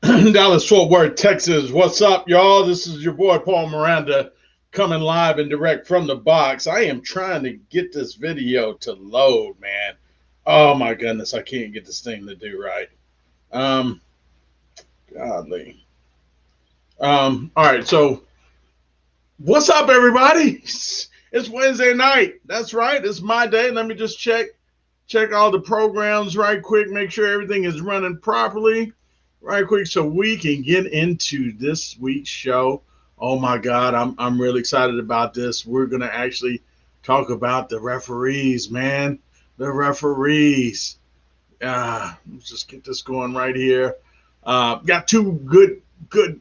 Dallas, Fort Worth, Texas. What's up, y'all? This is your boy Paul Miranda coming live and direct from the box. I am trying to get this video to load, man. Oh my goodness, I can't get this thing to do right. Um, Godly. All right, so what's up, everybody? It's Wednesday night. That's right. It's my day. Let me just check all the programs right quick, make sure everything is running properly right quick so we can get into this week's show. Oh my God, I'm really excited about this. We're gonna actually talk about the referees, man. The referees. Let's just get this going right here. Got two good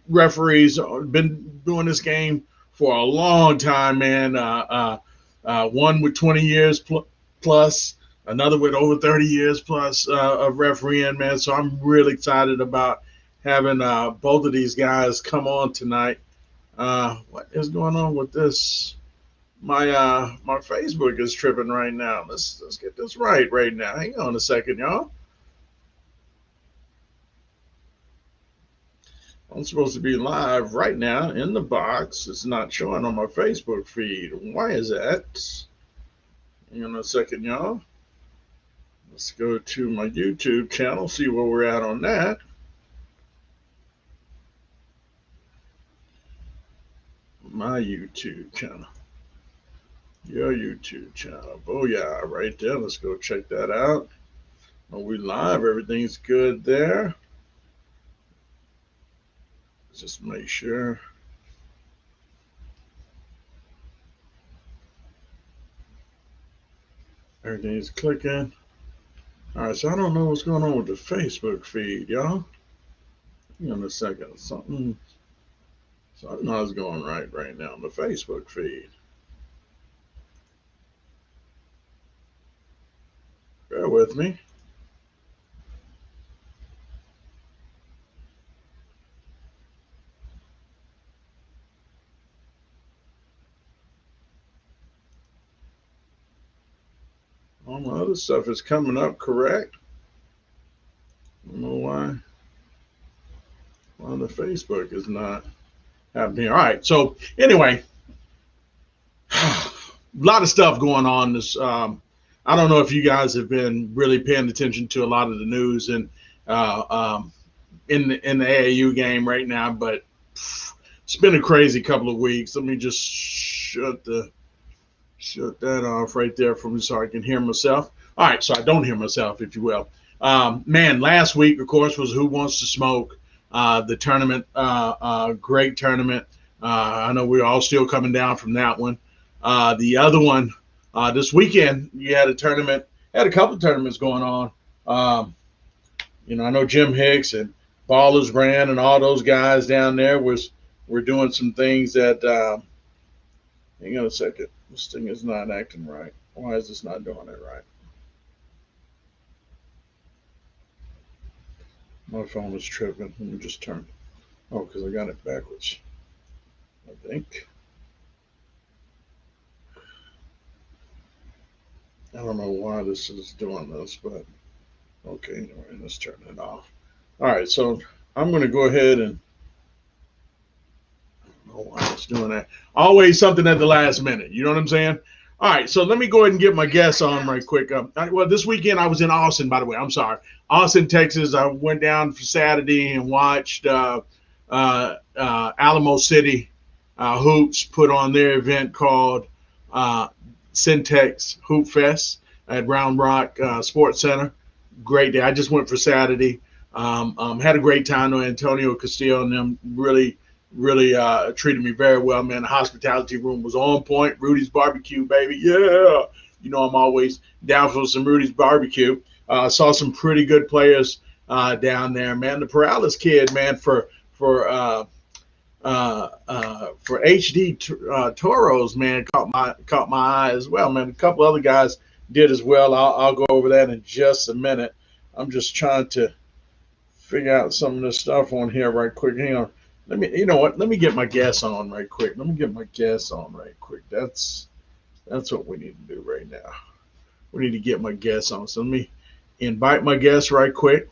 referees. Been doing this game for a long time, man. One with 20 years plus, another with over 30 years plus of refereeing, man. So I'm really excited about having both of these guys come on tonight. What is going on with this? My Facebook is tripping right now. Let's get this right now. Hang on a second, y'all. I'm supposed to be live right now in the box. It's not showing on my Facebook feed. Why is that? Hang on a second, y'all. Let's go to my YouTube channel, see where we're at on that. My YouTube channel. Your YouTube channel. Oh yeah, right there. Let's go check that out. Are we live? Everything's good there. Just make sure. Everything's clicking. All right, so I don't know what's going on with the Facebook feed, y'all. Hang on a second. Something's going right now on the Facebook feed. Bear with me. All my other stuff is coming up correct. I don't know why the Facebook is not happening. All right. So anyway, a lot of stuff going on. This I don't know if you guys have been really paying attention to a lot of the news and in the AAU game right now, but it's been a crazy couple of weeks. Let me just shut that off right there for me so I can hear myself. All right, so I don't hear myself, if you will. Man, last week, of course, was Who Wants to Smoke, the tournament, great tournament. I know we're all still coming down from that one. The other one, this weekend, you had a couple of tournaments going on. I know Jim Hicks and Ballers Brand and all those guys down there were doing some things that, hang on a second. This thing is not acting right. Why is this not doing it right? My phone is tripping. Let me just turn. Oh, because I got it backwards. I think. I don't know why this is doing this, but okay, anyway, let's turn it off. All right, so I'm going to go ahead and. I don't know why it's doing that. Always something at the last minute. You know what I'm saying? All right, so let me go ahead and get my guests on right quick. Well, this weekend I was in Austin, by the way. I'm sorry. Austin, Texas. I went down for Saturday and watched Alamo City Hoops put on their event called Syntex Hoop Fest at Round Rock Sports Center. Great day. I just went for Saturday. Had a great time. Antonio Castillo and them really treated me very well, man. The hospitality room was on point. Rudy's Barbecue, baby. Yeah. I'm always down for some Rudy's Barbecue. Saw some pretty good players down there, man. The Perales kid, man, for HD Toros, man, caught my eye as well, man. A couple other guys did as well. I'll go over that in just a minute. I'm just trying to figure out some of this stuff on here right quick. Hang on. Let me get my guests on right quick. That's what we need to do right now. We need to get my guests on. So let me invite my guests right quick.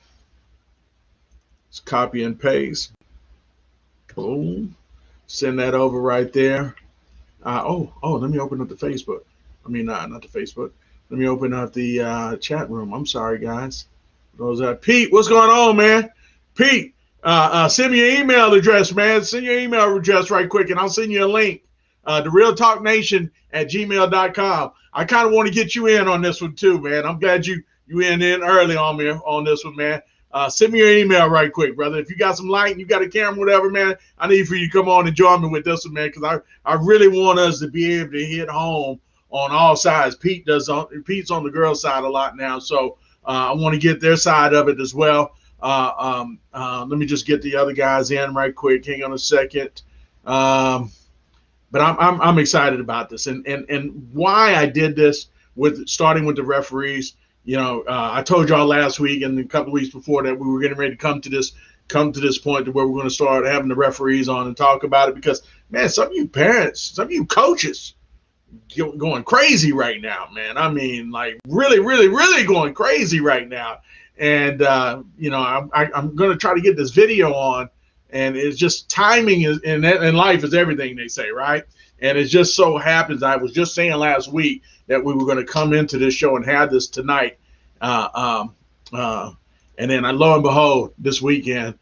Let's copy and paste. Boom. Send that over right there. Let me open up the Facebook. I mean, not the Facebook. Let me open up the chat room. I'm sorry, guys. Those Pete, what's going on, man? Pete, send me your email address, man. Send your email address right quick, and I'll send you a link. The Real Talk Nation at gmail.com. I kind of want to get you in on this one too, man. I'm glad you in early on me on this one, man. Send me your email right quick, brother. If you got some light and you got a camera, whatever, man, I need for you to come on and join me with this one, man, because I really want us to be able to hit home on all sides. Pete's on the girl side a lot now, so I want to get their side of it as well. Let me just get the other guys in right quick. Hang on a second. But I'm excited about this, and why I did this starting with the referees. I told y'all last week and a couple of weeks before that we were getting ready to come to this point to where we're going to start having the referees on and talk about it, because, man, some of you parents, some of you coaches going crazy right now, man. I mean, like really, really, really going crazy right now. And, I'm going to try to get this video on, and it's just timing in life is everything, they say, right? And it just so happens, I was just saying last week that we were going to come into this show and have this tonight. And then lo and behold, this weekend,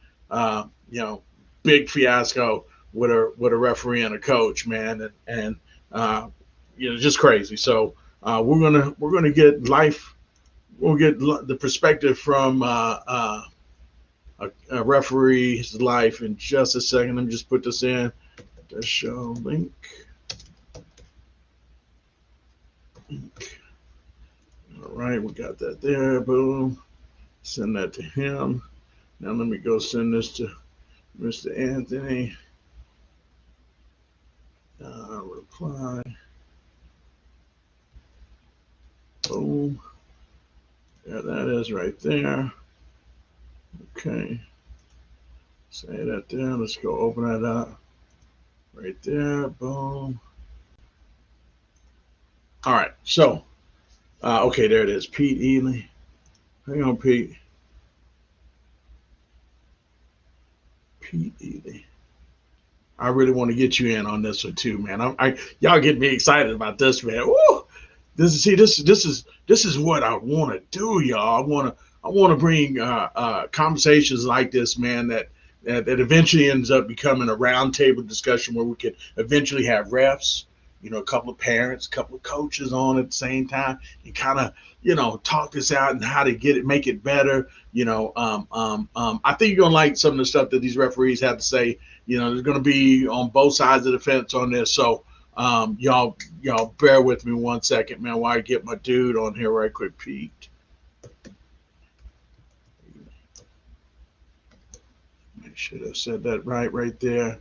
big fiasco with a referee and a coach, man. And just crazy. So we're gonna get life. We'll get the perspective from a referee's life in just a second. Let me just put this in. DaSHOW link. All right, we got that there. Boom. Send that to him. Now let me go send this to Mr. Anthony. Reply. Boom. There that is right there. Okay. Say that there. Let's go open that up. Right there. Boom. All right. So, okay, there it is. Pete Ely. Hang on, Pete. Pete Ely. I really want to get you in on this one too, man. Y'all get me excited about this, man. Woo! This is what I want to do, y'all. I want to bring conversations like this, man, that eventually ends up becoming a roundtable discussion where we could eventually have refs, a couple of parents, a couple of coaches on at the same time, and kind of, talk this out and how to make it better. I think you're gonna like some of the stuff that these referees have to say. There's gonna be on both sides of the fence on this. So y'all bear with me 1 second, man, while I get my dude on here right quick, Pete. I should have said that right there.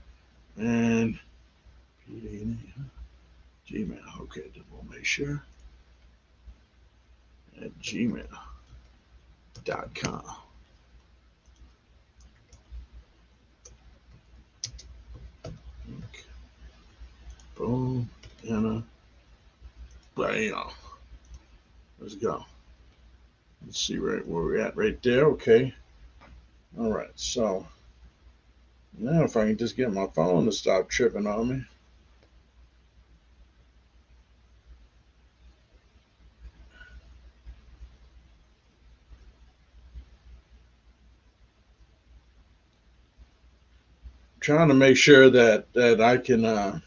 And Gmail. Okay, we'll make sure. At gmail.com. Okay. Boom. And bam. Let's go. Let's see where we're at right there. Okay. All right. So now if I can just get my phone to stop tripping on me. Trying to make sure that I can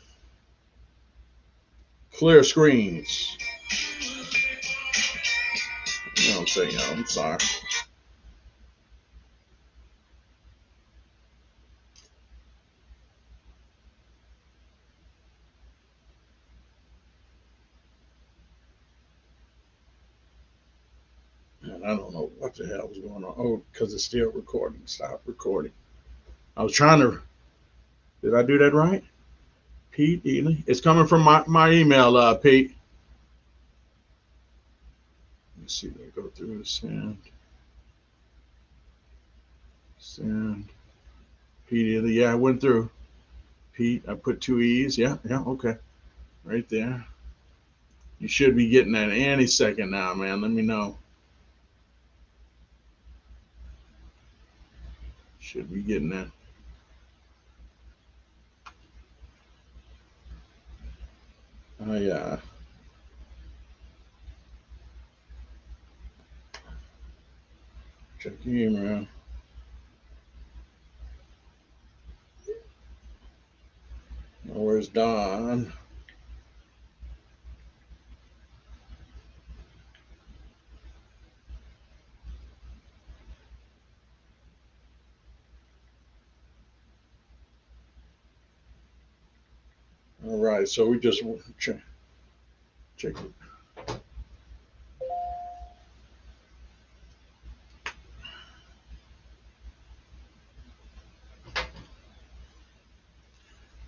clear screens. I'm sorry. And I don't know what the hell was going on. Oh, because it's still recording. Stop recording. I was trying to. Did I do that right? Pete Ely. It's coming from my email, Pete. Let's see. They go through the send. Pete Ely. Yeah, I went through. Pete. I put 2 E's. Yeah. Okay. Right there. You should be getting that any second now, man. Let me know. Should be getting that. Check your email. Where's Don? All right, so we just check it.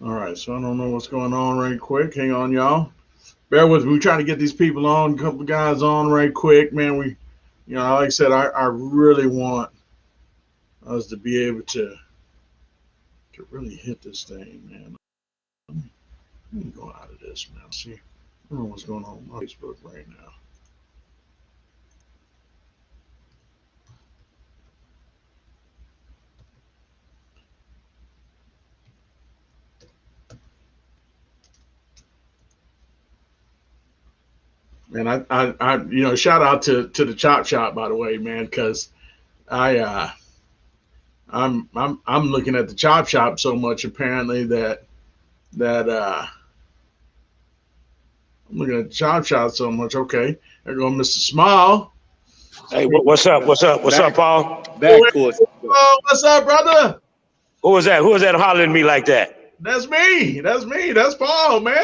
All right, so I don't know what's going on right quick. Hang on, y'all. Bear with me. We're trying to get these people on, a couple guys on right quick, man. We, like I said, I really want us to be able to really hit this thing, man. Let me go out of this, man. See, I don't know what's going on Facebook right now. And I shout out to the Chop Shop, by the way, man, because I'm looking at the Chop Shop so much apparently that I'm looking at the Chop Shop so much. Okay, there go Mr. Small. Hey, what's up? What's up? What's up, Paul? Backcourt. Oh, what's up, brother? Who was that? Who was that hollering at me like that? That's me. That's Paul, man.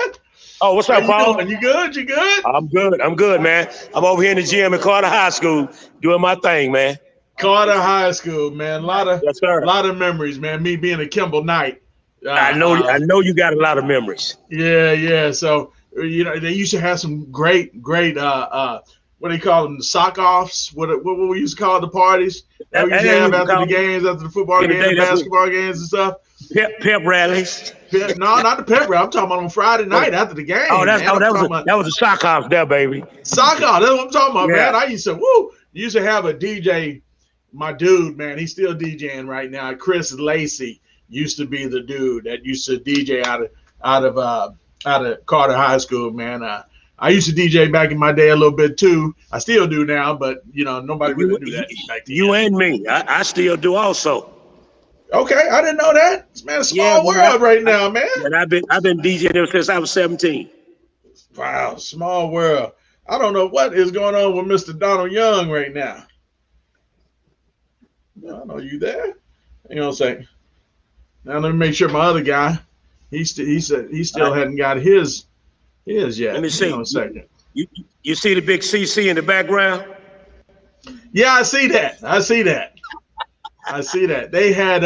Oh, what's up, Paul? You good? You good? I'm good, man. I'm over here in the gym at Carter High School doing my thing, man. Carter High School, man. Yes, sir. A lot of memories, man. Me being a Kimball Knight. I know you got a lot of memories. Yeah. So they used to have some great what do you call them? The sock offs. What we used to call the parties that we used to have after the games, after the football games, basketball games and stuff. Pep rallies. No, not the pep rally. I'm talking about on Friday night after the game. That was a sock off there, baby. Sock off. That's what I'm talking about, man. I used to have a DJ. My dude, man, he's still DJing right now. Chris Lacey used to be the dude that used to DJ out of Carter High School, man. I used to DJ back in my day a little bit too. I still do now, but nobody really do that back then. You and me, I still do also. Okay, I didn't know that. Man, small world right now, man. And I've been DJing ever since I was 17. Wow, small world. I don't know what is going on with Mr. Donald Young right now. I know you there. Hang on a second. Now let me make sure my other guy, he said he still hadn't got his yet. Let me see. Hang on a second. You see the big CC in the background? Yeah, I see that. I see that. They had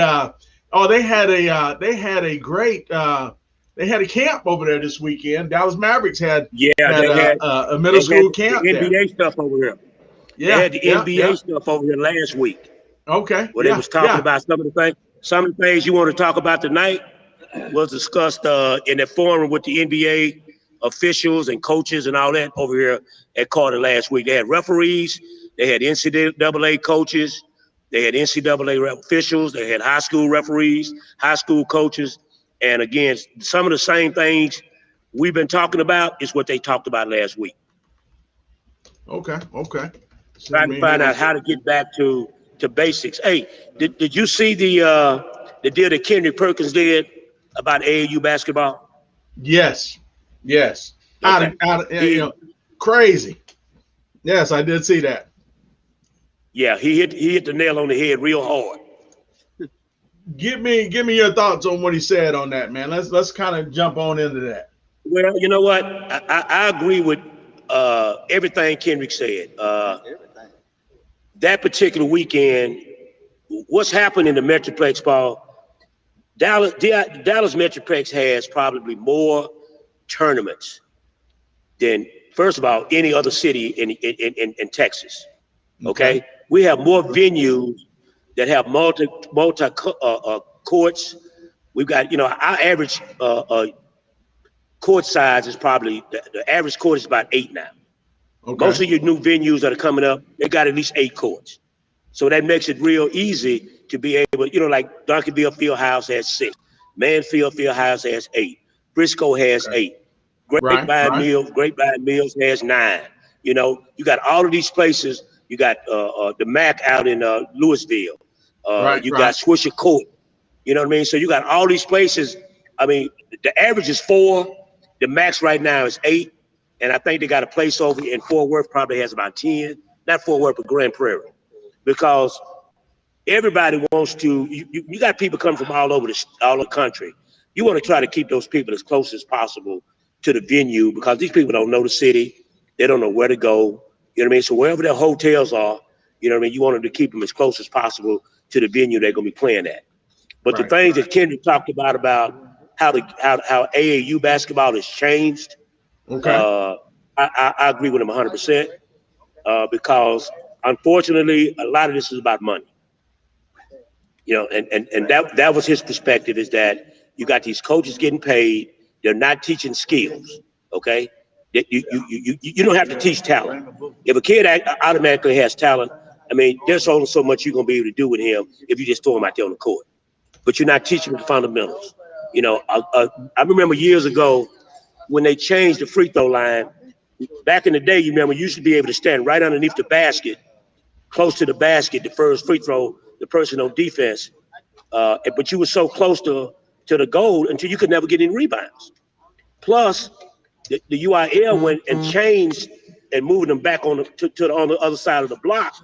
they had a camp over there this weekend. Dallas Mavericks had a middle school camp. The NBA stuff over here. Yeah, they had the NBA stuff over here last week. Okay. Where they was talking about some of the things you want to talk about tonight was discussed in that forum with the NBA officials and coaches and all that over here at Carter last week. They had referees, they had NCAA coaches, they had NCAA officials, they had high school referees, high school coaches, and again, some of the same things we've been talking about is what they talked about last week. Okay. Trying to find out how to get back to basics. Hey, did you see the deal that Kendrick Perkins did about AAU basketball? Yes. Okay. Crazy. Yes, I did see that. Yeah, he hit the nail on the head real hard. Give me your thoughts on what he said on that, man. Let's kind of jump on into that. Well, you know what? I agree with everything Kendrick said. That particular weekend, what's happened in the Metroplex, Paul? Dallas Metroplex has probably more tournaments than, first of all, any other city in Texas. Okay, we have more venues that have multi courts. We've got, our average court size is probably the average court is about 8 now. Okay. Most of your new venues that are coming up, they got at least 8 courts. So that makes it real easy to be able, like Duncanville Fieldhouse has 6, Manfield Fieldhouse has 8, Briscoe has 8, Right. Grapevine Mills has 9. You got all of these places. You got the MAC out in Louisville. You got Swisher Court. You know what I mean? So you got all these places. I mean, the average is 4. The max right now is 8. And I think they got a place over in Fort Worth, probably has about 10. Not Fort Worth, but Grand Prairie. Because everybody wants to, you got people coming from all over the country. You want to try to keep those people as close as possible to the venue, because these people don't know the city. They don't know where to go. You know what I mean? So wherever their hotels are, you know what I mean? You want them to keep them as close as possible to the venue they're going to be playing at. But the things that Kendrick talked about how AAU basketball has changed, I agree with him 100%, because unfortunately, a lot of this is about money. And that was his perspective, is that you got these coaches getting paid. They're not teaching skills, okay? You don't have to teach talent. If a kid automatically has talent, I mean, there's only so much you're going to be able to do with him if you just throw him out there on the court. But you're not teaching him the fundamentals. I remember years ago when they changed the free throw line. Back in the day, you remember, you used to be able to stand right underneath the basket, close to the basket, the first free throw, the person on defense. But you were so close to the goal until you could never get any rebounds. Plus, the UIL went and changed and moved them back on the other side of the block,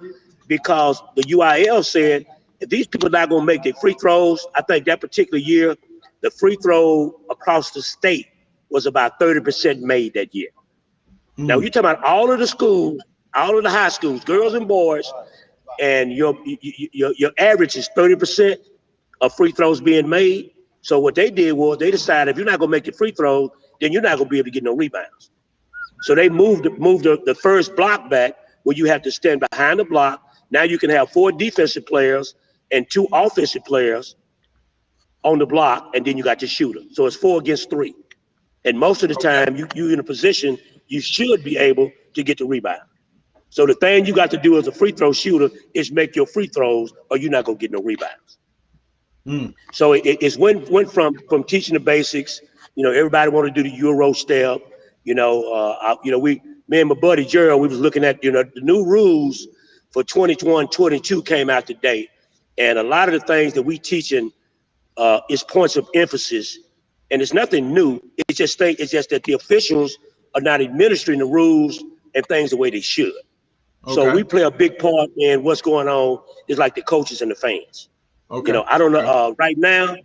because the UIL said, if these people are not going to make their free throws, I think that particular year, the free throw across the state was about 30% made that year. Now, you're talking about all of the schools, all of the high schools, girls and boys, and your average is 30% of free throws being made. So what they did was they decided, if you're not going to make your free throws, then you're not going to be able to get no rebounds. So they moved the first block back, where you have to stand behind the block. Now you can have 4 defensive players and 2 offensive players on the block, and then you got your shooter. So it's 4 against 3. And most of the time, you're in a position you should be able to get the rebound. So the thing you got to do as a free throw shooter is make your free throws, or you're not going to get no rebounds. So it's went from teaching the basics. Everybody want to do the Euro step. Me and my buddy Gerald, we was looking at, the new rules for 21-22 came out today. And a lot of the things that we teaching is points of emphasis, and it's nothing new. It's just that the officials are not administering the rules and things the way they should. So we play a big part in what's going on, is like the coaches and the fans. I don't know. Right now,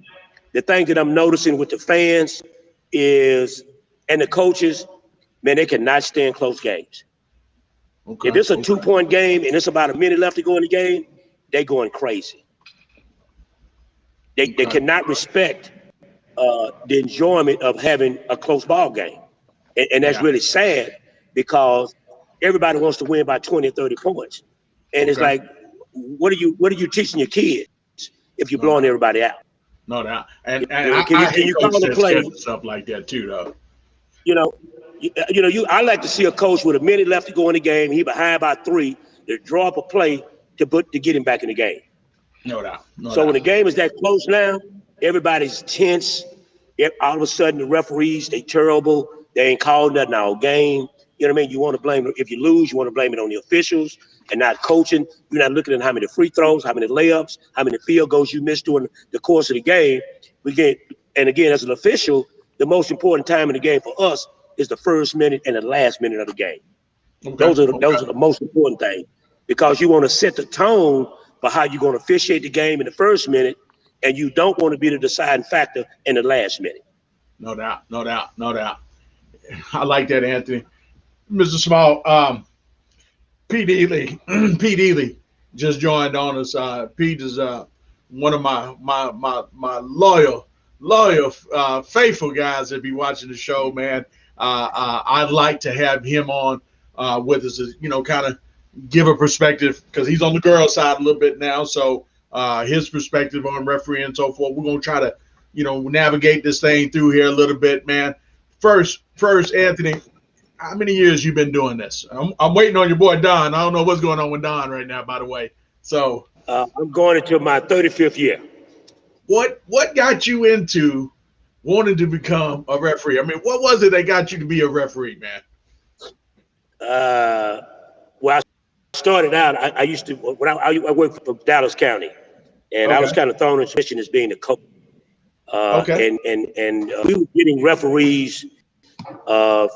the thing that I'm noticing with the fans and the coaches, man, they cannot stand close games. If it's a 2-point game and it's about a minute left to go in the game, they're going crazy. They cannot respect the enjoyment of having a close ball game. And that's really sad, because everybody wants to win by 20 or 30 points. And it's like, what are you teaching your kids if you're blowing everybody out? No doubt. And can you call the play stuff like that too, though? I like to see a coach with a minute left to go in the game. He behind by 3 to draw up a play to get him back in the game. No doubt. When the game is that close now, everybody's tense. All of a sudden, the referees, they terrible. They ain't called nothing all game. You know what I mean? You want to blame it. If you lose, you want to blame it on the officials and not coaching. You're not looking at how many free throws, how many layups, how many field goals you missed during the course of the game. And again, as an official, the most important time in the game for us is the first minute and the last minute of the game. Those are the most important things, because you want to set the tone for how you're going to officiate the game in the first minute, and you don't want to be the deciding factor in the last minute. No doubt. I like that, Anthony. Mr. Small, Pete Ely just joined on us. Pete is one of my loyal, faithful guys that be watching the show, man. I'd like to have him on with us, kind of give a perspective, because he's on the girl side a little bit now. So his perspective on refereeing and so forth. We're going to try to, navigate this thing through here a little bit, man. First, Anthony, how many years you been doing this? I'm waiting on your boy Don. I don't know what's going on with Don right now, by the way. So I'm going into my 35th year. what got you into wanting to become a referee? I mean, what was it that got you to be a referee, man? Well, I started out. I used to when I worked for Dallas County, and I Okay. was kind of thrown in position as being a coach. Okay. And we were getting referees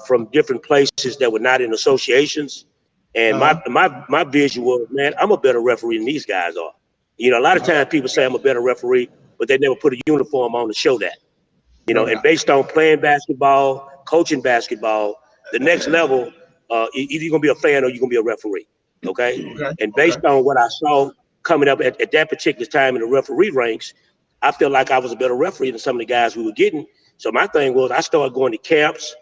from different places that were not in associations. And Uh-huh. my vision was, man, I'm a better referee than these guys are. You know, a lot of times people say I'm a better referee, but they never put a uniform on to show that. You No know, and doubt. based on playing basketball, coaching basketball, the next level, either you're gonna be a fan or you're gonna be a referee. Okay. Okay. And Okay. based on what I saw coming up at that particular time in the referee ranks, I felt like I was a better referee than some of the guys we were getting. So my thing was I started going to camps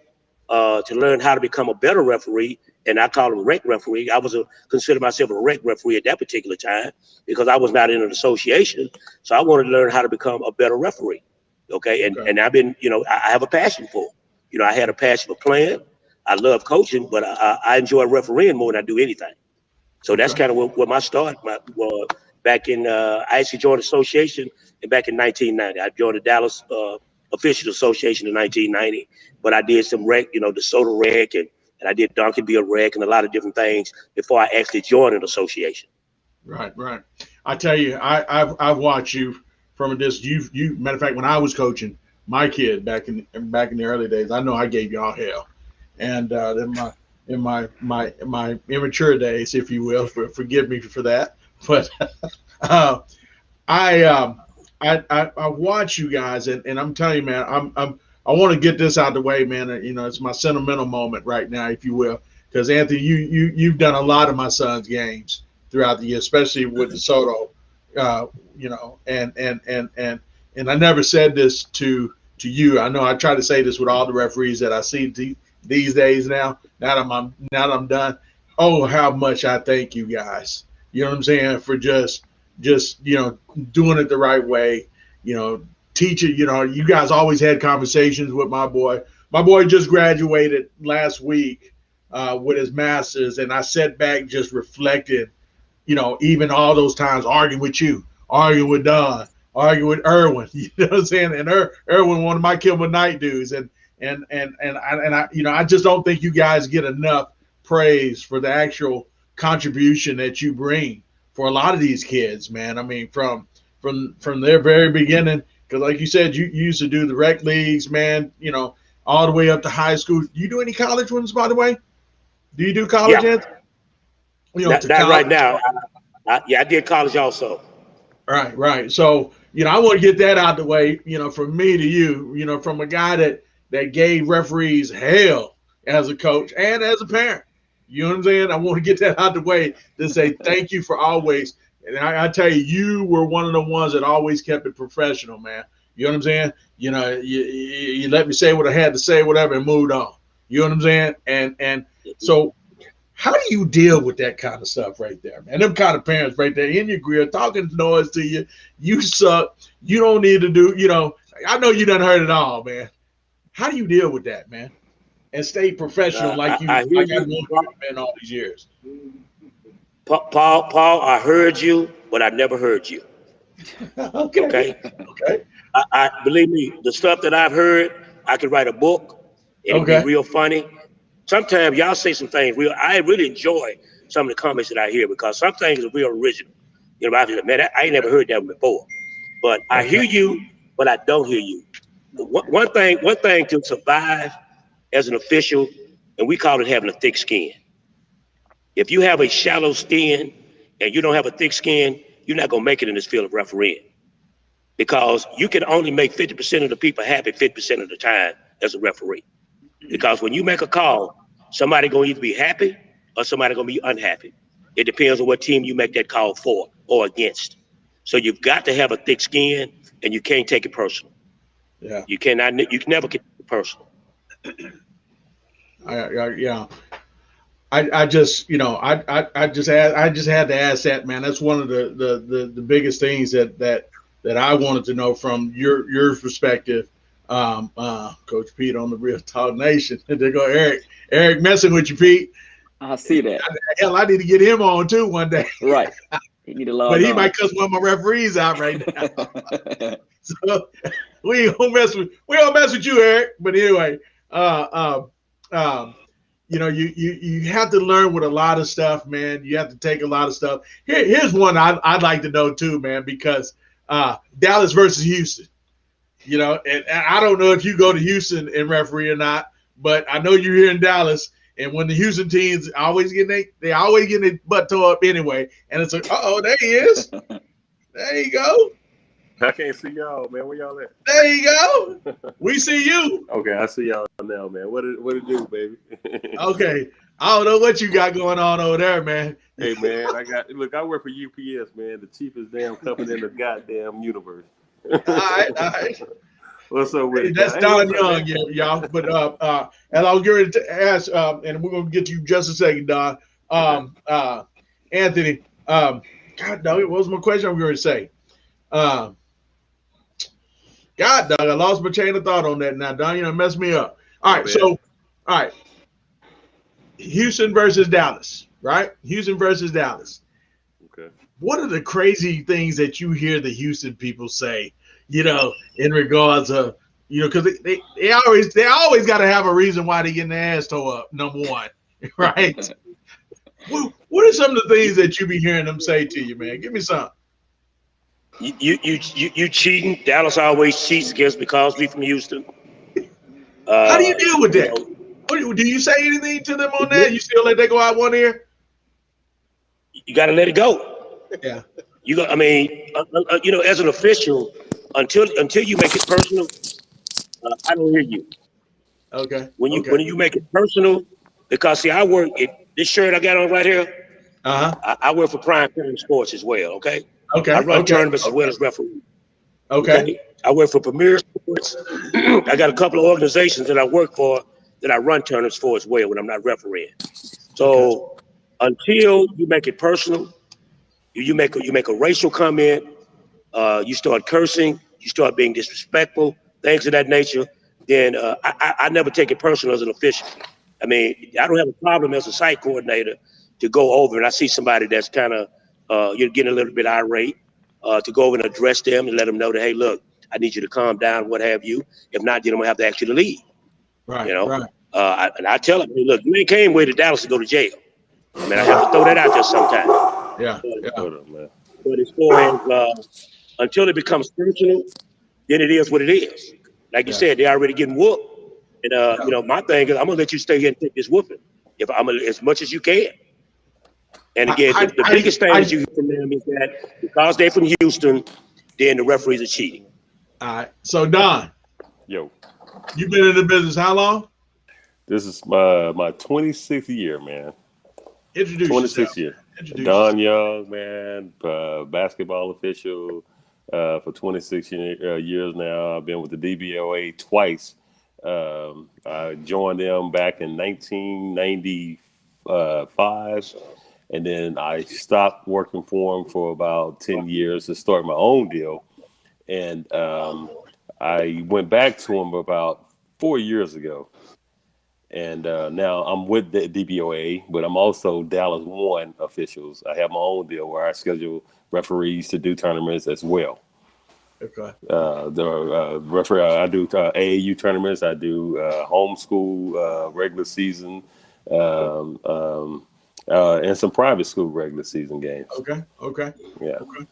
to learn how to become a better referee. And I call them rec referee. I was consider myself a rec referee at that particular time because I was not in an association. So I wanted to learn how to become a better referee. Okay. Okay. And I've been, you know, I have a passion for it. You know, I had a passion for playing. I love coaching, but I enjoy refereeing more than I do anything. So that's Okay. kind of what my start was back in. I actually joined the association back in 1990. I joined the Dallas Officials Association in 1990, but I did some rec, you know, the soda rec, and I did donkey beer rec and a lot of different things before I actually joined an association. Right. Right. I tell you, I've watched you from a distance. You matter of fact, when I was coaching my kid back in the early days, I know I gave y'all hell, and in my immature days, if you will, forgive me for that, but uh, I I watch you guys, and I'm telling you, man, I want to get this out of the way, man. You know, it's my sentimental moment right now, if you will, because Anthony, you've done a lot of my son's games throughout the year, especially with the Soto, you know, and I never said this to you. I know I try to say this with all the referees that I see these days now. Now that I'm done. Oh, how much I thank you guys. You know what I'm saying, for just doing it the right way, teach it. You guys always had conversations with my boy just graduated last week with his master's, and I sat back just reflected, even all those times arguing with you, arguing with Don, arguing with Irwin. You know what I'm saying? And Irwin, one of my Kilmer Night dudes, and I just don't think you guys get enough praise for the actual contribution that you bring for a lot of these kids, man. I mean, from their very beginning, because like you said, you used to do the rec leagues, man. All the way up to high school. Do you do any college ones, by the way? Do you do college, Yeah, Ed? To not right college. now. Yeah, I did college also. Right, right. So, I want to get that out the way, from me to you, from a guy that gave referees hell as a coach and as a parent. You know what I'm saying? I want to get that out the way to say thank you for always. And I tell you, you were one of the ones that always kept it professional, man. You know what I'm saying? You let me say what I had to say, whatever, and moved on. You know what I'm saying? And so how do you deal with that kind of stuff right there, man? Them kind of parents right there in your grill talking noise to you. You suck. You don't need to do, I know you done heard it all, man. How do you deal with that, man? And stay professional I, I hear like I you, wanted you, man, all these years. Paul. I heard you, but I never heard you. Okay. Okay. Okay. I believe me, the stuff that I've heard, I could write a book. It'd be Okay. real funny. Sometimes y'all say some things real. I really enjoy some of the comments that I hear because some things are real original. I feel, man, I ain't never heard that before. But I Okay. hear you, but I don't hear you. One thing to survive as an official, and we call it having a thick skin. If you have a shallow skin and you don't have a thick skin, you're not gonna make it in this field of refereeing because you can only make 50% of the people happy 50% of the time as a referee. Because when you make a call, somebody gonna either be happy or somebody gonna be unhappy. It depends on what team you make that call for or against. So you've got to have a thick skin, and you can't take it personal. Yeah. You cannot. You can never take it personal. Yeah. I just I just had to ask that, man. That's one of the biggest things that I wanted to know from your perspective, Coach Pete on the Real Talk Nation. And they go, Eric messing with you, Pete. I see that. Hell, I need to get him on too one day. Right. He need to log But he on. might cuss one of my referees out right now. So we don't mess with you, Eric. But anyway, you have to learn with a lot of stuff, man. You have to take a lot of stuff. Here's one I'd like to know too, man, because Dallas versus Houston. And I don't know if you go to Houston and referee or not, but I know you're here in Dallas. And when the Houston teams always get their butt tore up anyway, and it's like, there he is. There you go. I can't see y'all, man. Where y'all at? There you go. We see you. Okay, I see y'all now, man. What it do, baby? Okay. I don't know what you got going on over there, man. Hey, man, I work for UPS, man, the cheapest damn company in the goddamn universe. All right. What's up with it? That's Don Young, y'all. But and I was going to ask, and we're going to get to you just a second, Don. Anthony, God dog, what was my question I'm going to say? God dog, I lost my chain of thought on that now. Don, messed me up. All right, Houston versus Dallas, right? Houston versus Dallas. Okay. What are the crazy things that you hear the Houston people say, in regards of, because they always got to have a reason why they getting their ass tore up, number one, right? What are some of the things that you be hearing them say to you, man? Give me some. You cheating. Dallas always cheats against because we from Houston. How do you deal with that? Do you say anything to them on that? You still let that go out one ear? You got to let it go. Yeah. As an official, until you make it personal, I don't hear you. Okay. When you make it personal, because see, I work this shirt I got on right here. I work for Prime Time Sports as well. Okay. Okay. I run tournaments as well as referee. Okay. I work for Premier Sports. I got a couple of organizations that I work for that I run tournaments for as well when I'm not refereeing. So until you make it personal, you make a racial comment, you start cursing, you start being disrespectful, things of that nature, then I never take it personal as an official. I don't have a problem as a site coordinator to go over and I see somebody that's kind of you're getting a little bit irate, to go over and address them and let them know that, hey, look, I need you to calm down, what have you. If not, then I'm gonna have to ask you to leave. Right. Right. And I tell them, hey, look, you ain't came way to Dallas to go to jail. I have to throw that out there sometime. Yeah. But as far as until it becomes personal, then it is what it is. Like you said, they already getting whooped. And my thing is, I'm gonna let you stay here and take this whooping as much as you can. And again, the biggest thing that you hear from them is that because they're from Houston, then the referees are cheating. All right. So Don, yo, you've been in the business how long? This is my 26th year, man. Introduce 26th year. Don Young, man, basketball official for 26 years now. I've been with the DBOA twice. I joined them back in 1995, and then I stopped working for them for about 10 years to start my own deal. And I went back to them about 4 years ago. And now I'm with the DBOA, but I'm also Dallas One officials. I have my own deal where I schedule referees to do tournaments as well. Okay. The referee, I do AAU tournaments. I do homeschool regular season, and some private school regular season games. Okay. Yeah. Okay.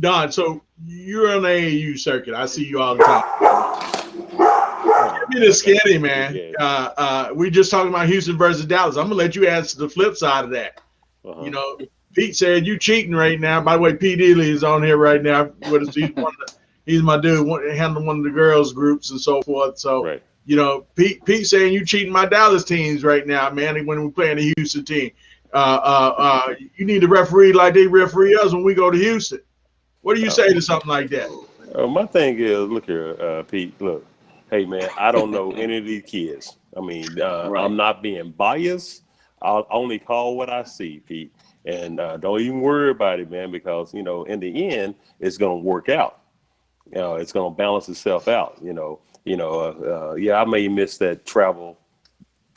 Don, so you're on the AAU circuit. I see you all the time. Give me the skinny, man. We just talking about Houston versus Dallas. I'm gonna let you answer the flip side of that. Pete said you cheating right now. By the way, Pete Ely is on here right now with us. He's my dude, handling one of the girls groups and so forth. So Pete saying you cheating my Dallas teams right now, man. When we're playing the Houston team, you need to referee like they referee us when we go to Houston. What do you say to something like that? My thing is, look here, Pete. Look, hey man, I don't know any of these kids. I'm not being biased. I'll only call what I see, Pete. And don't even worry about it, man, because in the end, it's gonna work out. It's gonna balance itself out. I may miss that travel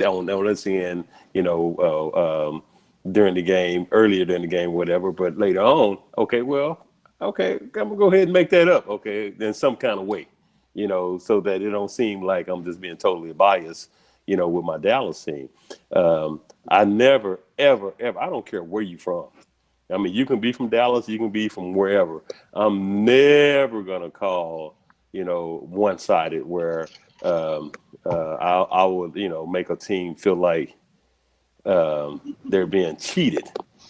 on this end. during the game, earlier during the game, whatever. But later on, okay, I'm gonna go ahead and make that up, okay, in some kind of way, so that it don't seem like I'm just being totally biased, with my Dallas team. I never, ever, ever. I don't care where you from. I mean, you can be from Dallas, you can be from wherever. I'm never gonna call, one-sided where I would, make a team feel like they're being cheated,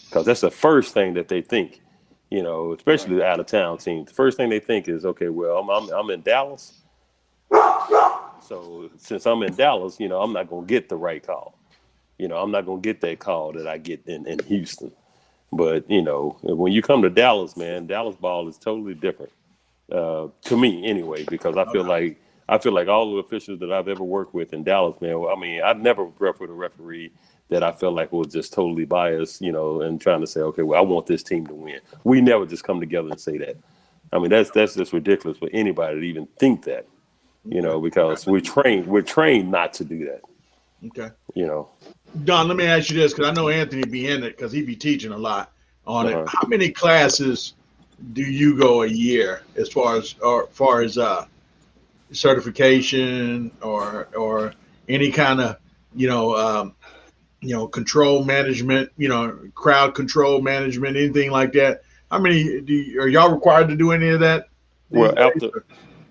because that's the first thing that they think, especially the out-of-town teams. The first thing they think is, okay, well, I'm in Dallas, so since I'm in Dallas, I'm not gonna get the right call. I'm not gonna get that call that I get in Houston. But when you come to Dallas, man, Dallas ball is totally different to me, anyway. Because I feel like all the officials that I've ever worked with in Dallas, man. I mean, I've never worked with a referee that I felt like was just totally biased, and trying to say, okay, well, I want this team to win. We never just come together and say that. I mean, that's just ridiculous for anybody to even think that, because we're trained not to do that. Okay. Don, let me ask you this, because I know Anthony be in it, because he be teaching a lot on it. How many classes do you go a year, as far as certification or any kind of control management, crowd control management, anything like that? How many are y'all required to do any of that? Yeah.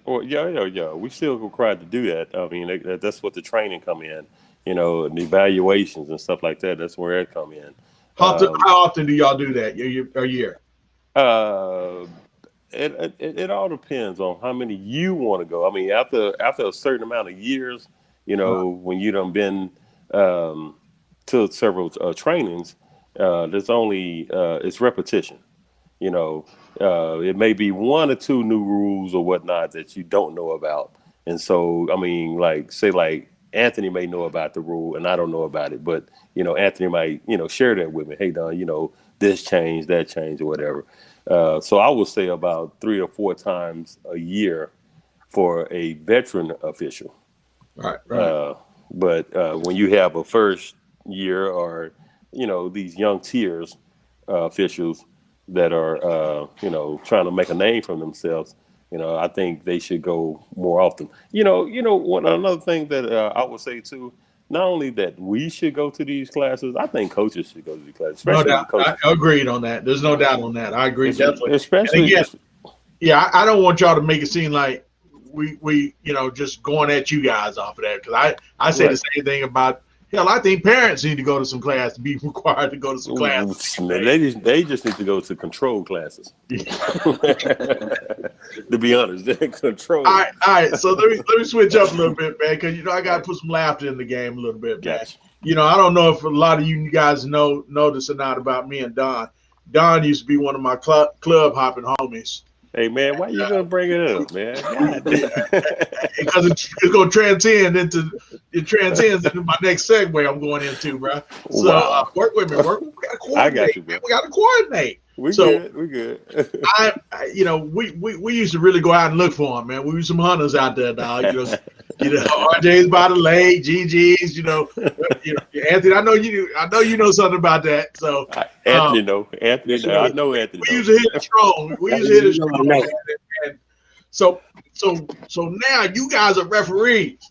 We still required to do that. I mean, that's what the training come in. And the evaluations and stuff like that. That's where it come in. How often do y'all do that a year? It all depends on how many you want to go. I mean, after a certain amount of years, when you done been to several trainings, there's only it's repetition. It may be one or two new rules or whatnot that you don't know about, and so I mean, like Anthony may know about the rule and I don't know about it, but Anthony might share that with me. Hey, Don, this change, that change, or whatever. So I would say about 3 or 4 times a year for a veteran official. Right. But when you have a first year or these young tiers officials that are trying to make a name for themselves, I think they should go more often. Another thing that I would say too, not only that we should go to these classes, I think coaches should go to these classes. No doubt. I agreed on that. There's no doubt on that. I agree definitely. Especially, I don't want y'all to make it seem like we just going at you guys off of that, because I say the same thing about. Hell, I think parents need to go to some class to be required to go to some classes. They just need to go to control classes. To be honest, they're control. All right. So let me switch up a little bit, man, because I got to put some laughter in the game a little bit, man. Gotcha. I don't know if a lot of you guys know this or not about me and Don. Don used to be one of my club hopping homies. Hey man, why you gonna bring it up, man? Because it's gonna transcend into my next segue I'm going into, bro. So work with me. We gotta coordinate. I got you, bro. We gotta coordinate. We're good. We used to really go out and look for them, man. We were some hunters out there, dog. RJ's by the lake, GG's. Anthony. I know you know something about that. So Anthony, I know Anthony. We used to hit it strong. And so now you guys are referees.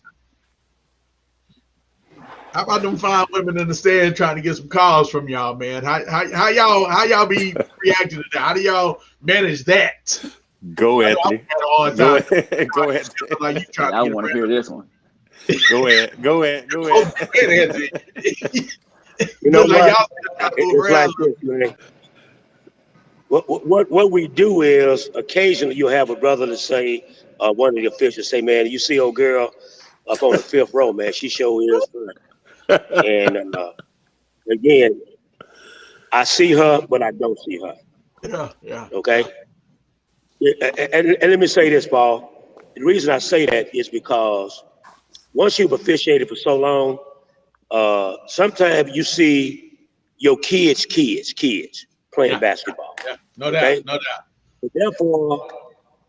How about them fine women in the stand trying to get some calls from y'all, man? How y'all be reacting to that? How do y'all manage that? Go Anthony. Go ahead. I want to hear this one. Go ahead. Anthony. It's like this, man. What we do is occasionally you'll have a brother to say, one of the officials say, man, you see old girl up on the 5th row, man, she sure is fun. And again, I see her, but I don't see her. Yeah. Okay. And let me say this, Paul. The reason I say that is because once you've officiated for so long, sometimes you see your kids playing basketball. Yeah. No doubt. But therefore,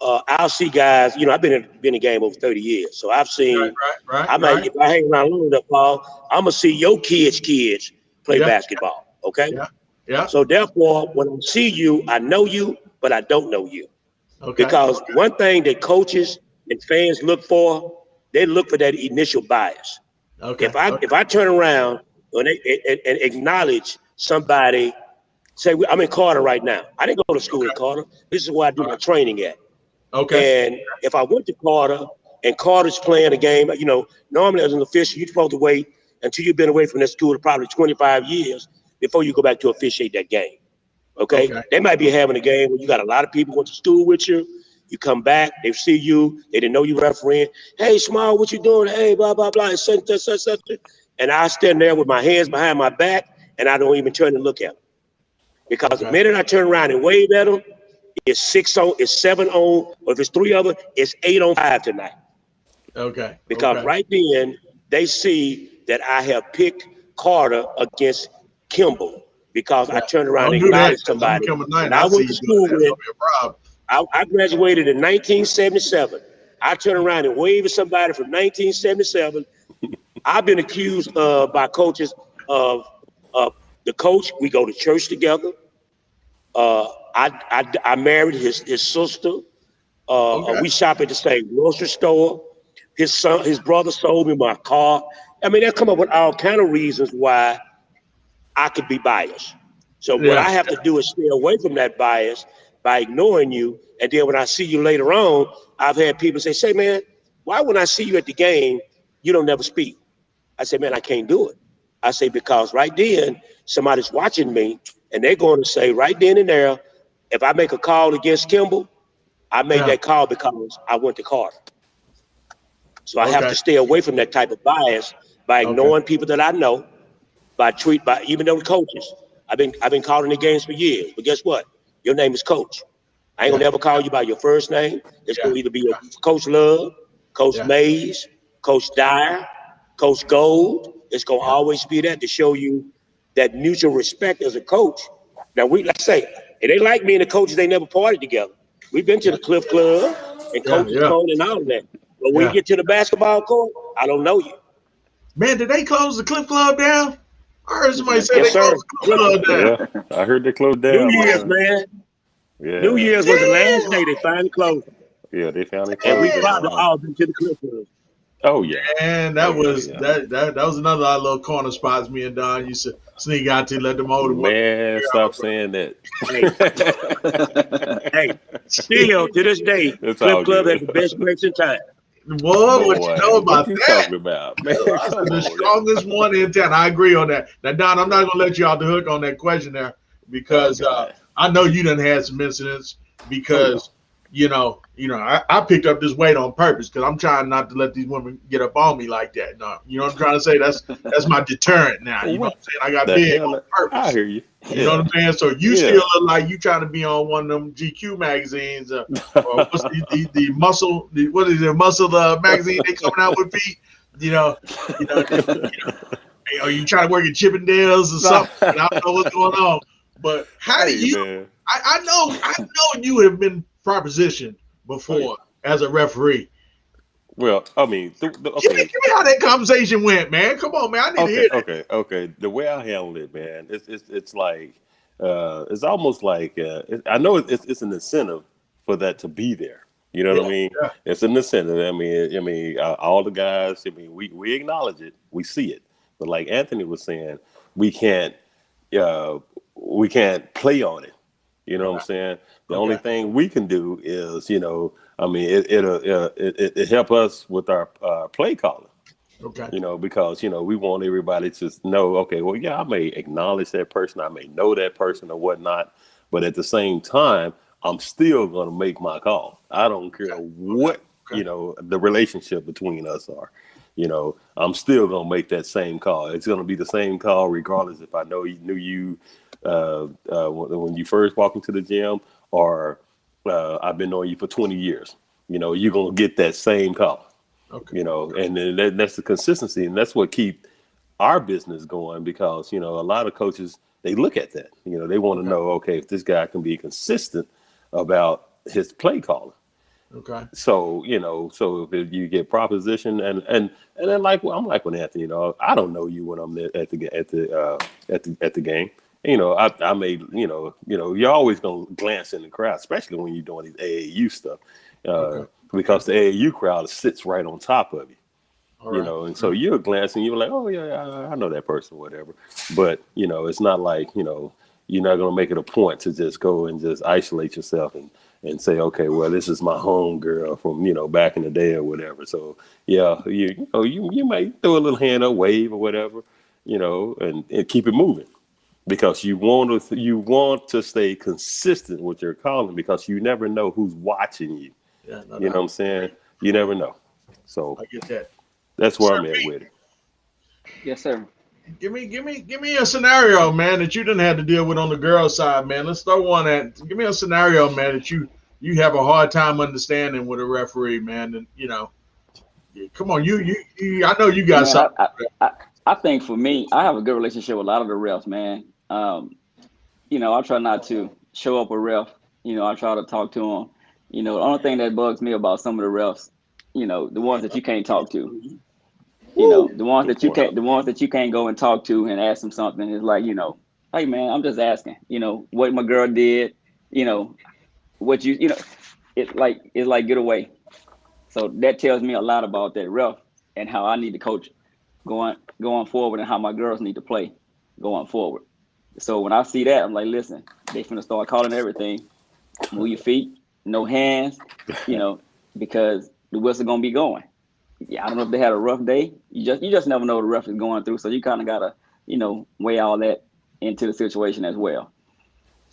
I'll see guys. I've been in the game over 30 years, so I've seen. Right. If I hang around long enough, Paul, I'm gonna see your kids play basketball. Okay. Yeah. Yeah. So therefore, when I see you, I know you, but I don't know you. Okay. Because one thing that coaches and fans look for, they look for that initial bias. Okay. If I turn around and acknowledge somebody, say I'm in Carter right now. I didn't go to school in Carter. This is where I do my training at. Okay. And if I went to Carter and Carter's playing a game, normally as an official, you're supposed to wait until you've been away from that school probably 25 years before you go back to officiate that game. Okay? They might be having a game where you got a lot of people went to school with you. You come back, they see you, they didn't know you refereeing. Hey, Small, what you doing? Hey, blah, blah, blah, and such. And I stand there with my hands behind my back, and I don't even turn and look at them. Because the minute I turn around and wave at them, it's 6-on, it's 7-on, or if it's 3 of them, it's 8-on-5 tonight. Okay. Because right then, they see that I have picked Carter against Kimball because I turned around and acknowledged somebody. And I went to school with, I graduated in 1977. I turned around and waved at somebody from 1977. I've been accused by coaches of the coach. We go to church together. I married his sister. We shop at the same grocery store. His brother sold me my car. I mean, they come up with all kind of reasons why I could be biased. So what I have to do is stay away from that bias by ignoring you. And then when I see you later on, I've had people say, man, why when I see you at the game, you don't never speak? I say, man, I can't do it. I say, because right then, somebody's watching me, and they're going to say right then and there, if I make a call against Kimball, I made that call because I went to Carter. So I have to stay away from that type of bias by ignoring people that I know, by even though coaches. I've been calling the games for years, but guess what? Your name is Coach. I ain't gonna never call you by your first name. It's gonna either be Coach Love, Coach Mays, Coach Dyer, Coach Gold. It's gonna always be that to show you that mutual respect as a coach. Now let's say it ain't like me and the coaches, they never partied together. We've been to the Cliff Club and coaches phone and all of that. But when you get to the basketball court, I don't know you. Man, did they close the Cliff Club down? I heard somebody say they closed the Cliff Club down. Yeah, I heard they closed down. New Year's, man. Yeah. New Year's was the last day they finally closed. Yeah, they finally closed. And we probably all been to the Cliff Club. Oh yeah, and that was another little corner spots me and Don used to sneak out to let them older man stop saying that. Hey, still to this day, Cliff Club has the best breaks in time. Boy, what you know about what that? Talking about, man? The strongest one in town. I agree on that. Now, Don, I'm not gonna let you off the hook on that question there because I know you done had some incidents because. I picked up this weight on purpose because I'm trying not to let these women get up on me like that. No, you know what I'm trying to say? That's my deterrent now. You know what I'm saying? I got big on purpose. I hear you. You know what I'm saying? So you still look like you trying to be on one of them GQ magazines or what's the muscle? What is it? Muscle magazine they coming out with, Pete? Are you trying to work at Chippendales or something? I don't know what's going on. But how do you? I know you have been propositioned before as a referee. Well, I mean, give me how that conversation went, man. Come on, man. I need to hear that. Okay. The way I handle it, man, it's like it's almost like I know it's an incentive for that to be there. You know what I mean? Yeah. It's an incentive. I mean, all the guys. I mean, we acknowledge it, we see it, but like Anthony was saying, we can't play on it. You know what I'm saying? The only thing we can do is, it'll help us with our play calling. Okay. Because we want everybody to know. Okay, well, yeah, I may acknowledge that person, I may know that person or whatnot, but at the same time, I'm still going to make my call. I don't care what the relationship between us are. I'm still going to make that same call. It's going to be the same call regardless if I knew you when you first walk into the gym or I've been knowing you for 20 years. You're going to get that same call. Okay. And then that's the consistency, and that's what keep our business going because, a lot of coaches, they look at that. They want to know, okay, if this guy can be consistent about his play calling. Okay. So, so if you get proposition and then I'm like with Anthony, I don't know you when I'm at the game. I made, you're always going to glance in the crowd, especially when you're doing these AAU stuff, because the AAU crowd sits right on top of you, and so you're glancing, you're like, oh yeah, I know that person, whatever. But, it's not like, you're not going to make it a point to just go and just isolate yourself and say, okay, well, this is my home girl from, back in the day or whatever. So yeah, you might throw a little hand up, wave or whatever, and keep it moving. Because you want to stay consistent with your calling, because you never know who's watching you. Yeah, you know what I'm saying? You never know. So I get that. That's where I'm at with it. Yes, sir. Give me a scenario, man, that you didn't have to deal with on the girl side, man. Let's throw one at. Give me a scenario, man, that you have a hard time understanding with a referee, man. And come on, I know you got something. I think for me, I have a good relationship with a lot of the refs, man. I try not to show up a ref. I try to talk to them. The only thing that bugs me about some of the refs, the ones that you can't talk to. The ones that you can't go and talk to and ask them something is like, hey man, I'm just asking, what my girl did, what it's like get away. So that tells me a lot about that ref and how I need to coach going forward, and how my girls need to play going forward. So when I see that, I'm like, listen, they finna start calling everything. Move your feet, no hands, because the whistle gonna be going. Yeah, I don't know if they had a rough day. You just never know what the ref is going through. So you kind of gotta, weigh all that into the situation as well.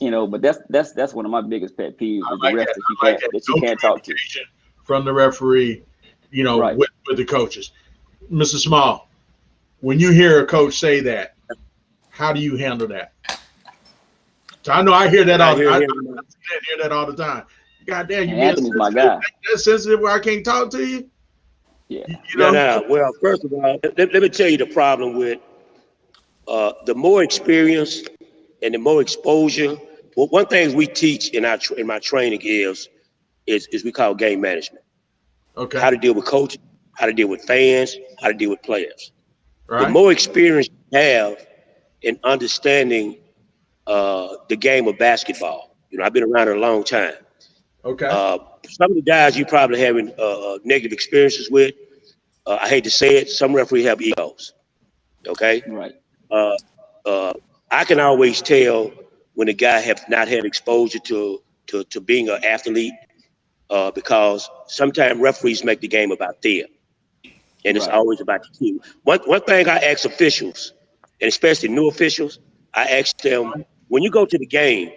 But that's one of my biggest pet peeves is the refs that you can't talk to. From the referee, Right. with the coaches. Mr. Small, when you hear a coach say that, how do you handle that? So I know I hear that I hear that all the time. God damn, you Anthony's my guy. That sensitive where I can't talk to you? Yeah. No. Well, first of all, let me tell you the problem with the more experience and the more exposure. Well, one thing we teach in my training is we call game management. Okay. How to deal with coaches, how to deal with fans, how to deal with players. Right. The more experience you have in understanding the game of basketball, I've been around it a long time. Okay. Some of the guys you probably having negative experiences with, I hate to say it, some referees have egos. Okay. Right. I can always tell when a guy have not had exposure to being an athlete, because sometimes referees make the game about them, and it's always about the team. One thing I ask officials, and especially new officials, I ask them, when you go to the game,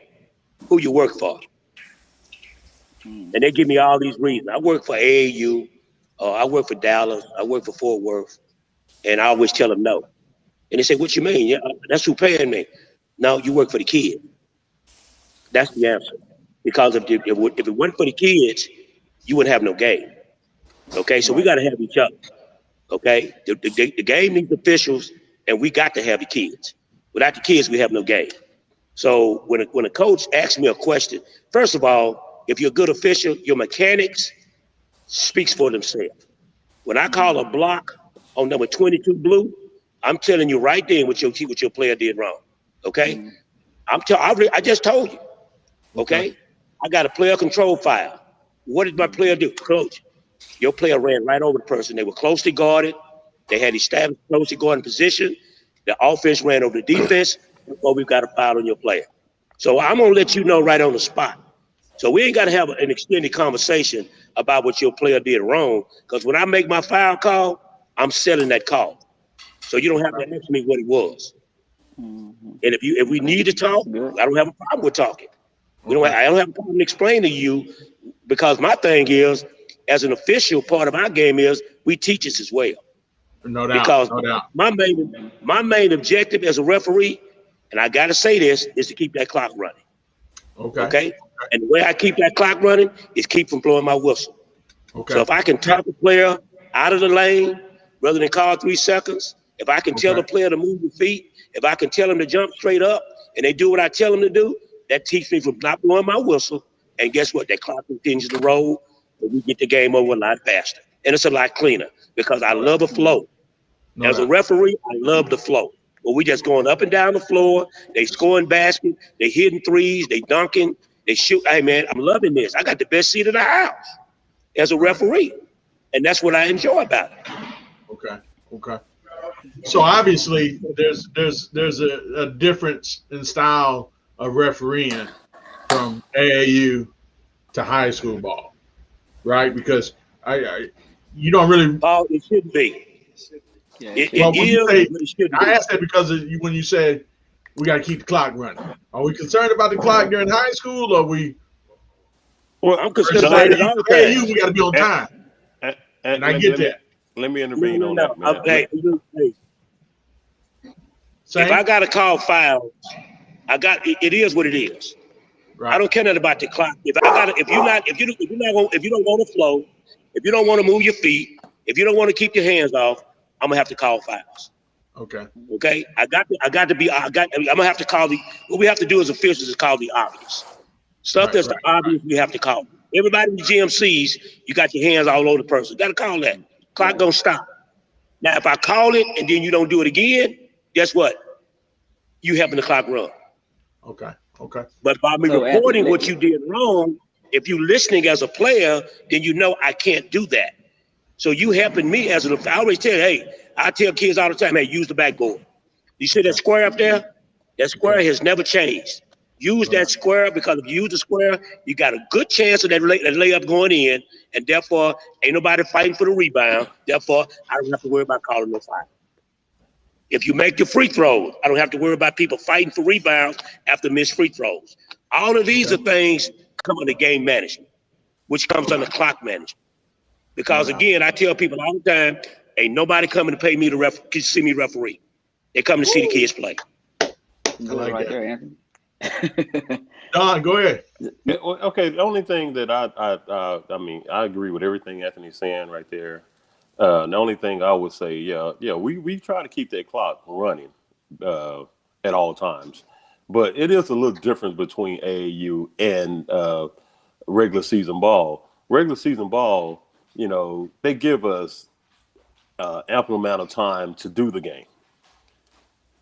who you work for? And they give me all these reasons. I work for AAU, I work for Dallas, I work for Fort Worth, and I always tell them no. And they say, what you mean? Yeah, that's who paying me. No, you work for the kid. That's the answer. Because if it wasn't for the kids, you wouldn't have no game. Okay, so we got to have each other. Okay, the game needs officials, and we got to have the kids. Without the kids, we have no game. So when a coach asks me a question, first of all, if you're a good official, your mechanics speaks for themselves. When I call a block on number 22 blue, I'm telling you right then what your player did wrong. Okay, I just told you. Okay, I got a player control file. What did my player do, coach? Your player ran right over the person. They were closely guarded. They had established closely guarded position. The offense ran over the defense. Well, we've got a foul on your player. So I'm gonna let you know right on the spot. So we ain't got to have an extended conversation about what your player did wrong. Because when I make my foul call, I'm selling that call. So you don't have to ask me what it was. And if we need to talk, I don't have a problem with talking. I don't have a problem explaining to you, because my thing is, as an official, part of our game is we teach this as well. No doubt. Because no doubt. my main objective as a referee, and I got to say this, is to keep that clock running. Okay. And the way I keep that clock running is keep from blowing my whistle. So if I can talk the player out of the lane rather than call 3 seconds, if I can tell the player to move their feet, if I can tell them to jump straight up and they do what I tell them to do, that teaches me from not blowing my whistle. And guess what? That clock continues to roll, and we get the game over a lot faster. And it's a lot cleaner because I love a flow. As a referee, I love the flow. where we just going up and down the floor. They scoring basket, they hitting threes, they dunking, they shoot. Hey man, I'm loving this. I got the best seat in the house as a referee, and that's what I enjoy about it. Okay. So obviously, there's a difference in style of refereeing from AAU to high school ball, right? Because you don't really. Oh, it shouldn't be. Yeah, I asked that because when you said we got to keep the clock running. Are we concerned about the clock during high school, or are we? Well, I'm concerned about it all the time. AAU, we got to be on time, and I get that. Let me intervene on that, man. Okay. If I got to call fouls, it is what it is. Right. I don't care nothing about the clock. If you don't want to flow, if you don't want to move your feet, if you don't want to keep your hands off, I'm gonna have to call fouls. Okay. I'm gonna have to call what we have to do as officials is call the obvious stuff. That's the obvious. We have to call. Everybody in the gym sees you got your hands all over the person. Got to call that. Clock gonna stop. Now, if I call it and then you don't do it again, guess what? You helping the clock run. Okay. But by me reporting what you did wrong, if you listening as a player, then you know I can't do that. So you helping me I always tell you, hey, I tell kids all the time, hey, use the backboard. You see that square up there? That square has never changed. Use that square, because if you use the square, you got a good chance of that layup going in, and therefore ain't nobody fighting for the rebound. Therefore, I don't have to worry about calling no foul. If you make your free throws, I don't have to worry about people fighting for rebounds after missed free throws. All of these are things come under game management, which comes under clock management. Because again, I tell people all the time, ain't nobody coming to pay me to see me referee. They come to see the kids play. Right there, Anthony. Don, go ahead. Okay, the only thing that I agree with everything Anthony's saying right there. The only thing I would say, we try to keep that clock running at all times, but it is a little difference between AAU and regular season ball. Regular season ball, they give us ample amount of time to do the game.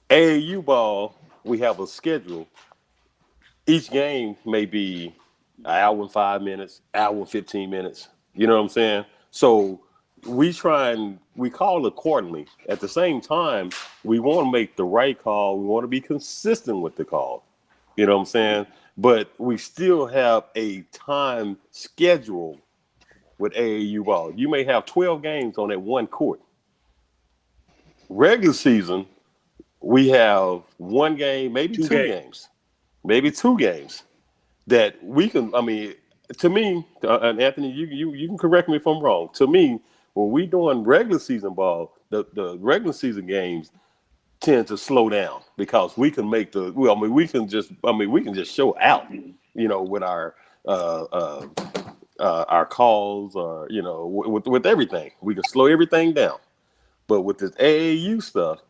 AAU ball, we have a schedule. Each game may be an hour and 5 minutes, hour and 15 minutes. You know what I'm saying? So we call accordingly. At the same time, we want to make the right call. We want to be consistent with the call. You know what I'm saying? But we still have a time schedule with AAU ball. You may have 12 games on that one court. Regular season, we have one game, maybe two games. Maybe two games that we can. To me, and Anthony, you can correct me if I'm wrong. To me, when we doing regular season ball, the regular season games tend to slow down because we can make we can just show out, with our calls or with everything. We can slow everything down, but with this AAU stuff,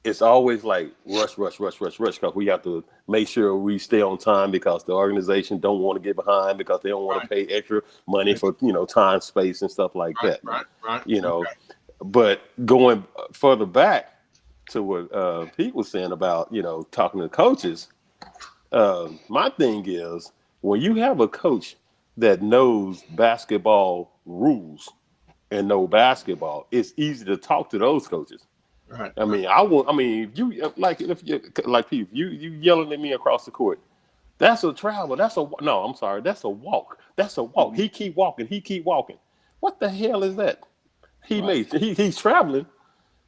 it's always like rush, because we have to make sure we stay on time because the organization don't want to get behind because they don't want to pay extra money for, time, space, and stuff like that. Right. But going further back to what Pete was saying about, talking to coaches, my thing is when you have a coach that knows basketball rules and know basketball, it's easy to talk to those coaches. Right. If you yelling at me across the court, that's a travel. That's a walk. That's a walk. He keep walking. What the hell is that? He's traveling,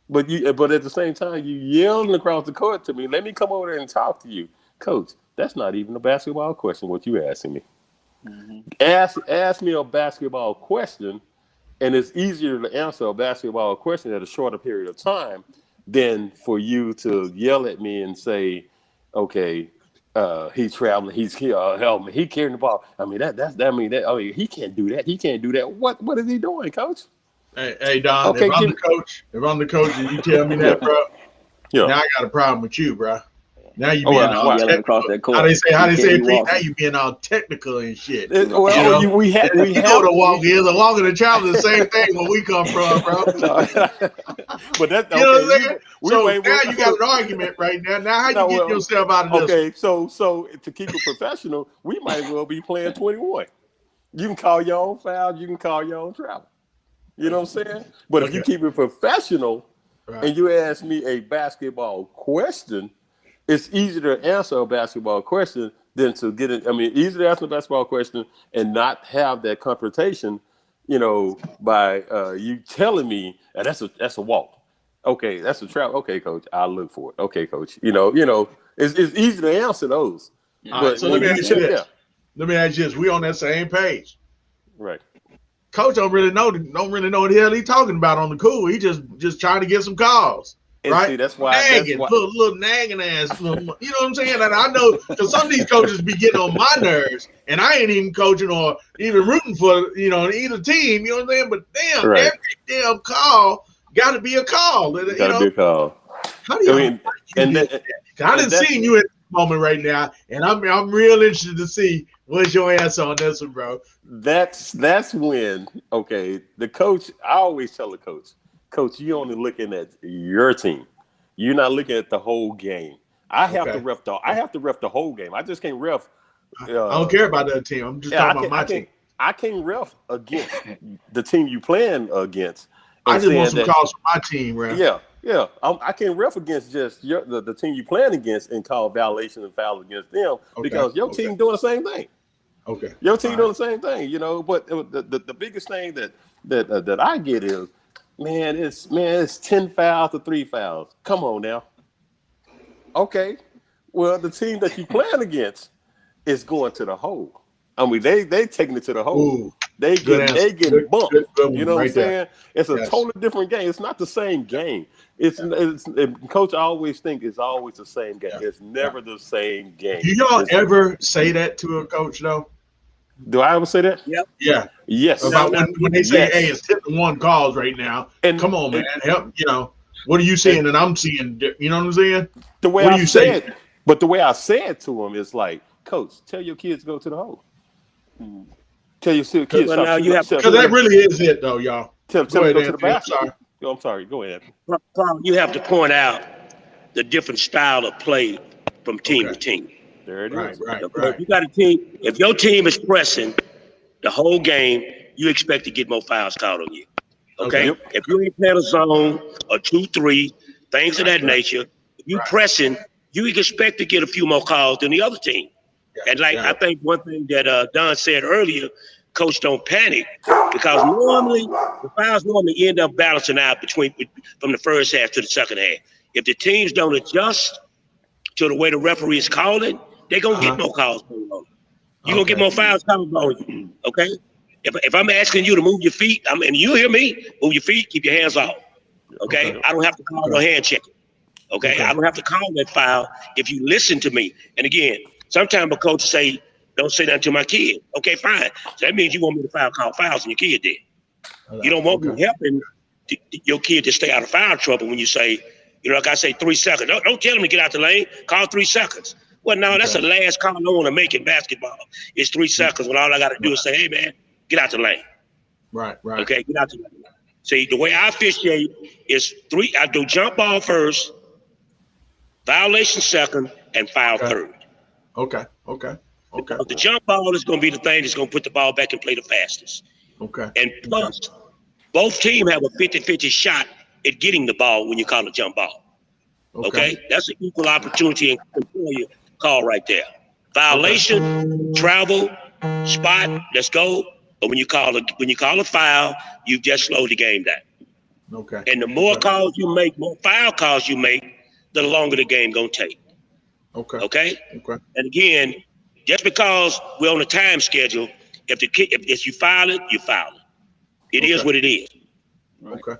but at the same time you yelling across the court to me. Let me come over there and talk to you, coach. That's not even a basketball question. What you asking me? Mm-hmm. Ask me a basketball question. And it's easier to answer a basketball question at a shorter period of time than for you to yell at me and say, "Okay, he's traveling. He's here. Help me. He carrying the ball." He can't do that. He can't do that. What is he doing, coach? Hey, Don. Okay, if I'm the coach and you tell me that, bro, now I got a problem with you, bro. Now you Oh, being well, all I'm yelling across technical. that court. How they say, He Pete? Now walking. you being all technical and shit. well, You know? we have You know what a walk is. A walk and a travel is the same thing where we come from, bro. But that You know okay. what I'm saying? So wait, now you got an argument right now. Now how you no, getting well, yourself out of this? okay, so to keep it professional, we might as well be playing 21. You can call your own foul, you can call your own travel. You know what I'm saying? But if you keep it professional and you ask me a basketball question, it's easier to answer a basketball question than to get it. I mean, easier to answer a basketball question and not have that confrontation, by you telling me that's a walk. Okay, that's a trap. Okay, coach, I'll look for it. Okay, coach. It's easy to answer those. All right, so let me ask you this. Let me ask you this. We on that same page. Right. Coach don't really know what the hell he talking about on the cool. He just trying to get some calls. And right? See, that's why nagging, little nagging ass, you know what I'm saying? And I know because some of these coaches be getting on my nerves, and I ain't even coaching or even rooting for either team. You know what I'm saying? But damn, every damn call got to be a call. Got to be a call. How do you? I didn't see you in this moment right now, and I'm real interested to see what's your answer on this one, bro. That's when the coach. I always tell the coach, you only looking at your team. You're not looking at the whole game. I have to ref the whole game. I just can't ref. I don't care about that team. I'm just talking about my team. I can't ref against the team you playing against. I just want some calls for my team, ref. Yeah. I can't ref against just the team you playing against and call violation and foul against them because your team doing the same thing. Okay. Your team doing the same thing, But the biggest thing that I get is, it's 10 fouls to 3 fouls. Come on now. Okay. Well, the team that you playing against is going to the hole. I mean, they taking it to the hole. Ooh, they get bumped. You know what I'm saying? It's a totally different game. It's not the same game. It's coach, I always think it's always the same game. It's never the same game. Do y'all ever say that to a coach though? Do I ever say that? Yep. Yeah. Yes. About when they say, hey, it's 10-1 calls right now. And come on, man. Help, what are you seeing and I'm seeing? You know what I'm saying? The way I said, but the way I said to him is like, coach, tell your kids to go to the hole. Tell your kids because that really is it though, y'all. Tell them to go to the bathroom. I'm sorry. Go ahead. Paul, you have to point out the different style of play from team to team. There it is. Right. If you got a team, if your team is pressing the whole game, you expect to get more fouls called on you. Okay? If you ain't playing a zone or 2-3, things of that nature, if you pressing, you expect to get a few more calls than the other team. And I think one thing that Don said earlier, coach don't panic because normally the fouls end up balancing out from the first half to the second half. If the teams don't adjust to the way the referee is calling, they're going to get more calls on you. You're going to get more fouls coming on you, okay? If I'm asking you to move your feet, and you hear me, move your feet, keep your hands off, okay? I don't have to call no hand checking, okay? I don't have to call that foul if you listen to me. And again, sometimes a coach say, don't say that to my kid. Okay, fine. So that means you want me to call fouls on your kid then. You don't want me helping your kid to stay out of foul trouble when you say, like I say, 3 seconds. Don't tell him to get out the lane. Call 3 seconds. Well, no, that's the last call I want to make in basketball. It's 3 seconds when all I got to do is say, hey, man, get out the lane. Right. Okay, get out the lane. See, the way I officiate is 3. I do jump ball first, violation second, and foul third. Okay. The jump ball is going to be the thing that's going to put the ball back and play the fastest. Okay. And plus, both teams have a 50-50 shot at getting the ball when you call a jump ball. Okay? That's an equal opportunity and control your call right there. Violation, travel, spot, let's go. But when you call a foul, you just slow the game down. Okay. And the more calls you make, more foul calls you make, the longer the game gonna take. Okay. And again, just because we're on a time schedule, if you foul it, you foul it. It is what it is. Okay.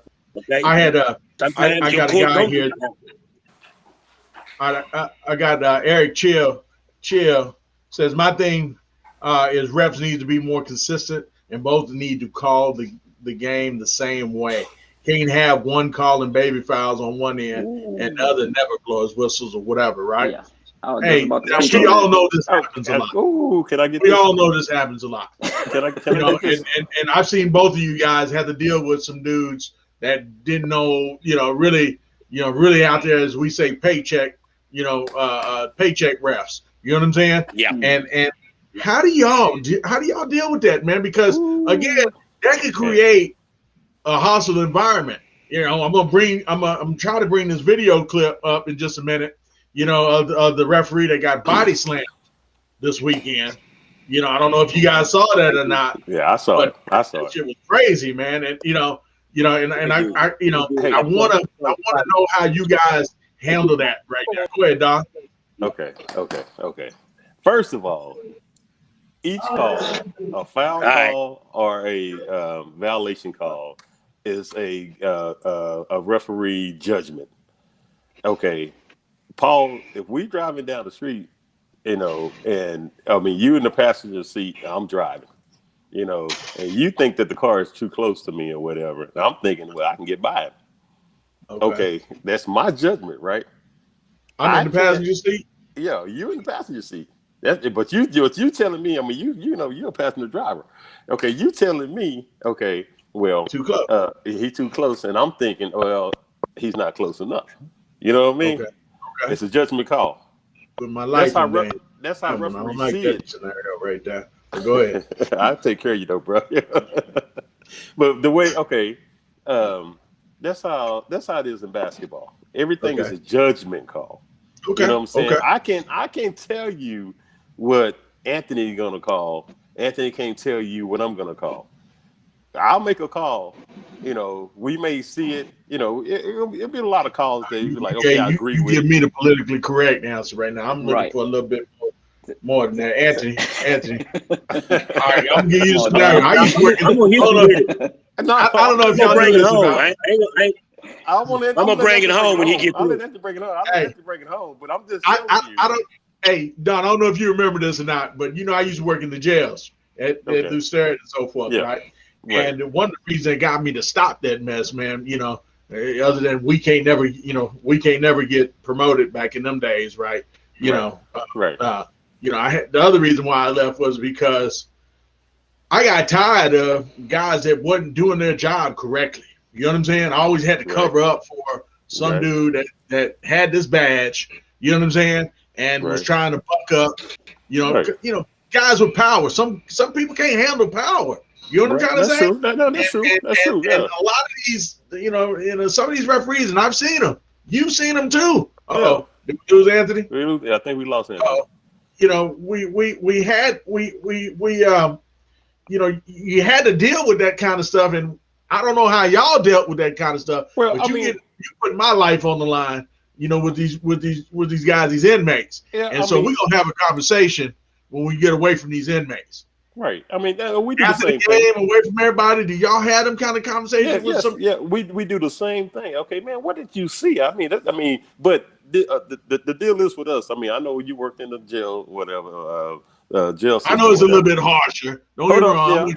I had I got a guy here. I got Eric Chill says my thing is refs need to be more consistent and both need to call the game the same way. Can't have one calling baby fouls on one end and the other never blows whistles or whatever, right? I was just Hey, about to now speak we on all that. know this happens a lot. Oh, can I get We this? all know this happens a lot. Can I You know, get this? and I've seen both of you guys have to deal with some dudes that didn't know, really out there, as we say, paycheck refs. You know what I'm saying? Yeah. And how do y'all deal with that, man? Because again, Ooh. that could create a hostile environment. You know, I'm trying to bring this video clip up in just a minute. You know, of the referee that got body slammed this weekend. You know, I don't know if you guys saw that or not. Yeah, I saw it. That shit was crazy, man. And I wanna know how you guys handle that right now. Go ahead, Don. Okay. First of all, each call, a foul call or a violation call, is a referee judgment. Okay, Paul, if we driving down the street, and I mean you in the passenger seat, I'm driving, and you think that the car is too close to me or whatever, and I'm thinking, well, I can get by it. Okay, that's my judgment, right? I'm in the passenger seat. Yeah, you in the passenger seat. But you telling me, I mean, you're a passenger driver. Okay, you telling me, okay, well, too close. He's too close, and I'm thinking, well, he's not close enough. You know what I mean? Okay. It's a judgment call. With my life, that's how referees I don't like see that scenario right there. But go ahead. I'll take care of you though, bro. But the way, that's how it is in basketball. Everything is a judgment call. Okay. You know what I'm saying? Okay. I can't tell you what Anthony's gonna call. Anthony can't tell you what I'm gonna call. I'll make a call. We may see it. It'll be a lot of calls that you be like, okay, I agree with. You give me the politically correct answer right now. I'm looking for a little bit more than that. Anthony. All right, I'm gonna give you the scenario. I used to work in I don't know if y'all bring know it this home. about. I'm gonna bring it home when he gets through. I'll let you bring it home. I'll let you bring it home. But I'm just telling you. I don't. Hey, Don, I don't know if you remember this or not, but I used to work in the jails at Lucerne and so forth, right? And one of the reasons that got me to stop that mess, man, other than we can't never get promoted back in them days, right? I had the other reason why I left was because I got tired of guys that wasn't doing their job correctly. You know what I'm saying? I always had to cover up for some dude that had this badge. You know what I'm saying? And was trying to buck up. Guys with power. Some people can't handle power. You know what I'm trying to say? True. No, that's true. That's true. And a lot of these, some of these referees, and I've seen them. You've seen them too. Oh, did we lose Anthony? I think we lost Anthony. You had to deal with that kind of stuff, and I don't know how y'all dealt with that kind of stuff. Well, but you put my life on the line, with these guys, these inmates. Yeah, we're gonna have a conversation when we get away from these inmates. Right. I mean, we do after the same game, thing. Away from everybody. Do y'all have them kind of conversations with some? Yeah, we do the same thing. Okay, man, what did you see? But the deal is with us. I mean, I know you worked in the jail, whatever. Jail system, I know it's a little bit harsher. Don't get me wrong.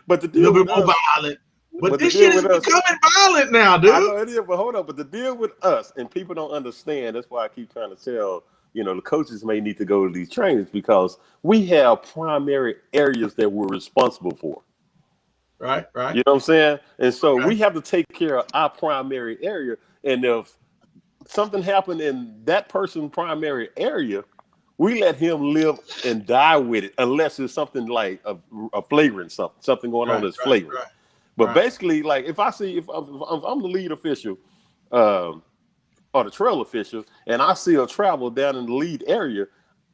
But the deal a little bit more violent. But this shit is becoming violent now, dude. I know it is, but hold on. But the deal with us, and people don't understand. That's why I keep trying to tell. The coaches may need to go to these trainings because we have primary areas that we're responsible for. Right. You know what I'm saying? And so we have to take care of our primary area. And if something happened in that person's primary area, we let him live and die with it, unless it's something like a flagrant something going on that's flagrant. Right. But basically, like if I'm the lead official, or the trail official, and I see a travel down in the lead area,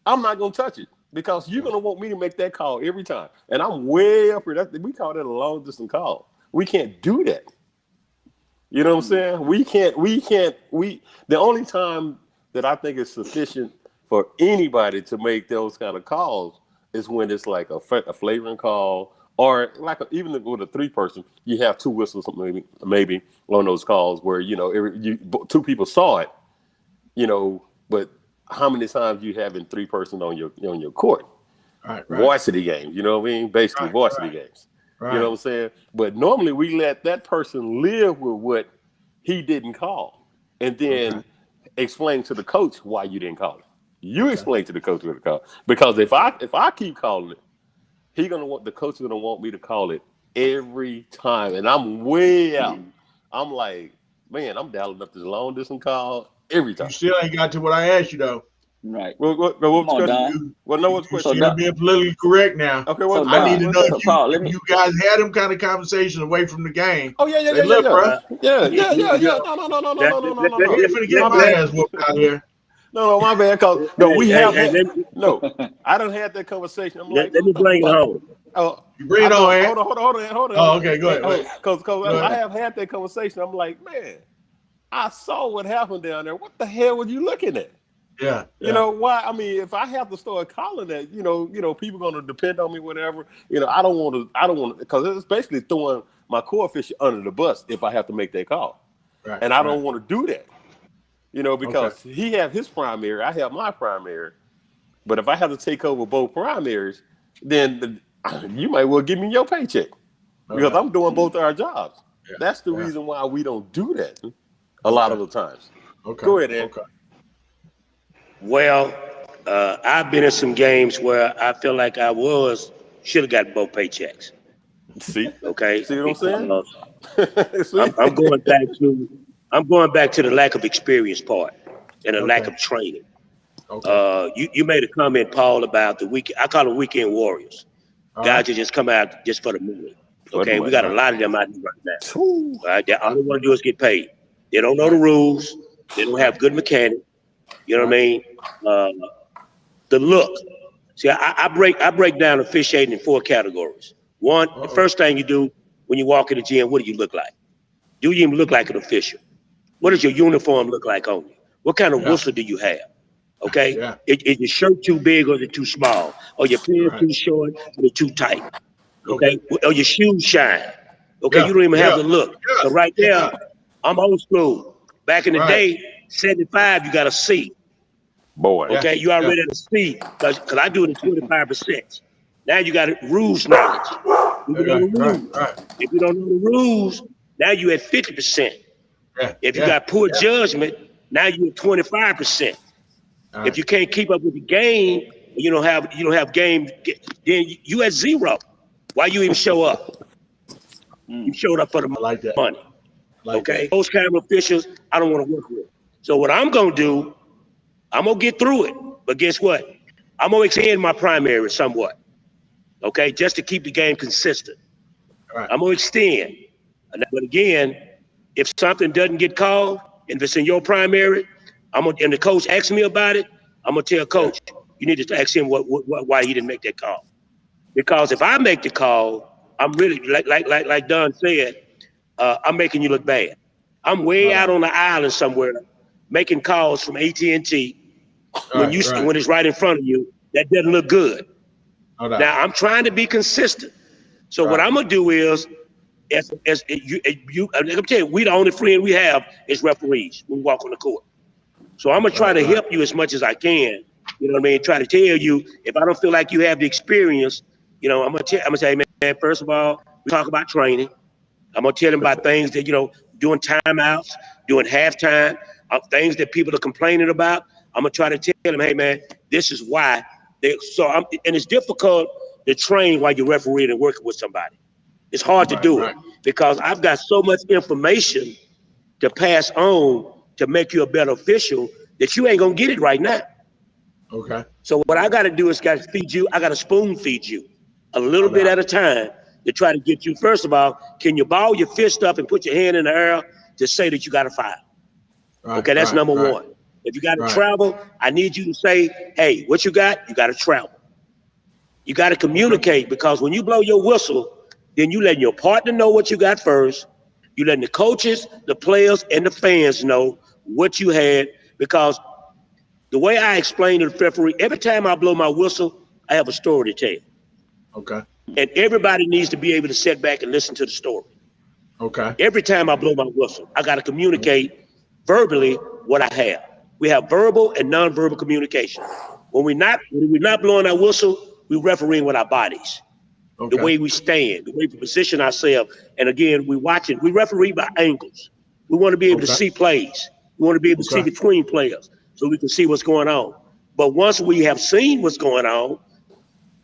I'm not gonna touch it because you're gonna want me to make that call every time, and I'm way up here. We call that a long distance call. We can't do that. You know what I'm saying? We can't. The only time that I think is sufficient for anybody to make those kind of calls is when it's like a flagrant call. Or like even with a 3-person, you have 2 whistles maybe on those calls where two people saw it, but how many times you having 3-person on your court? Right. Varsity games, you know what I mean? Basically varsity games. Right. You know what I'm saying? But normally we let that person live with what he didn't call, and then explain to the coach why you didn't call it. You explain to the coach what to call. Because if I keep calling it, the coach is gonna want me to call it every time, and I'm way out. I'm like, man, I'm dialing up this long distance call every time. You still ain't got to what I asked you though. Right. What was the question? Well, no, what's the question? You're being politically correct now. Okay, I need to know if Paul, you guys had them kind of conversations away from the game. Oh yeah. Look, bro. Yeah. No. You ain't finna get my ass whooped out here. No, my bad. Cause no, we have I done had that conversation. I'm like, let me bring it home. Oh, you bring it on, Ed. Hold on. Oh, okay, go ahead. Because I have had that conversation. I'm like, man, I saw what happened down there. What the hell were you looking at? Yeah. You know why? I mean, if I have to start calling that, you know, people gonna depend on me, whatever. You know, I don't want to, because it's basically throwing my coefficient under the bus if I have to make that call, and I don't want to do that. You know, because he have his primary, I have my primary. But if I have to take over both primaries, then you might well give me your paycheck because I'm doing both our jobs. Yeah. That's the reason why we don't do that a lot of the times. Go ahead, Ed. Well, I've been in some games where I feel like I should have got both paychecks. See? Okay. See what I'm saying? I'm going back to the lack of experience part and the lack of training. You made a comment, Paul, about the weekend. I call them weekend warriors. Guys that just come out just for the money. Okay, we got a lot of them out here right now. All right, all they want to do is get paid. They don't know the rules. They don't have good mechanics. You know what I mean? The look. See, I break down officiating in 4 categories. One, the first thing you do when you walk in the gym, what do you look like? Do you even look like an official? What does your uniform look like on you? What kind of whistle do you have? Okay, is your shirt too big or is it too small? Or your pants too short or they too tight? Okay, or your shoes shine? Okay, you don't even have the look. So right there, I'm old school. Back in the day, 75, you got a C. Boy. Okay, you already at a C because I do it at 25%. Now you got rules knowledge. If you don't know the rules, if you don't know the rules, now you at 50%. If you got poor judgment, now you at 25%. If you can't keep up with the game, you don't have game, then you at 0. Why you even show up? You showed up for the money. Okay, those kind of officials I don't want to work with. So what I'm gonna do, I'm gonna get through it. But guess what? I'm gonna extend my primary somewhat. Okay, just to keep the game consistent. I'm gonna extend. But again, if something doesn't get called, if it's in your primary, and the coach asks me about it, I'm gonna tell coach, you need to ask him why he didn't make that call. Because if I make the call, I'm really like Don said, I'm making you look bad. I'm way out on the island somewhere, making calls from AT&T when it's right in front of you. That doesn't look good. Now I'm trying to be consistent. So what I'm gonna do is, I'm gonna tell you, we the only friend we have is referees when we walk on the court. So I'm gonna try to help you as much as I can. You know what I mean? Try to tell you if I don't feel like you have the experience. You know, I'm gonna say, man. First of all, we talk about training. I'm gonna tell them about things that doing timeouts, doing halftime, things that people are complaining about. I'm gonna try to tell them, hey man, this is why. And it's difficult to train while you're refereeing and working with somebody. It's hard to do it because I've got so much information to pass on to make you a better official that you ain't gonna get it right now. Okay. So what I gotta do is feed you. I gotta spoon feed you a little bit at a time to try to get you. First of all, can you ball your fist up and put your hand in the air to say that you got a foul? Okay, that's number one. If you got to travel, I need you to say, hey, what you got? You got to travel. You got to communicate because when you blow your whistle, then you letting your partner know what you got first. You letting the coaches, the players, and the fans know what you had because the way I explain to the referee, every time I blow my whistle, I have a story to tell. Okay. And everybody needs to be able to sit back and listen to the story. Okay. Every time I blow my whistle, I got to communicate verbally what I have. We have verbal and nonverbal communication. When we're not blowing our whistle, we refereeing with our bodies. Okay. The way we stand, the way we position ourselves. And again, we referee by angles. We want to be able to see plays. We want to be able to see between players so we can see what's going on. But once we have seen what's going on,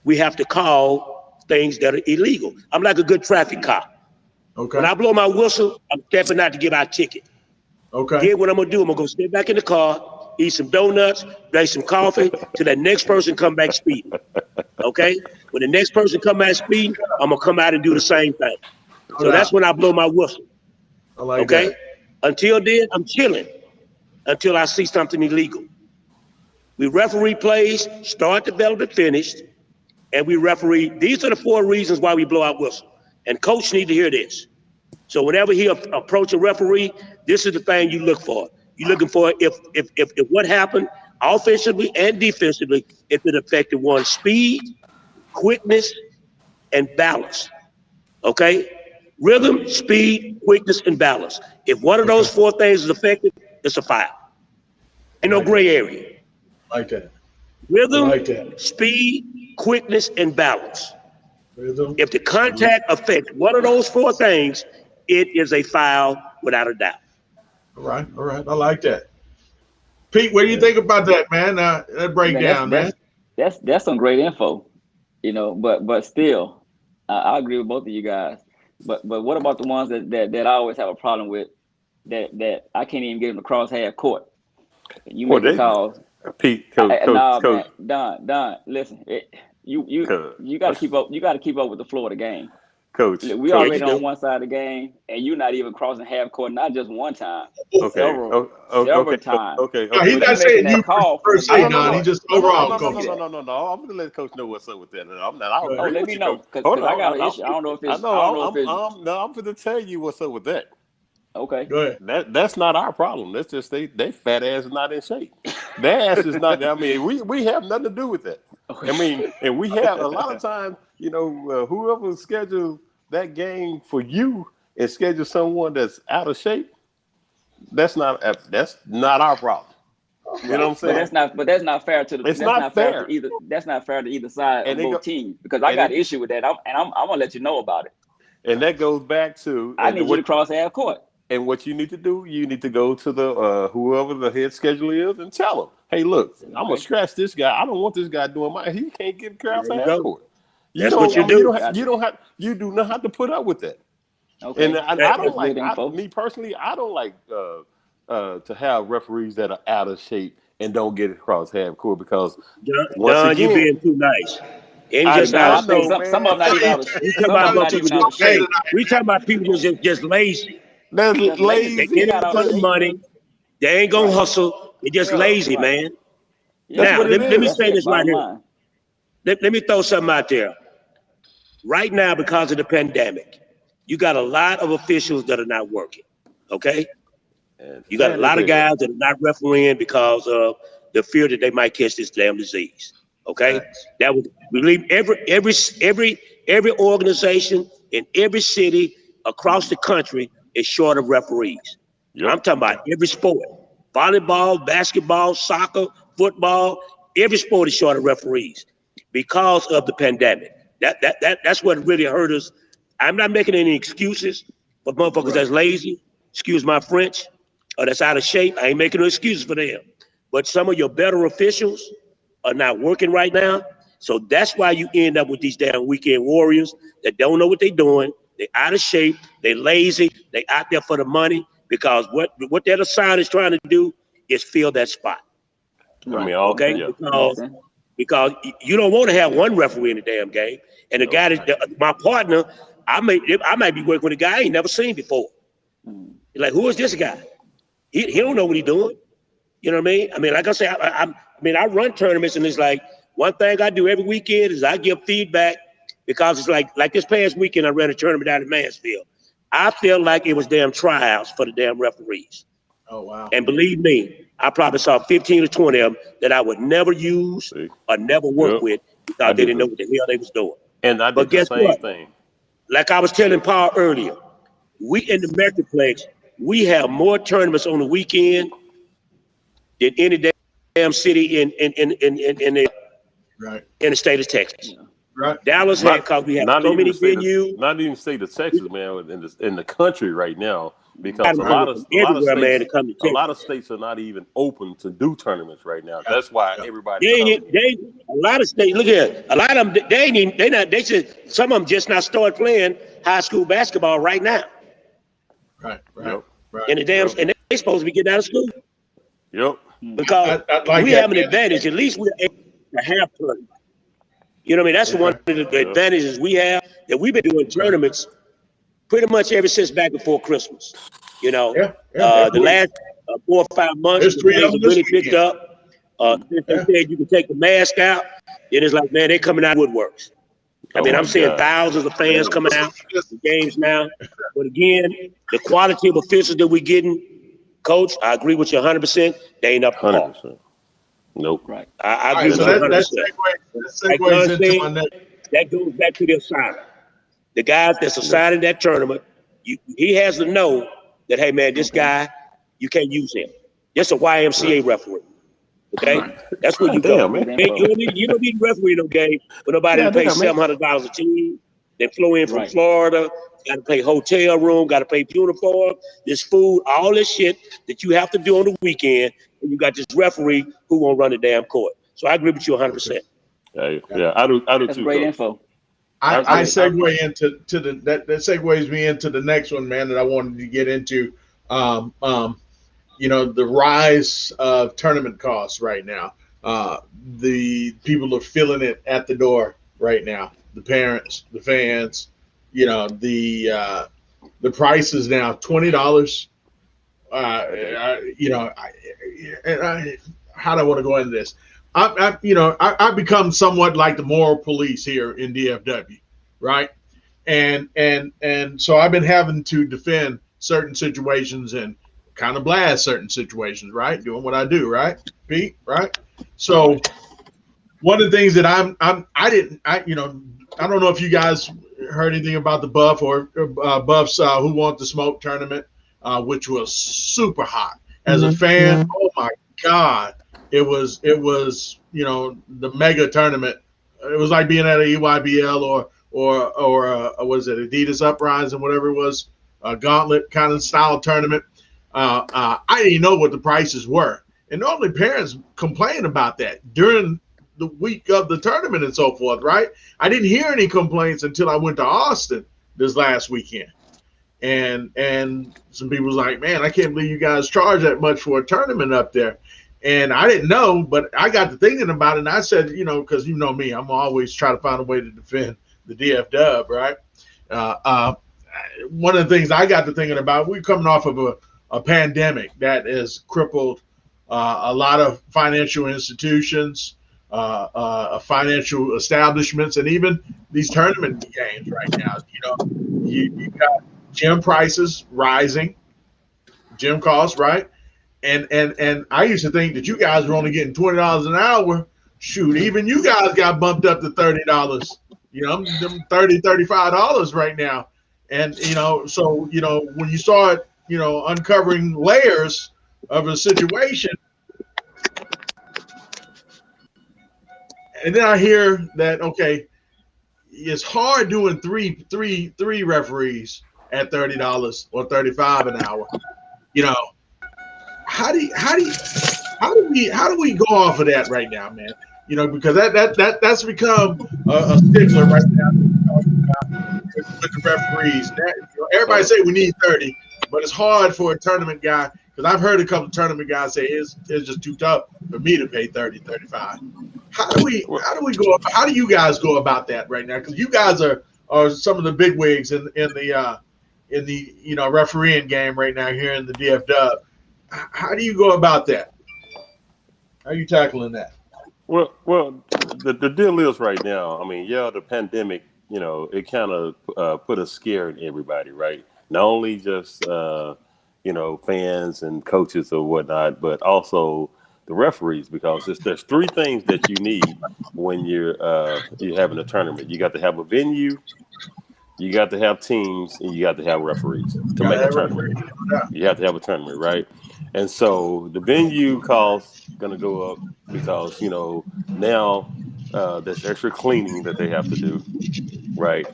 we have to call things that are illegal. I'm like a good traffic cop. Okay. When I blow my whistle, I'm stepping out to give out a ticket. Okay. Here, what I'm gonna do, I'm gonna go sit back in the car, eat some donuts, drink some coffee, till that next person come back speeding. Okay? When the next person come back speeding, I'm gonna come out and do the same thing. So that's when I blow my whistle. I like okay? that. Until then, I'm chilling until I see something illegal. We referee plays, start, development, finished, and we referee. These are the 4 reasons why we blow our whistle. And coach need to hear this. So whenever he approach a referee, this is the thing you look for. You're looking for if what happened offensively and defensively, if it affected one's speed, quickness, and balance. Okay? Rhythm, speed, quickness, and balance. If one of those 4 things is affected, it's a foul. Ain't no gray area. Like that. Rhythm, like that. speed, quickness, and balance. Rhythm. If the contact affects one of those 4 things, it is a foul without a doubt. All right. I like that. Pete, what do you think about that, man? That breakdown, man. That's some great info, you know. But still, I agree with both of you guys. But what about the ones that I always have a problem with? That I can't even get them to cross half court. You make the calls. Pete, coach. Man, Don, listen. You got to keep up. You got to keep up with the flow of the game. Coach, we already on one side of the game, and you're not even crossing half court, not just one time, several times. Okay. No, he's not saying you call per se, Don. He just overall. No. I'm gonna let Coach know what's up with that. I'm not. Let me know because I got an issue. I don't know if it's. I'm going to tell you what's up with that. Okay. Go ahead. That's not our problem. That's just they fat ass is not in shape. Their ass is not. I mean, we have nothing to do with that. Okay. I mean, and we have a lot of times, you know, whoever schedules that game for you and schedule someone that's out of shape, that's not our problem. You know what I'm saying? But that's not fair to the. It's not fair to either. That's not fair to either side and of both teams because I got an issue with that. I'm gonna let you know about it. And that goes back to I need you to cross half court. And what you need to do, you need to go to the whoever the head scheduler is and tell him, hey, look, I'm gonna scratch this guy. I don't want this guy doing he can't get across half court. That's what you do. You do not have to put up with that. Okay. And I don't like me personally. I don't like to have referees that are out of shape and don't get across half court because John, you're being too nice. Ain't just out of shape. Some of them not even out of shape. We talking about people just lazy. They're lazy. They get out of money. They ain't gonna hustle. They're just lazy, man. Now, let me say this right here. Let me throw something out there. Right now, because of the pandemic, you got a lot of officials that are not working. Okay? You got a lot of guys that are not refereeing because of the fear that they might catch this damn disease. Okay? That would believe every organization in every city across the country is short of referees. Yep. I'm talking about every sport. Volleyball, basketball, soccer, football, every sport is short of referees because of the pandemic. That's what really hurt us. I'm not making any excuses for motherfuckers that's lazy, excuse my French, or that's out of shape. I ain't making no excuses for them. But some of your better officials are not working right now. So that's why you end up with these damn weekend warriors that don't know what they're doing. They're out of shape. They're lazy. They're out there for the money because what that assignment is trying to do is fill that spot. I mean, because you don't want to have one referee in the damn game. And the guy my partner, I might be working with a guy I ain't never seen before. Like, who is this guy? He don't know what he's doing. You know what I mean? I mean, like I say, I run tournaments, and it's like one thing I do every weekend is I give feedback because it's like this past weekend I ran a tournament down in Mansfield. I felt like it was damn tryouts for the damn referees. Oh, wow. And believe me, I probably saw 15 or 20 of them that I would never use or never work with because they didn't know what the hell they was doing. And I did the same thing. Like I was telling Paul earlier, we in the Metroplex, we have more tournaments on the weekend than any damn city in the state of Texas. Right. Dallas had, because we have so many venues. Not even state of Texas, man, in the country right now, because a lot of states, man, to come to a lot of states are not even open to do tournaments right now. That's why everybody. A lot of states. Look here, a lot of them. They just some of them just not start playing high school basketball right now. Right. And and they supposed to be getting out of school. Yep. Because we have an advantage. At least we're able to have tournaments. You know what I mean? That's one of the advantages we have, that we've been doing tournaments pretty much ever since back before Christmas. You know, the last 4 or 5 months, the things have really picked up. Since they said you can take the mask out, it is like, man, they're coming out of woodworks. I mean, I'm seeing thousands of fans coming out to games now. But again, the quality of officials that we're getting, Coach, I agree with you 100%. They ain't up to par. 100%. Nope. Right. I agree with you 100%. That goes back to the assignment. The guys that's assigning that tournament, he has to know that, hey, man, this guy, you can't use him. Just a YMCA referee. Okay? That's where you go. Man. You don't need a referee no game for nobody to pay $700 a team. They flew in from Florida. Got to pay hotel room, got to pay uniform, this food, all this shit that you have to do on the weekend. And you got this referee who won't run the damn court. So I agree with you 100%. Yeah, I do That's too. Great info. I segue into that segues me into the next one, man, that I wanted to get into. You know, the rise of tournament costs right now. The people are feeling it at the door right now. The parents, the fans. You know, the price is now $20. You know, how do I want to go into this? I've become somewhat like the moral police here in DFW, right? And so I've been having to defend certain situations and kind of blast certain situations, right? Doing what I do, right, Pete? Right? So one of the things that I don't know if you guys heard anything about the Buff or Buff's Who Want the Smoke tournament, which was super hot. As a fan, oh my God, it was the mega tournament. It was like being at an EYBL or was it Adidas Uprising, whatever it was, a gauntlet kind of style tournament. I didn't even know what the prices were, and normally parents complain about that during the week of the tournament and so forth, right? I didn't hear any complaints until I went to Austin this last weekend. And some people was like, man, I can't believe you guys charge that much for a tournament up there. And I didn't know, but I got to thinking about it, and I said, because you know me, I'm always trying to find a way to defend the DFW, right? One of the things I got to thinking about, we're coming off of a pandemic that has crippled a lot of financial institutions, financial establishments, and even these tournament games right now. You got gym prices rising, gym costs, right? And I used to think that you guys were only getting $20 an hour. Shoot, even you guys got bumped up to $30. Them $30, $35 right now. And so when you start uncovering layers of a situation. And then I hear that, okay, it's hard doing three referees at $30 or $35 an hour. How do we go off of that right now, man? Because that's become a stickler right now with the referees. Everybody say we need 30, but it's hard for a tournament guy, because I've heard a couple of tournament guys say it's just too tough for me to pay 30, 35. How do you guys go about that right now? Because you guys are some of the big wigs in the refereeing game right now here in the DFW. How do you go about that? How are you tackling that? Well, the deal is right now, I mean, the pandemic, it kind of put a scare in everybody, right? Not only just, fans and coaches or whatnot, but also the referees, because there's three things that you need when you're having a tournament. You got to have a venue, you got to have teams, and you got to have referees to make a tournament. You have to have a tournament, right? And so the venue costs going to go up because, now There's extra cleaning that they have to do, right?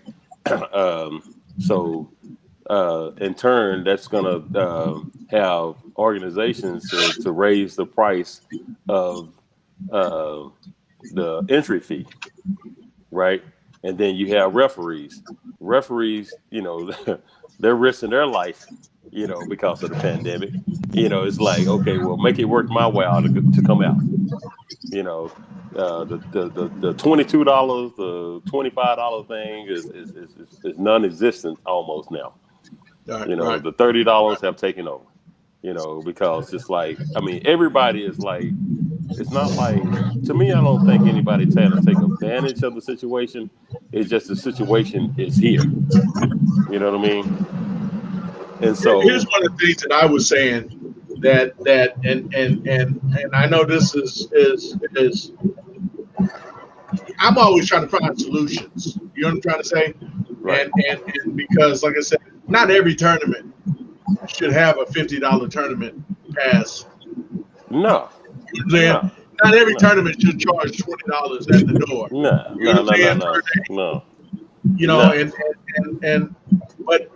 So in turn, that's going to have organizations to raise the price of the entry fee, right? And then you have referees. Referees, you know, they're risking their life, you know, because of the pandemic. You know, it's like, okay, well, make it worth my while to come out. You know, the $22, the $25 thing is non-existent almost now. Right, you know, right. the $30 have taken over. You know, because it's like, I mean, everybody is like, it's not like, to me, I don't think anybody trying to take advantage of the situation. It's just the situation is here. You know what I mean? And so Here's one of the things that I was saying and I know this is I'm always trying to find solutions. You know what I'm trying to say? right. And because, like I said, not every tournament should have a $50 tournament pass. No. You know what I'm saying? No. Not every No. tournament should charge $20 at the door. No. You know what I'm saying? No. You know, No. and but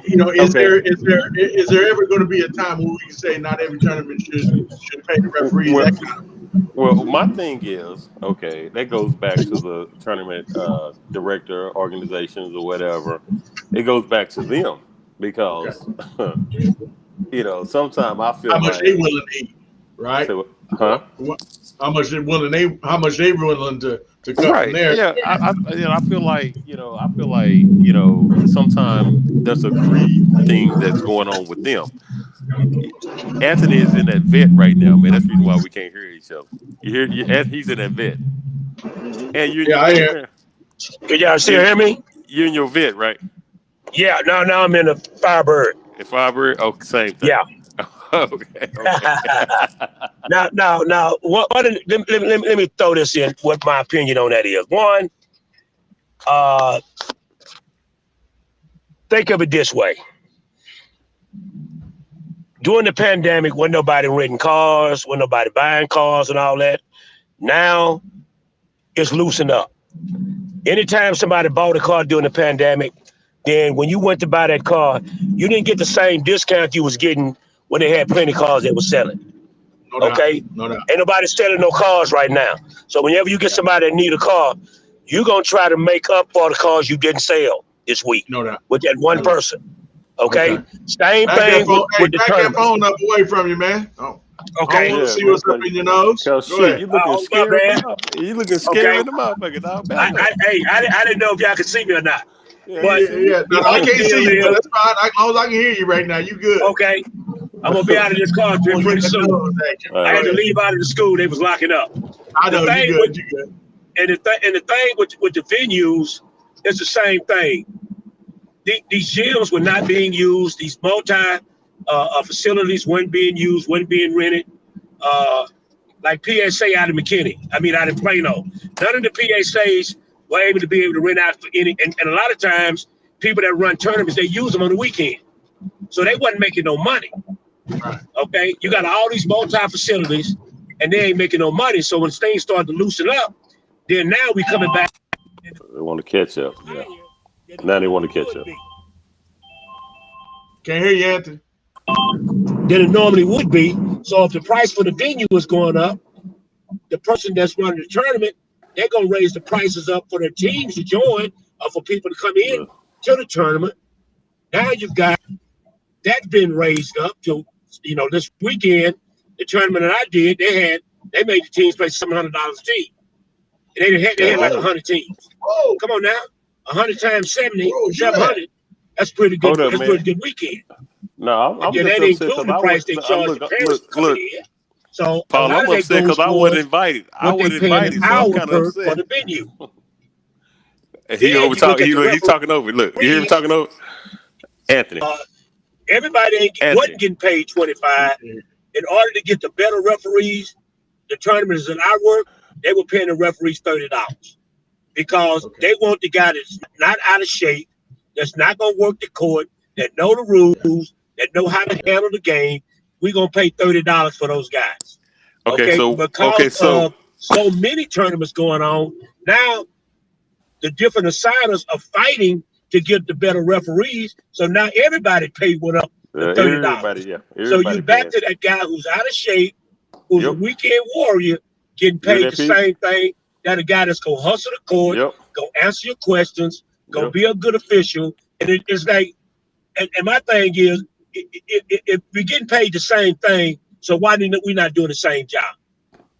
you know, is there ever going to be a time where we can say not every tournament should pay the referees that kind of? Well, my thing is, okay, that goes back to the tournament director, organizations, or whatever. It goes back to them because, you know, sometimes I feel How much like they willing to eat, right? So, huh? How much they willing to cut Right. from there? Yeah. I feel like, sometimes there's a greed thing that's going on with them. Anthony is in that vet right now, man. That's the reason why we can't hear each other. He's in that vet. And you're in Yeah, your I vet, hear. man. Can y'all still hear me? You're in your vet, right? Yeah, now I'm in a Firebird. If Firebird, oh, same thing. Yeah. okay. Now, let me throw this in. What my opinion on that is. One, think of it this way. During the pandemic, wasn't nobody renting cars, wasn't nobody buying cars and all that. Now, it's loosened up. Anytime somebody bought a car during the pandemic, then when you went to buy that car, you didn't get the same discount you was getting when they had plenty of cars that was selling. No doubt. Okay? No doubt. Ain't nobody selling no cars right now. So whenever you get somebody that need a car, you're going to try to make up for the cars you didn't sell this week No doubt. with that one person. Okay? Okay. Same Back thing with the that tournament. phone up away from you, man. Oh. Okay. I want to see what's up in your nose. Go Shit, ahead. you looking scary in the mouth. You looking scary in the motherfucker, dog. I didn't know if y'all could see me or not. Yeah, no, I can't see you, but that's fine. As long as I can hear you right now, you good. Okay. I'm going to be out of this car pretty soon. I had to leave out of the school. They was locking up. I know, you good. And the thing with the venues, it's the same thing. These gyms were not being used. These facilities weren't being used, weren't being rented. Like PSA out of out of Plano. None of the PSAs were able to rent out for any. And a lot of times, people that run tournaments, they use them on the weekend. So they wasn't making no money. Right. Okay? You got all these multi-facilities, and they ain't making no money. So when things start to loosen up, then now we coming back. They want to catch up. Yeah. Now they want to catch up. Can't hear you, Anthony. Than it normally would be. So if the price for the venue is going up, the person that's running the tournament, they're going to raise the prices up for their teams to join or for people to come in to the tournament. Now you've got that been raised up to, this weekend, the tournament that I did, they made the teams pay $700 a team. And they had like 100 teams. Oh, come on now. 100 times 70, 700. That's pretty good. That's a pretty good weekend. No, I'm just upset because the price they charge the parents look. So Paul, I'm upset because I wasn't invited. So I'm kind of upset. For the venue. He's talking over. Look, you hear him talking over? Anthony. Everybody wasn't getting paid $25. In order to get the better referees, the tournaments that I work, they were paying the referees $30 because they want the guy that's not out of shape, that's not going to work the court, that know the rules, that know how to handle the game. We're going to pay $30 for those guys. So so many tournaments going on. Now the different assigners are fighting to get the better referees. So now everybody paid went up to $30. Everybody, yeah. So Everybody you back paying. to that guy who's out of shape, who's a Yep. weekend warrior, getting You hear paid that, the Pete? same thing that a guy that's gonna hustle the court, Yep. go answer your questions, go Yep. be a good official. And it's like, and my thing is, if we're getting paid the same thing, so why didn't we not doing the same job?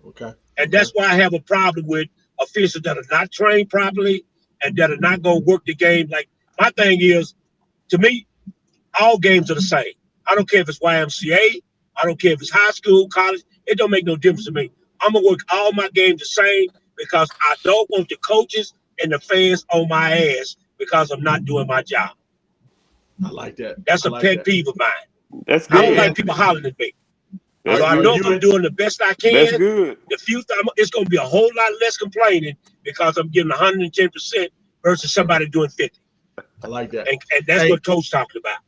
Okay. And that's why I have a problem with officials that are not trained properly and that are not going to work the game. Like, my thing is, to me, all games are the same. I don't care if it's YMCA. I don't care if it's high school, college. It don't make no difference to me. I'm going to work all my games the same because I don't want the coaches and the fans on my ass because I'm not doing my job. I like that. That's I a like pet that. peeve of mine. That's I don't good. like people hollering at me. That's So I good. know if I'm doing the best I can, That's good. the few times it's going to be a whole lot less complaining because I'm getting 110% versus somebody doing 50. I like that. And that's what Coach talking about.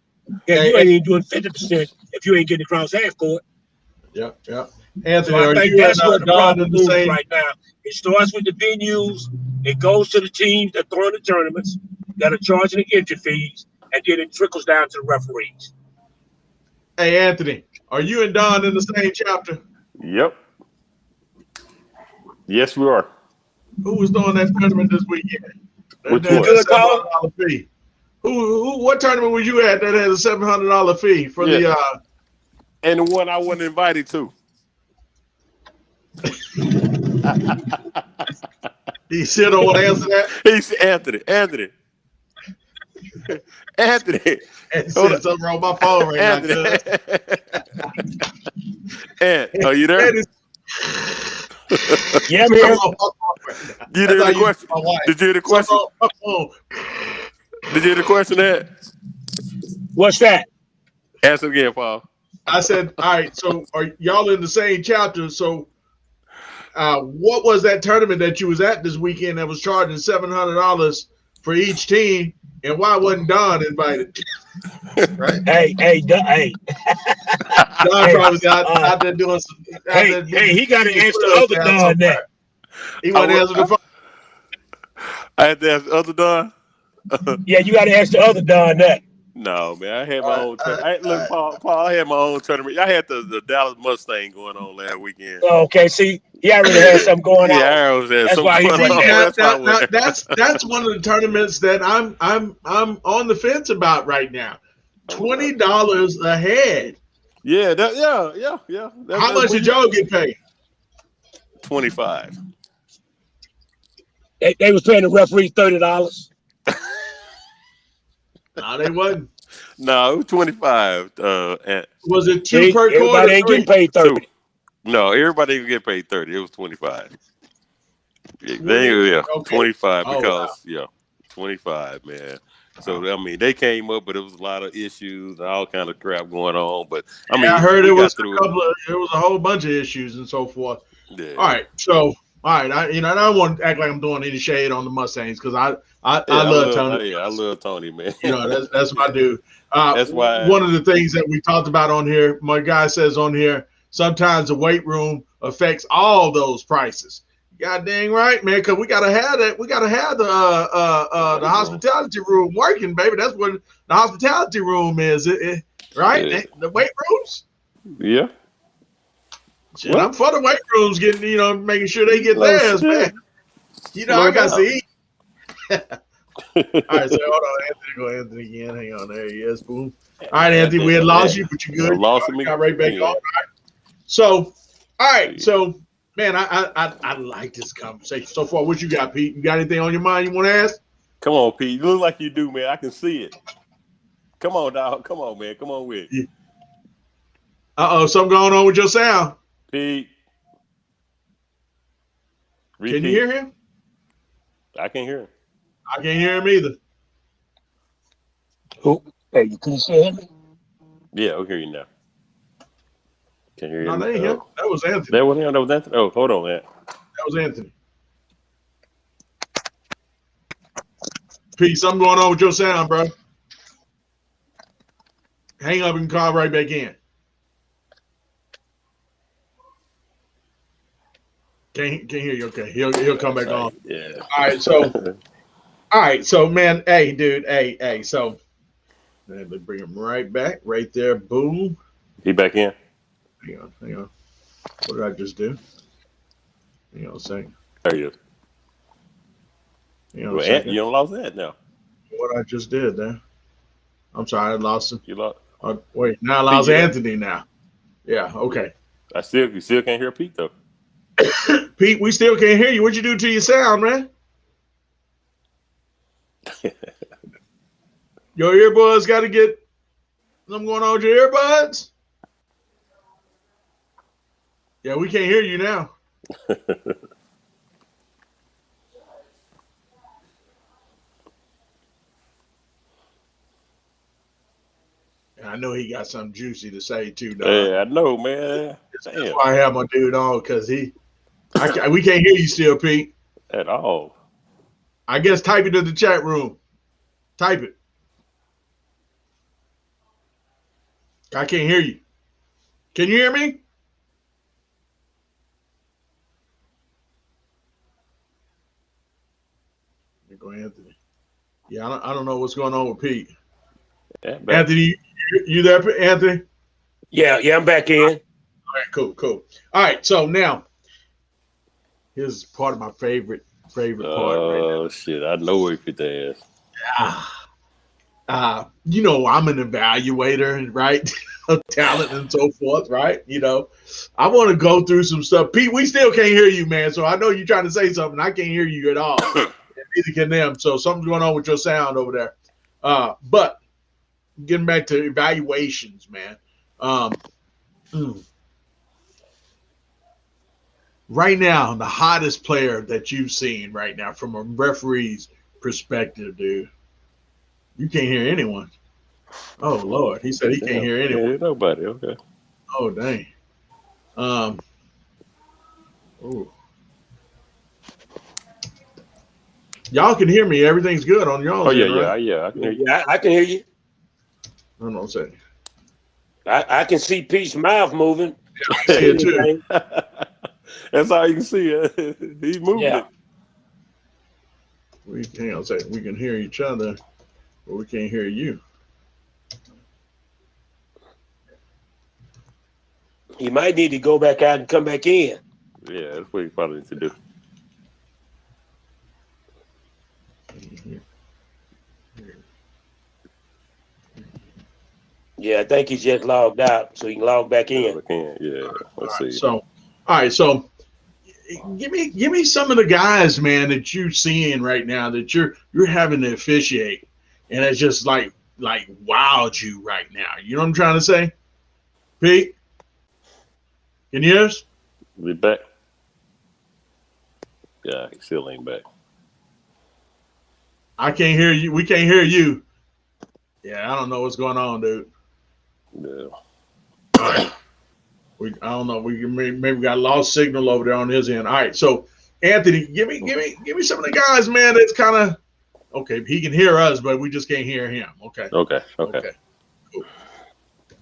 Yeah, Hey, you ain't even doing 50% if you ain't getting across half court. Yeah. Anthony, So I are think you that's and where the Don problem in the moves same? right now. It starts with the venues, it goes to the teams that throw in the tournaments that are charging the entry fees, and then it trickles down to the referees. Hey, Anthony, are you and Don in the same chapter? Yep. Yes, we are. Who was doing that tournament this weekend? Which That one? Good call. $700 fee. What tournament were you at that had a $700 fee for Yeah. the? And the one I wasn't invited to. He still don't want to answer that. He's Anthony. Anthony. And said something wrong with my phone right Anthony. now. Ant, are you there? Yeah, I'm here. You hear the question? Did you hear the question? Did you hear the question, Ant? What's that? Answer again, Paul. I said, all right, so are y'all in the same chapter? So what was that tournament that you was at this weekend that was charging $700 for each team, and why wasn't Don invited? Right? Hey. Don probably out there doing some. Hey, he got to ask the other Don that. He wasn't answering the phone. I had to ask the other Don. Yeah, you got to ask the other Don that. No, man, I had my own tournament. Look, Paul, I had my own tournament. I had the Dallas Mustang going on last weekend. Okay, see, he already had something going on. Yeah, I was there. That's why he wasn't there. That's one of the tournaments that I'm on the fence about right now. $20 a head. Yeah, yeah. How much did y'all get paid? $25. They was paying the referee $30. No, they wasn't. No, it was 25. Was it two per quarter? Everybody ain't getting paid 30. No, everybody didn't get paid 30. It was 25. Yeah, 25 because 25, man. So I mean, they came up, but it was a lot of issues and all kind of crap going on. But I mean, I heard it was a whole bunch of issues and so forth. Yeah. All right, so I don't want to act like I'm doing any shade on the Mustangs because I love Tony. I love Tony, man. That's my dude. That's why one of the things that we talked about on here, my guy says on here, sometimes the weight room affects all those prices. God dang right, man, because we gotta have that. We gotta have the hospitality room working, baby. That's what the hospitality room is, right? Yeah. The weight rooms. Yeah. Shit, I'm for the weight rooms getting, making sure they get theirs, man. I got to eat. All right, so hold on, Anthony. Go Anthony again. Hang on, there he is. Boom. All right, Anthony, we had lost you, but you're good. Lost me. Got right back on. All right. So, all right, so man, I like this conversation so far. What you got, Pete? You got anything on your mind you want to ask? Come on, Pete. You look like you do, man. I can see it. Come on, dog. Come on, man. Come on with it. Something going on with your sound. Pete. Repeat. Can you hear him? I can hear him. I can't hear him either. Oh, hey, can you hear me? Yeah, I can hear you now. Can you hear No, me? that ain't him. That was Anthony. That wasn't him. That was Anthony. Oh, hold on, man. That was Anthony. Pete, something going on with your sound, bro. Hang up and call right back in. Can't hear you. Okay, he'll come back on. Yeah. All right, so man, hey, dude, hey, so man, let's bring him right back, right there. Boom. He back in. Hang on. What did I just do? Hang on a second. There he is. Hang on a second. You don't lost that now. What I just did there. I'm sorry, I lost him. You lost. Wait, now I lost Anthony now. Yeah, okay. You still can't hear Pete though. Pete, we still can't hear you. What you do to your sound, man? Your earbuds got to get something going on with your earbuds? Yeah, we can't hear you now. I know he got something juicy to say too, dog. Yeah, I know, man. That's why I have my dude on, because we can't hear you still, Pete. At all. I guess type it in the chat room. Type it. I can't hear you. Can you hear me? Here go Anthony. Yeah, I don't know what's going on with Pete. Yeah, Anthony, you there, Anthony? Yeah, I'm back in. All right, cool. All right, so now here's part of my favorite part. Oh shit! I know where you put that ass. You know, I'm an evaluator, right? Of talent and so forth, right? You know, I want to go through some stuff. Pete, we still can't hear you, man. So I know you're trying to say something. I can't hear you at all. Neither can them. So something's going on with your sound over there. But getting back to evaluations, man. Right now, the hottest player that you've seen right now from a referee's perspective, dude, you can't hear anyone. Oh, Lord. He said he can't hear anyone. Yeah, nobody. Okay. Oh, dang. Oh. Y'all can hear me. Everything's good on y'all. Oh, yeah. I can hear you. Yeah, I can hear you. I don't know what I'm saying. I can see Pete's mouth moving. Yeah, I see it too. That's all you can see. He's moving it. Hang on a second. We can hear each other, but we can't hear you. He might need to go back out and come back in. Yeah, that's what he probably needs to do. Yeah, I think he just logged out, so he can log back in. Yeah, let's see. So, all right, so give me some of the guys, man, that you're seeing right now that you're having to officiate, and it's just like wowed you right now. You know what I'm trying to say, Pete? Can you hear us? We back? Yeah, he still ain't back. I can't hear you. We can't hear you. Yeah, I don't know what's going on, dude. Yeah. All right. I don't know. We maybe got lost signal over there on his end. All right. So Anthony, give me some of the guys, man. That's kind of okay. He can hear us, but we just can't hear him. Okay. Okay. Cool.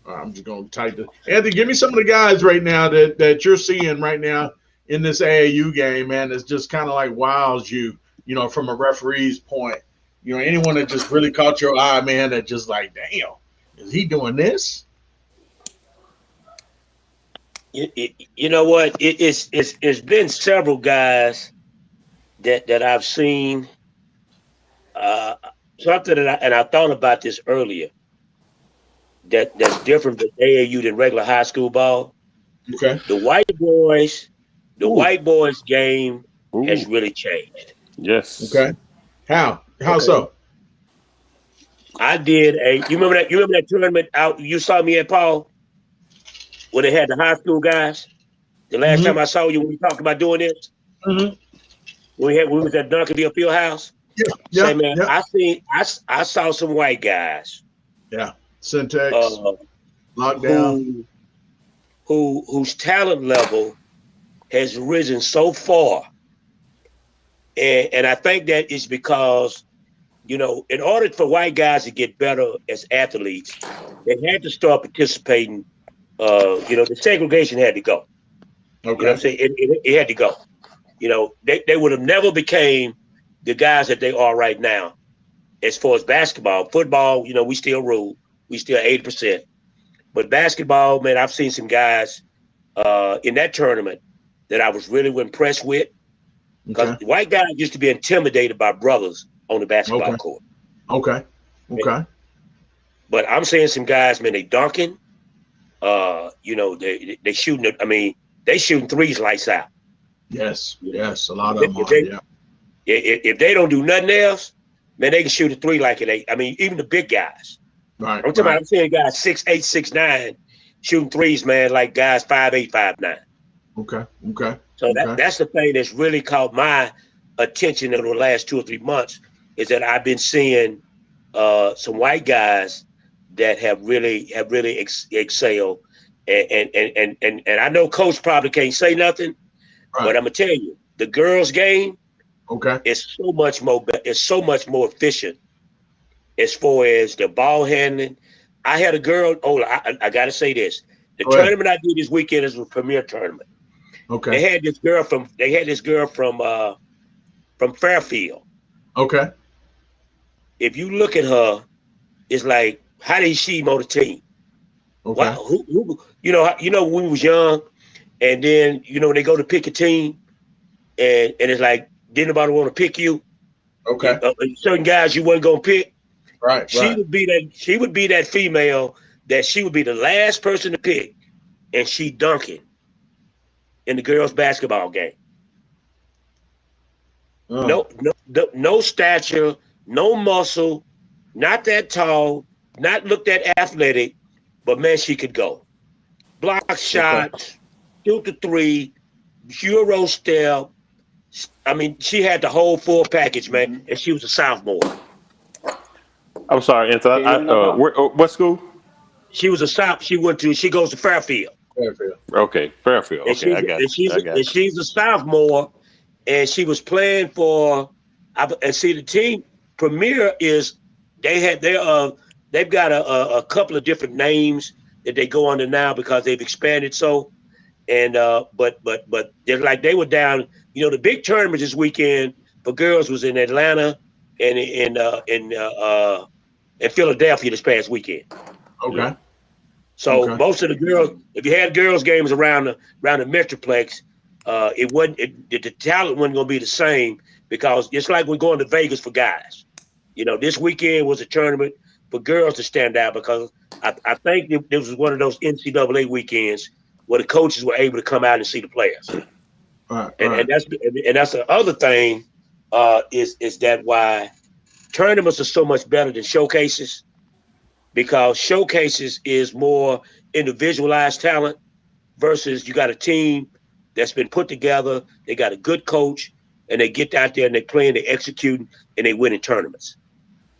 I'm just gonna type this. Anthony, give me some of the guys right now that you're seeing right now in this AAU game, man. That's just kind of like wows you, you know, from a referee's point. You know, anyone that just really caught your eye, man, that just like, damn, is he doing this? You know what? It's been several guys that I've seen. Something that I thought about this earlier. That's different than AAU than regular high school ball. Okay. The white boys game has really changed. Yes. Okay. How so? I did you remember that tournament out you saw me at, Paul, when they had the high school guys? The last time I saw you when we talked about doing this? We was at Duncanville Fieldhouse. Yeah. Say, man, I saw some white guys. Yeah. Syntax, lockdown. Whose talent level has risen so far. And I think that is because, you know, in order for white guys to get better as athletes, they had to start participating. You know, the segregation had to go. Okay. You know what I'm saying? It had to go. you know, they would have never became the guys that they are right now. As far as basketball, football, you know, we still rule. We still 80%. But basketball, man, I've seen some guys in that tournament that I was really impressed with. Because white guys used to be intimidated by brothers on the basketball court. Okay. But I'm seeing some guys, man, they dunking. You know, they shooting. I mean, they shooting threes lights out. Yes, a lot of them are. If they don't do nothing else, man, they can shoot a three like it ain't. I mean, even the big guys. Right. I'm talking about. I'm seeing guys 6'8", 6'9", shooting threes, man, like guys 5'8", 5'9". Okay. So that's the thing that's really caught my attention over the last 2 or 3 months is that I've been seeing some white guys that have really excelled, and I know Coach probably can't say nothing, but I'm gonna tell you, the girls' game, is so much more. It's so much more efficient as far as the ball handling. I had a girl. Oh, I gotta say this: the tournament I did this weekend is a premier tournament. They had this girl from Fairfield. Okay. If you look at her, it's like, how did she mold the team? Okay. Who, you know, when we was young, and then you know they go to pick a team, and it's like, didn't nobody want to pick you? Okay. Certain guys you wasn't gonna pick. Right. She would be that. She would be that female that she would be the last person to pick, and she dunking in the girls' basketball game. No stature, no muscle, not that tall, not look that athletic, but man, she could go. Block shots, shoot the three, Euro step. I mean, she had the whole full package, man, and she was a sophomore. I'm sorry, Anthony. What school? She was a sophomore. She goes to Fairfield. Okay, Fairfield. Okay, I got it. She's a sophomore, and she was playing for. And see, the team premier is they've got a couple of different names that they go under now because they've expanded so. And but they're like they were down. You know, the big tournament this weekend for girls was in Atlanta and in Philadelphia this past weekend. Okay. So most of the girls, if you had girls games around the Metroplex, the talent wasn't going to be the same because it's like we're going to Vegas for guys. You know, this weekend was a tournament for girls to stand out because I think this was one of those NCAA weekends where the coaches were able to come out and see the players. And that's the other thing is that why tournaments are so much better than showcases. Because showcases is more individualized talent versus you got a team that's been put together, they got a good coach, and they get out there and they playing, they executing, and they winning tournaments.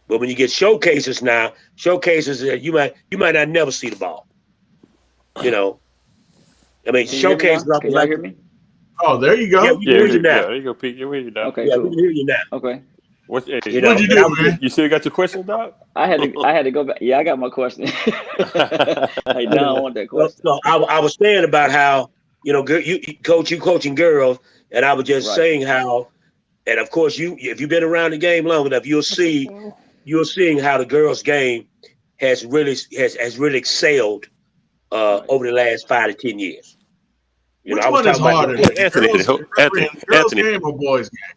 But when you get showcases now, you might not never see the ball. You know, I mean, showcases. Can you hear me? Oh, there you go. Yeah, we can hear you now. There you go, Pete. You hear you now. Okay, yeah, cool. we can hear you now. Okay. What'd you do, man? You still got your question, Doc? I had to go back. Yeah, I got my question. Hey, now I want that question. So I was saying about how, you know, you coaching girls, and I was just saying how, and of course if you've been around the game long enough, you're seeing how the girls' game has really excelled over the last 5 to 10 years. You Which know, one is harder, girls' Anthony. game or boys' game?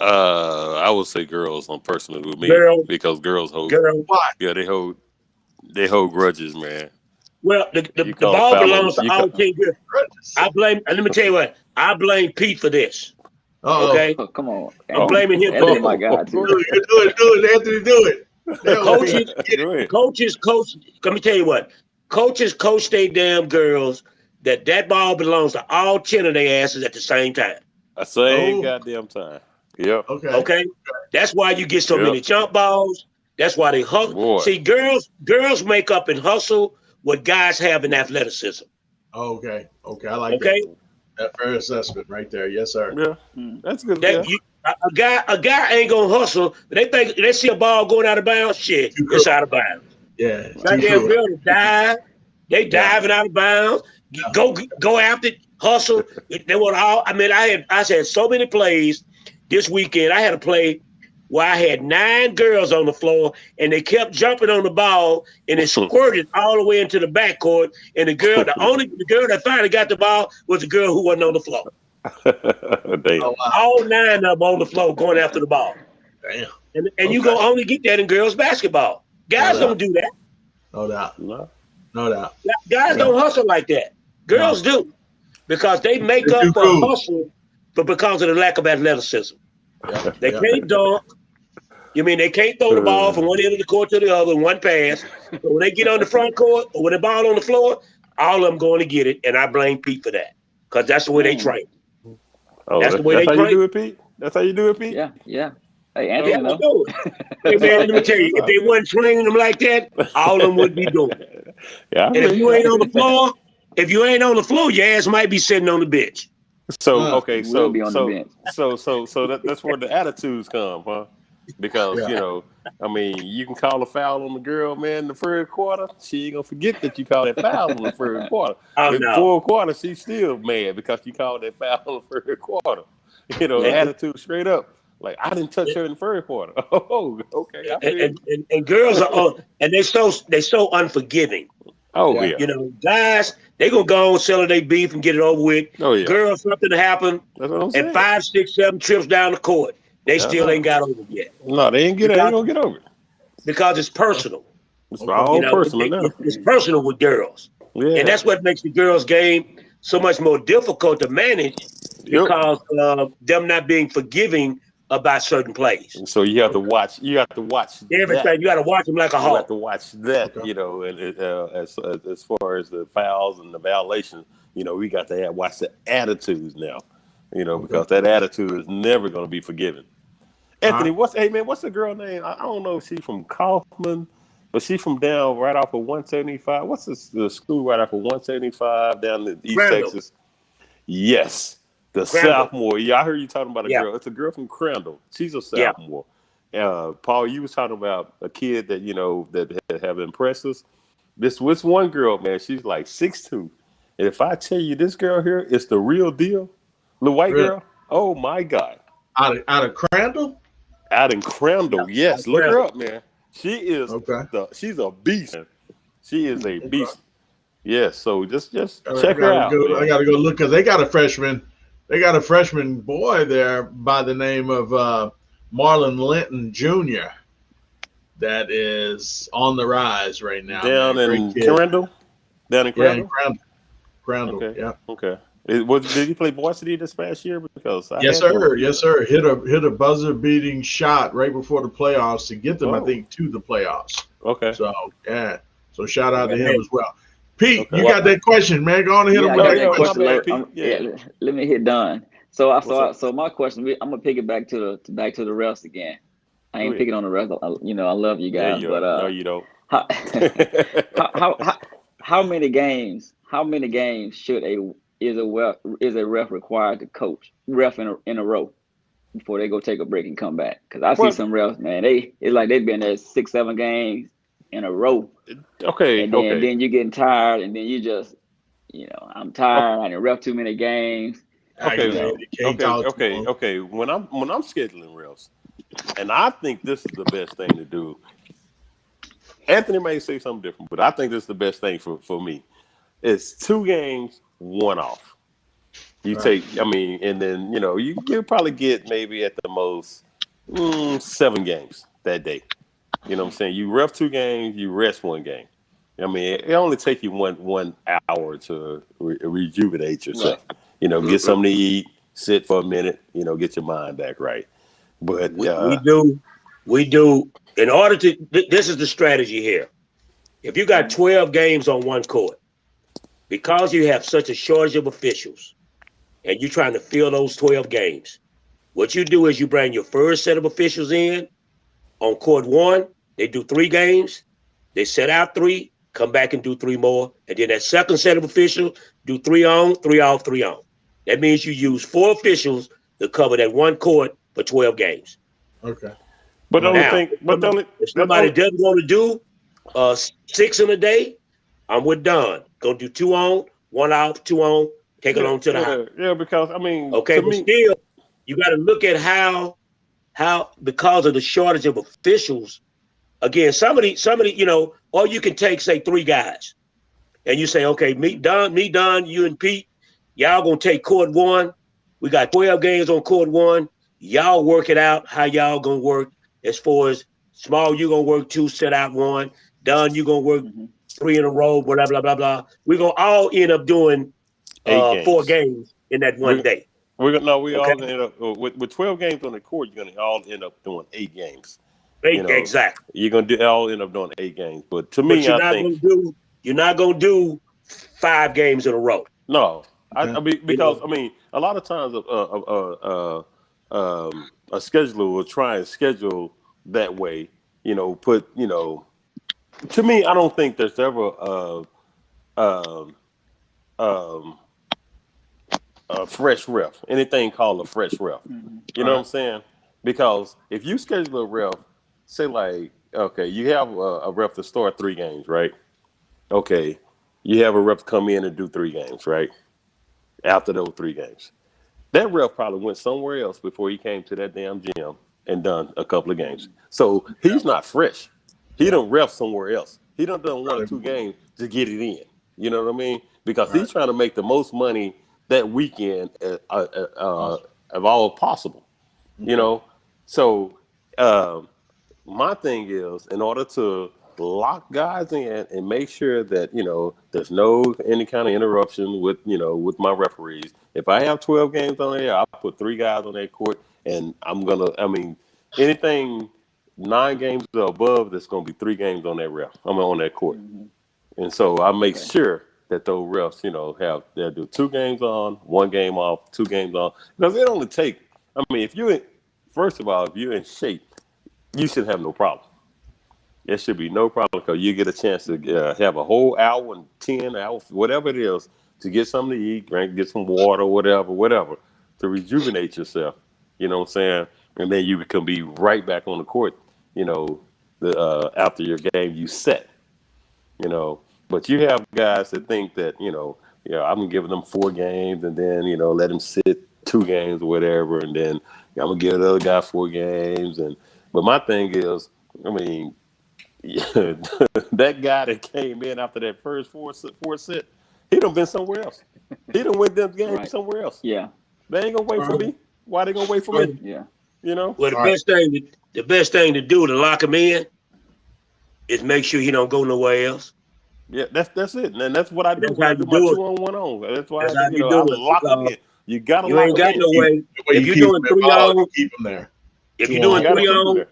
I would say girls on personally with me because girls hold. Why? Yeah, they hold grudges, man. Well, the ball belongs to all 10 girls. Let me tell you what, I blame Pete for this. Okay? Oh, come on. I'm blaming him for Oh this. my God. Do it, Anthony, do it. Coaches, let me tell you what. Coaches coach their damn girls that ball belongs to all 10 of their asses at the same time. At the same goddamn time. Yep. Okay. That's why you get so many jump balls. That's why they hustle. See, girls make up and hustle what guys have in athleticism. Okay. I like that. That fair assessment right there. Yes, sir. Yeah. That's good. A guy ain't gonna hustle. They see a ball going out of bounds. Shit, it's out of bounds. Yeah. Goddamn girl dive. They diving out of bounds. Go after it, hustle. They were all. I mean, I had so many plays this weekend. I had a play where I had 9 girls on the floor, and they kept jumping on the ball, and it squirted all the way into the backcourt. And the girl that finally got the ball was the girl who wasn't on the floor. Damn. All 9 of them on the floor going after the ball. Damn. And you gonna only get that in girls basketball. Guys don't do that. No doubt. No. No doubt. Guys don't hustle like that. Girls do, because they make up for hustle, but because of the lack of athleticism. Yeah. They can't dunk. You mean they can't throw the ball from one end of the court to the other in one pass. But when they get on the front court or with the ball on the floor, all of them going to get it, and I blame Pete for that, because that's the way they train. Oh, that's the way they train. train. You do it, Pete? That's how you do it, Pete? Yeah. Hey, Anthony, Hey, man, let me tell you, if they wasn't training them like that, all of them would be doing it. Yeah. And if you ain't on the floor, your ass might be sitting on the bench. So okay, we'll be on the bench. So that's where the attitudes come, huh? Because I mean, you can call a foul on the girl, man, in the third quarter. She ain't gonna forget that you called that foul in the third quarter. In the fourth quarter, she's still mad because you called that foul in the third quarter. Attitude straight up. Like, I didn't touch her in the third quarter. Oh, okay. And girls are they're so unforgiving. Oh yeah. Guys, they gonna go and settle their beef and get it over with. Oh yeah. Girls, something happen, and 5, 6, 7 trips down the court, they still ain't got over it yet. No, they ain't gonna get over it because it's personal. It's all personal now. It's personal with girls, and that's what makes the girls' game so much more difficult to manage because of them not being forgiving about certain plays. So you have to watch. Everything. That. You got to watch them like a hawk. You have to watch that. And as far as the fouls and the violations, we got to watch the attitudes now. Because that attitude is never going to be forgiven. Anthony, what's the girl name? I don't know if she's from Kaufman, but she's from down right off of 175. What's the school right off of 175 down in East Texas? Yes. The sophomore. Yeah, I heard you talking about a girl. It's a girl from Crandall. She's a sophomore. Paul, you was talking about a kid that, that have impressed us. This one girl, man, she's like 6'2". And if I tell you this girl here is the real deal, the white girl, oh my God. Out of Crandall? Out in Crandall, yes. Look her up, man. She is she's a beast. She is a beast. Yes, so just check her out. I gotta go look, because they got a freshman. They got a freshman boy there by the name of Marlon Linton Jr. that is on the rise right now. Down in Crandall? Down in Crandall? Yeah, Crandall. Okay. Yeah. Okay. Did he play varsity this past year? Because yes, sir. Hit a buzzer-beating shot right before the playoffs to get them, I think, to the playoffs. Okay. So so shout out to him as well. Pete, you got that question, man. Go on and hit him with that question. Let me hit Don. So my question, I'm gonna pick it back to the refs again. I ain't picking on the refs. I love you guys, but no, you don't. How many games is a ref required to coach in a row before they go take a break and come back? Because I see some refs, man, it's like they've been there 6, 7 games in a row. Okay. And then you're getting tired, and then you just, I'm tired. I didn't ref too many games. Okay. When I'm scheduling refs, and I think this is the best thing to do. Anthony may say something different, but I think this is the best thing for me. It's 2 games, 1 off. You take, and then you probably get maybe at the most 7 games that day. You know what I'm saying? You ref 2 games, you rest 1 game. It only take you one hour to rejuvenate yourself. Right. Get something to eat, sit for a minute, get your mind back right. But we do. In order to, this is the strategy here. If you got 12 games on one court, because you have such a shortage of officials, and you're trying to fill those 12 games, what you do is you bring your first set of officials in. On court 1, they do 3 games. They set out 3, come back and do 3 more. And then that second set of officials do 3 on, 3 off, 3 on. That means you use 4 officials to cover that one court for 12 games. Okay. But if somebody doesn't want to do 6 in a day, I'm with Don. Gonna do 2 on, 1 out, 2 on, take it on to the house. Yeah, because I mean, okay, but still, you got to look at how because of the shortage of officials. Again, somebody, you know, or you can take, say, 3 guys, and you say, okay, me, Don, you and Pete, y'all gonna take court 1. We got 12 games on court 1. Y'all work it out how y'all gonna work. As far as Small, you gonna work 2, set out 1. Don, you gonna work 3 in a row, blah blah blah blah. We gonna all end up doing 4 games in that one day. We all end up with 12 games on the court. You're gonna all end up doing 8 games. 8, you know, exactly. You're gonna all end up doing 8 games. But to me, you're not gonna do 5 games in a row. No, I mean, because I mean, a lot of times a scheduler will try and schedule that way. You know, to me, I don't think there's ever a fresh ref. Anything called a fresh ref. You know what I'm saying? Because if you schedule a ref, say like, okay, you have a ref to start 3 games, right? Okay, you have a ref come in and do 3 games, right? After those 3 games, that ref probably went somewhere else before he came to that damn gym and done a couple of games. So he's not fresh. He done ref somewhere else. He done 1 or 2 games to get it in. You know what I mean? Because he's trying to make the most money that weekend of all possible. You know? So my thing is, in order to lock guys in and make sure that, you know, there's any kind of interruption with, you know, with my referees. If I have 12 games on there, I'll put 3 guys on that court, and anything 9 games or above, there's going to be 3 games on that ref. on that court. And so I make sure that those refs, you know, they'll do 2 games on, 1 game off, 2 games on. Because it only take, I mean, if you're in shape, you should have no problem. There should be no problem because you get a chance to have a whole hour and 10 hours, whatever it is, to get something to eat, drink, get some water, whatever, to rejuvenate yourself. You know what I'm saying? And then you can be right back on the court, you know, after your game you set, you know. But you have guys that think that, you know, I'm giving them 4 games and then, you know, let them sit 2 games or whatever, and then I'm gonna give the other guy 4 games. But my thing is, I mean, that guy that came in after that first four set, he done been somewhere else. He done win them games somewhere else. Yeah, they ain't gonna wait for me. Why they gonna wait for me? Yeah, you know. Well, the best thing to do to lock him in is make sure he don't go nowhere else. Yeah, that's it, and that's what I do. That's how I do my 2-on-1 on. That's why I lock him in. You gotta. You ain't got no way. If you're doing 3 on, keep him there. If you're doing 3 on,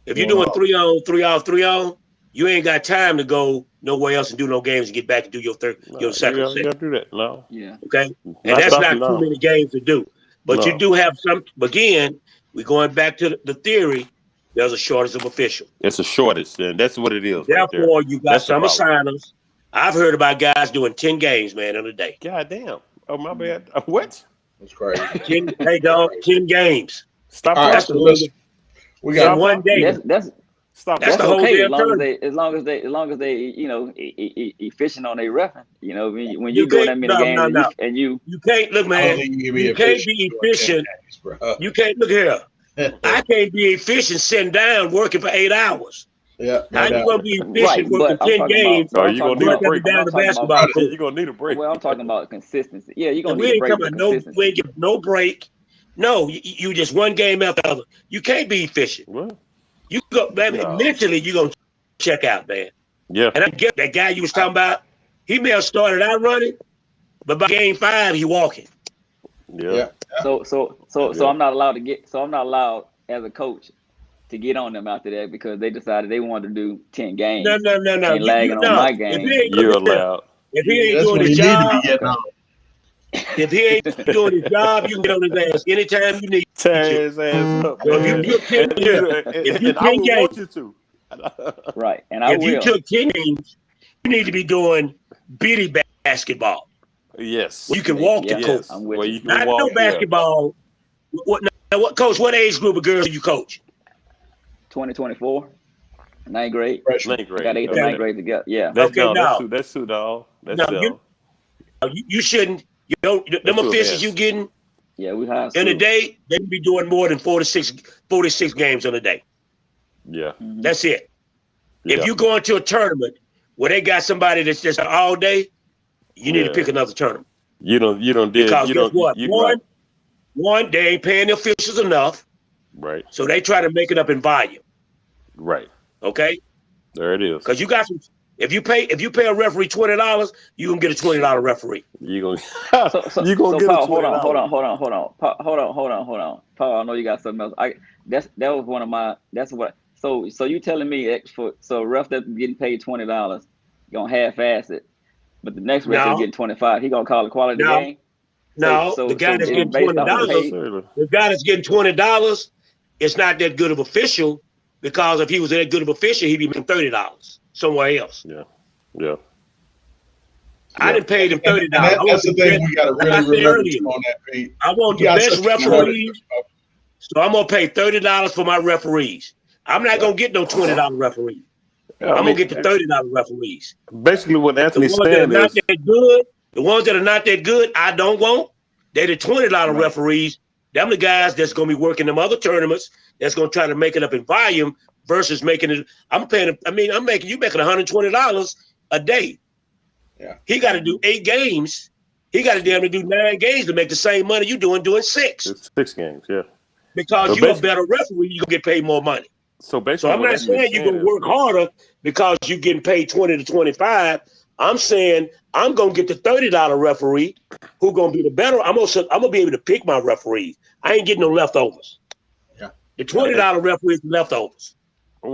if you're doing 3 on, 3 off, 3 on, you ain't got time to go nowhere else and do no games and get back and do your second set. You gotta do that. No. Yeah. Okay. And that's not too many games to do. But you do have some. Again, we're going back to the theory. There's a shortage of officials. It's a shortage, and that's what it is. Therefore, you got some assigners. I've heard about guys doing 10 games, man, in a day. God damn. Oh, my bad. What? That's crazy. 10 games. Stop. That's the we got 1 day. That's the whole okay day. As long as they you know, efficient on their reffing. You know, when you go that many games and you can't look, man. You can't be efficient. You can't look here. I can't be efficient sitting down working for 8 hours. Yeah, how you gonna be efficient working 10 games? You're gonna need a break. Down the basketball court. You're gonna need a break. Well, I'm talking about consistency. Yeah, you're gonna need a break. We ain't give no break. No, you just 1 game after the other. You can't be efficient. What? You go, man. Mentally, you gonna check out, man. Yeah. And I get that guy you was talking about. He may have started out running, but by game 5, he walking. Yeah. So I'm not allowed to get. So I'm not allowed as a coach to get on them after that because they decided they wanted to do 10 games. No. And lagging on my game. You're allowed. If he ain't doing his job, if he ain't doing his job, you can get on his ass anytime you need. Tear his ass up. If you took 10 games, right? And if you took 10 games, you need to be doing bitty basketball. Yes. You can walk the court. I'm you. Not no basketball. What coach? What age group of girls do you coach? 2024, 9th grade. Ninth grade. Got 8th and 9th grade together. Yeah. That's Sue, dog. That's Sue. you shouldn't. You know, them officials you getting we have in a day, they can be doing more than 46 games in a day. Yeah. That's it. If you go into a tournament where they got somebody that's just all day, you need to pick another tournament. You don't because guess what? One, they ain't paying the officials enough. Right. So they try to make it up in volume. Right. Okay. There it is. Because you got some. If you pay a referee $20, you can get a $20 referee. You gonna get Paul, a $20. Hold on. Paul, I know you got something else. That was one of my. That's what. So you telling me so ref that's getting paid $20, gonna half-ass it, but the next ref is getting $25. He gonna call it quality game. The guy that's getting $20, the guy that's getting $20, it's not that good of official, because if he was that good of official, he'd be making $30 somewhere else. Yeah. I didn't pay him $30. That's the thing we got to really remember on that, Pete. I want the best referees, so I'm gonna pay $30 for my referees. I'm not gonna get no $20 referees. I'm gonna get the $30 referees. Basically, what Anthony's saying is the ones that are not that good, I don't want. They're the $20 referees. Them the guys that's gonna be working them other tournaments. That's gonna try to make it up in volume versus making it. You making $120 a day. Yeah. He got to do 8 games. He got to damn near do 9 games to make the same money you doing 6. It's 6 games, yeah. Because you're a better referee, you gonna get paid more money. So basically, I'm not saying you're gonna work harder because you're getting paid 20 to 25. I'm saying I'm gonna get the $30 referee who gonna be the better. I'm gonna be able to pick my referees. I ain't getting no leftovers. Yeah. The $20 referee is leftovers.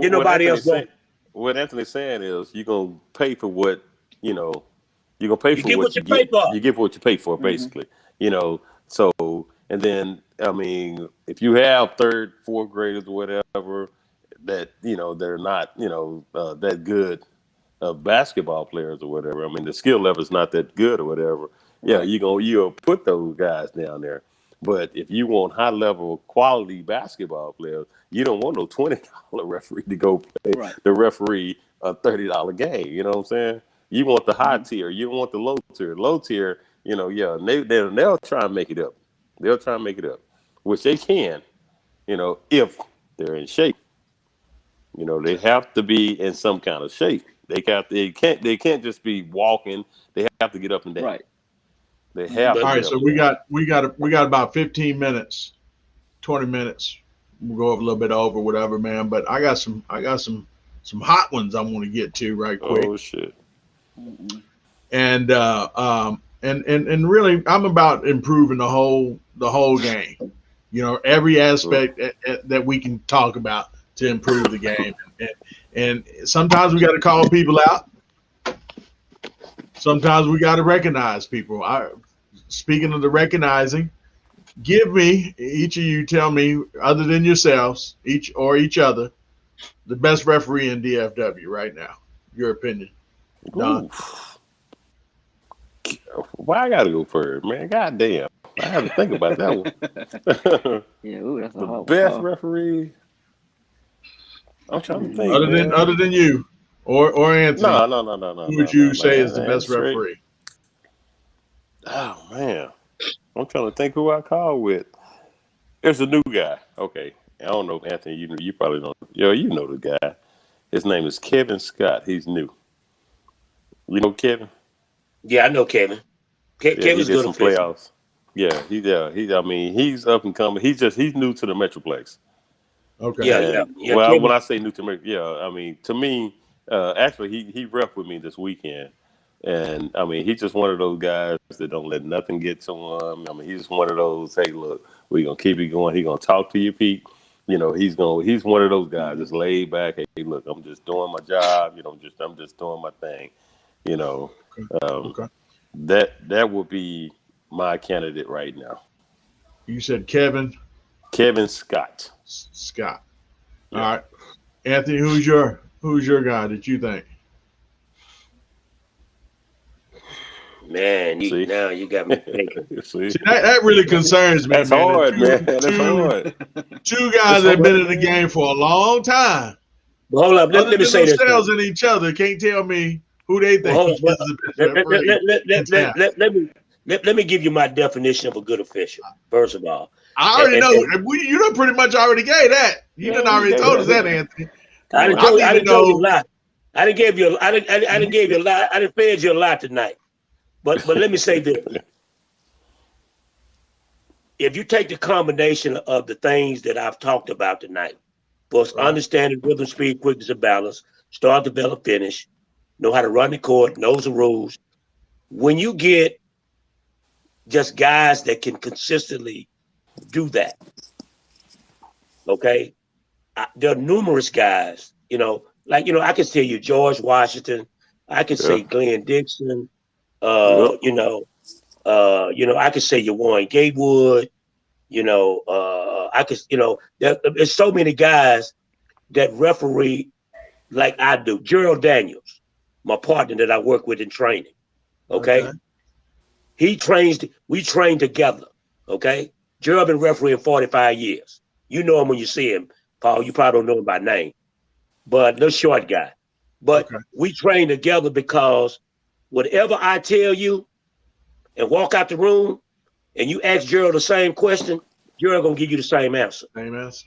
Get nobody else going. What Anthony's saying is you're gonna pay for what you're gonna pay for what you get. You get what you pay for, basically. So and then if you have 3rd, 4th graders or whatever that they're not that good basketball players or whatever. The skill level is not that good or whatever. Yeah, you'll put those guys down there. But if you want high level quality basketball players, you don't want no $20 referee to go pay the referee a $30 game. You know what I'm saying? You want the high tier. You don't want the low tier. Low tier, they'll try and make it up. They'll try and make it up, which they can, if they're in shape. They have to be in some kind of shape. They can't just be walking. They have to get up and down. Right. They have. All right, so we got about 15 minutes, 20 minutes. We'll go a little bit over, whatever, man. But I got some hot ones I want to get to right quick. Oh shit. And really, I'm about improving the whole game. Every aspect that we can talk about to improve the game. And sometimes we got to call people out. Sometimes we got to recognize people. Speaking of the recognizing, give me, each of you tell me, other than yourselves, each other, the best referee in DFW right now. Your opinion. Don. Why I gotta go first, man? God damn. I had to think about that one. That's the best referee. I'm trying to think. Other than you or Anthony. No. Who would you say is the best referee? Oh man. I'm trying to think who I call with. There's a new guy. Okay. I don't know if Anthony, you probably don't. You know the guy. His name is Kevin Scott. He's new. You know Kevin? Yeah, I know Kevin. Kevin's good some playoffs. Yeah, he's up and coming. He's new to the Metroplex. Okay. Yeah. Well, Kevin. when I say new to me, to me, actually, he ref with me this weekend, and he's just one of those guys that don't let nothing get to him. He's just one of those. Hey, look, we're gonna keep it going. He's gonna talk to you, Pete. He's one of those guys just laid back. Hey, look, I'm just doing my job. I'm just doing my thing. Okay. That would be my candidate right now. You said Kevin Scott. Scott. All right. Anthony, who's your guy that you think? Man, now you got me thinking. See, that really concerns me. That's hard, man. That's hard. Two guys that have been in the game for a long time. But hold up, let me say this. Themselves and each other can't tell me who they think Well, is the best referee. let me give you my definition of a good official. First of all, I already know. You done pretty much already gave that. You done already told us that, Anthony. I didn't told you a lot. I didn't give you. I didn't give you a lot. I didn't fed you a lot tonight. But let me say this: if you take the combination of the things that I've talked about tonight, for understanding rhythm, speed, quickness, and balance, start, develop, finish, know how to run the court, knows the rules. When you get just guys that can consistently do that, okay? There are numerous guys, I can tell you George Washington, I can say Glenn Dixon, I could say you Warren Gatewood, there's so many guys that referee like I do. Gerald Daniels, my partner that I work with in training, okay? We train together, okay? Gerald been refereeing 45 years. You know him when you see him, Paul. You probably don't know him by name, but little short guy. But we train together because whatever I tell you and walk out the room and you ask Gerald the same question, Gerald gonna give you the same answer. Same answer.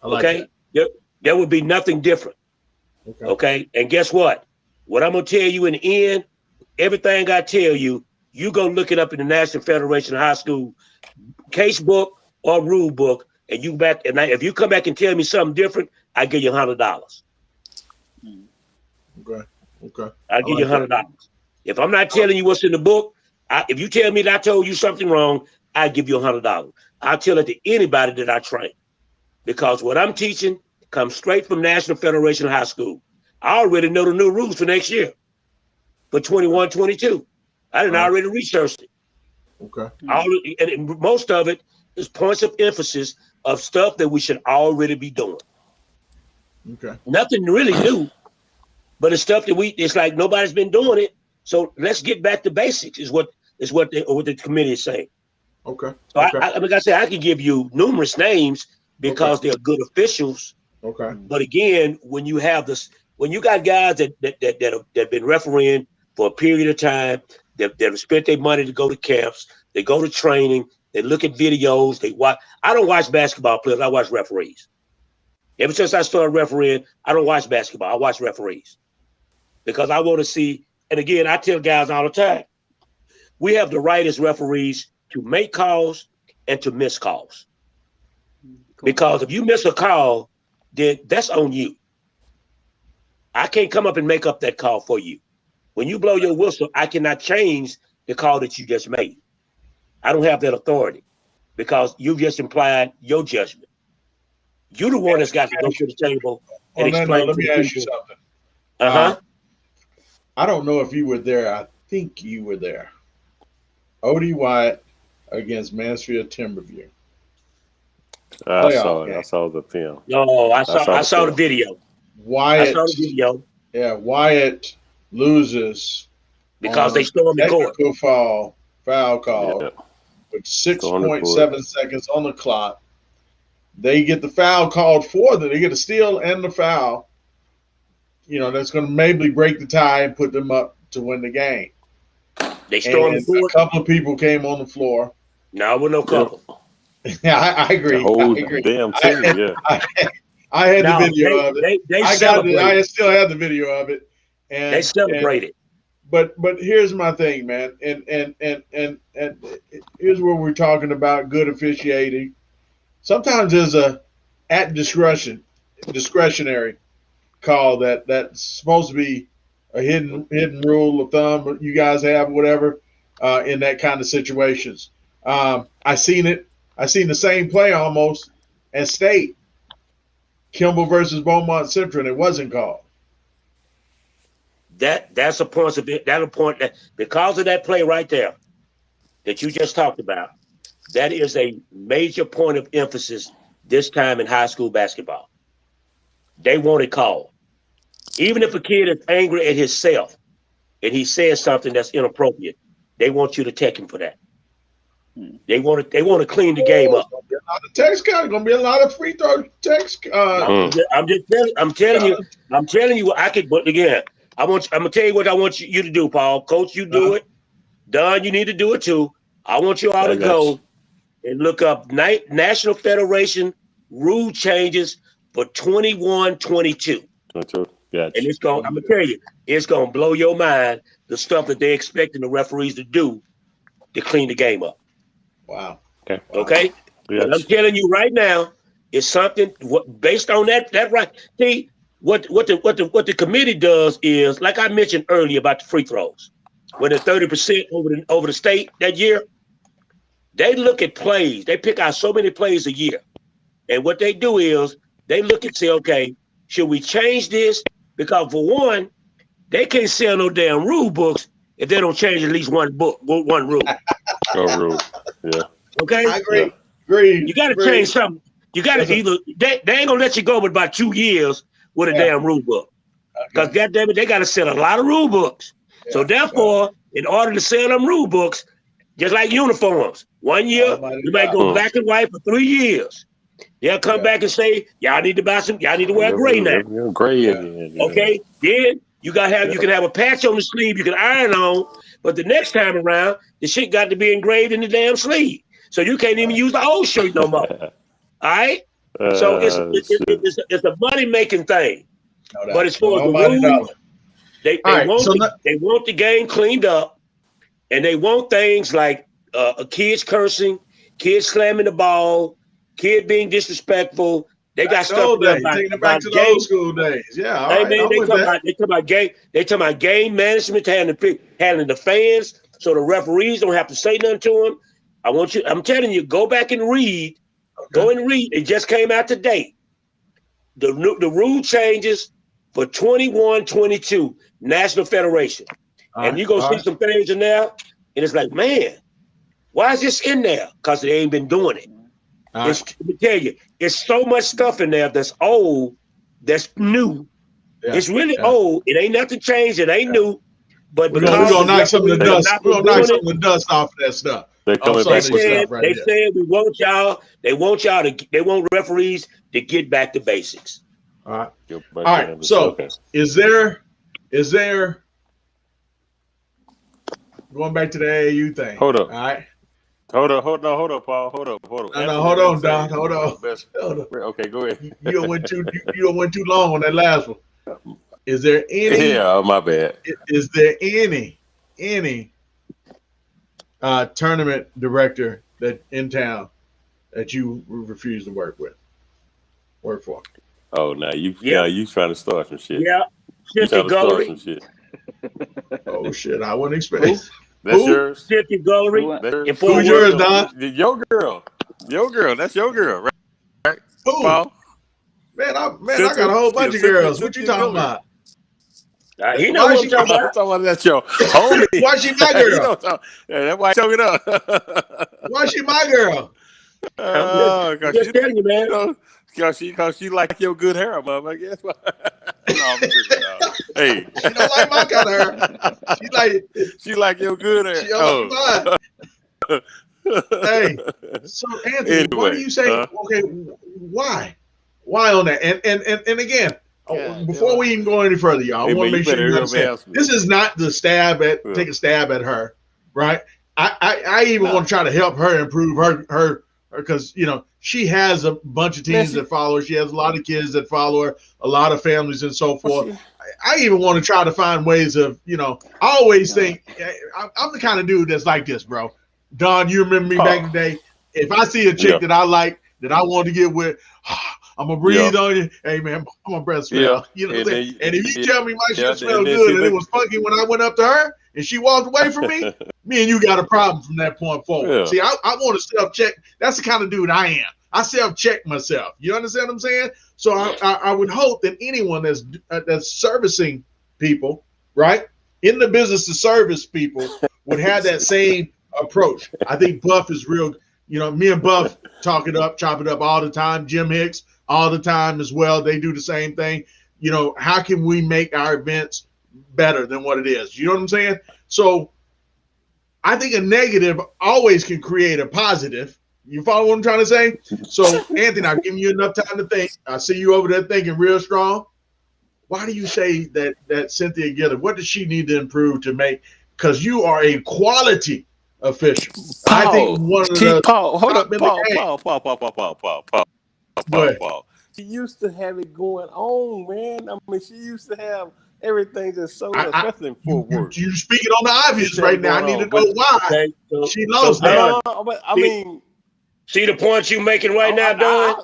I like that. There would be nothing different. Okay. And guess what? What I'm gonna tell you in the end, everything I tell you, you go look it up in the National Federation of High School case book or rule book, and if you come back and tell me something different, I give you $100. Okay. I'll give you $100. If I'm not telling you what's in the book, if you tell me that I told you something wrong, I give you $100. I'll tell it to anybody that I train, because what I'm teaching comes straight from National Federation of High School. I already know the new rules for next year, for 21-22. I didn't already researched it. And most of it is points of emphasis of stuff that we should already be doing. Nothing really new, but it's stuff that it's like nobody's been doing it. So let's get back to basics is what the committee is saying. So like I said, I can give you numerous names because they're good officials. But again, when you have when you got guys that have been refereeing for a period of time, that have spent their money to go to camps, they go to training, they look at videos, they watch. I don't watch basketball players, I watch referees. Ever since I started refereeing, I don't watch basketball, I watch referees. Because I want to see, and again, I tell guys all the time, we have the right as referees to make calls and to miss calls. Because if you miss a call, then that's on you. I can't come up and make up that call for you. When you blow your whistle, I cannot change the call that you just made. I don't have that authority because you've just implied your judgment. You're the one that's got to go to the table and explain. Let me ask you something. I don't know if you were there. I think you were there. O.D. Wyatt against Mansfield Timberview. I saw it. I saw the film. No, I saw the video. Wyatt. I saw the video. Yeah, Wyatt loses because they stormed the court. Foul call with 6.7 seconds on the clock. They get the foul called for them. They get a steal and the foul. That's going to maybe break the tie and put them up to win the game. They stormed the court. A couple of people came on the floor. No, we're no couple. Yeah, I agree. The whole damn team, I had the video of it. I still have the video of it. And they celebrated. But here's my thing, man. And here's where we're talking about good officiating. Sometimes there's at discretionary call that's supposed to be a hidden rule of thumb you guys have, whatever, in that kind of situations. I seen it. I seen the same play almost at State. Kimball versus Beaumont Central, and it wasn't called. That's a point of it. That's a point that because of that play right there that you just talked about, that is a major point of emphasis this time in high school basketball. They want it called. Even if a kid is angry at himself and he says something that's inappropriate, they want you to take him for that. They want to clean the game up. Text count. Gonna be a lot of free throw text. I'm telling you. I could. But again, I'm gonna tell you what I want you to do, Paul. Coach, you do it. Don, you need to do it too. I want you all to go and look up National Federation rule changes for 21-22. Gotcha. And it's going, I'm gonna tell you, it's gonna blow your mind, the stuff that they're expecting the referees to do to clean the game up. Wow. Okay? But I'm telling you right now, it's something based on that right. See, what the committee does is, like I mentioned earlier about the free throws, when they're 30% over the state that year, they look at plays. They pick out so many plays a year. And what they do is they look and say, okay, should we change this? Because for one, they can't sell no damn rule books if they don't change at least one rule. No rule. Yeah. Okay? I agree. Agree. You got to change something. You got to either, they ain't going to let you go with about 2 years with a damn rule book. Because goddamn it, they got to sell a lot of rule books. Yeah. So therefore, in order to sell them rule books, just like uniforms, 1 year, you might go black and white for 3 years. They'll come back and say, y'all need to wear gray now. Gray. Okay? Then you can have a patch on the sleeve you can iron on, but the next time around, the shit got to be engraved in the damn sleeve. So you can't even use the old shirt no more. All right? So it's a money-making thing. But as far as the rules, they want the game cleaned up, and they want things like kids cursing, kids slamming the ball, kid being disrespectful. They got stuff taking it back to the old school days. Yeah, they talk about game management, handling the fans, so the referees don't have to say nothing to them. I'm telling you, go back and read. Okay. Go and read. It just came out today. The rule changes for 21-22 National Federation. And you go see some things in there, and it's like, man, why is this in there? Because they ain't been doing it. Let me tell you, it's so much stuff in there that's old, that's new. Yeah. It's really old. It ain't nothing changed. It ain't new. But we're gonna knock some of the dust. We're gonna knock some of the dust off of that stuff. They said they want referees to get back to basics. All right. So is there going back to the AAU thing? Hold up. All right. Hold up, Paul. Hold up. No, hold on, Don. Hold on. Okay, go ahead. You went too long on that last one. Is there any? Yeah, my bad. Is there any tournament director that in town that you refuse to work for? Oh, now you trying to start some shit. Yeah, you trying to start some shit. Oh shit! I wouldn't expect. That's yours. Shifty Gallery. Who's yours, Don? Your girl. That's your girl, right? Who? Paul? Man, I got a whole bunch of girls. What you talking about? He knows what I'm talking about. I'm talking about that your homie. Why she my girl? That's why I choke it up. Why she my girl? Just telling you, man. Cause she like your good hair, mother. Guess what? No, hey, she don't like my kind of hair. She like your good hair. She Hey, so Anthony, anyway, why do you say okay? Why on that? And again, before we even go any further, y'all, I want to make sure you understand. This is not the take a stab at her, right? I even want to try to help her improve her because she has a bunch of teens that follow her. She has a lot of kids that follow her, a lot of families and so forth. I even want to try to find ways of, I always think I'm the kind of dude that's like this, bro. Don, you remember me back in the day? If I see a chick that I like, that I want to get with, I'm gonna breathe on you. Hey man, I'm gonna breath smell. You know what I'm saying? And if you tell me my shit smelled good and it was funky when I went up to her and she walked away from me, me and you got a problem from that point forward. Yeah. See, I want to self-check. That's the kind of dude I am. I self-check myself. You understand what I'm saying? So I would hope that anyone that's servicing people, right, in the business to service people, would have that same approach. I think Buff is real. Me and Buff chop it up all the time. Jim Hicks all the time as well. They do the same thing. How can we make our events better than what it is? You know what I'm saying? So I think a negative always can create a positive. You follow what I'm trying to say? So Anthony, I've given you enough time to think. I see you over there thinking real strong. why do you say that Cynthia Gillett? What does she need to improve to make? Because you are a quality official. I think Paul, one of she the Paul, hold top up, in the game. Go ahead. Paul. She used to have it going on, man. I mean, she used to have everything just so, especially in Fort Worth. You speaking on the She obvious used to have right it now. I going need to on, know but why Okay, she so lost that. Don, but I mean, see the point you making right now, Don?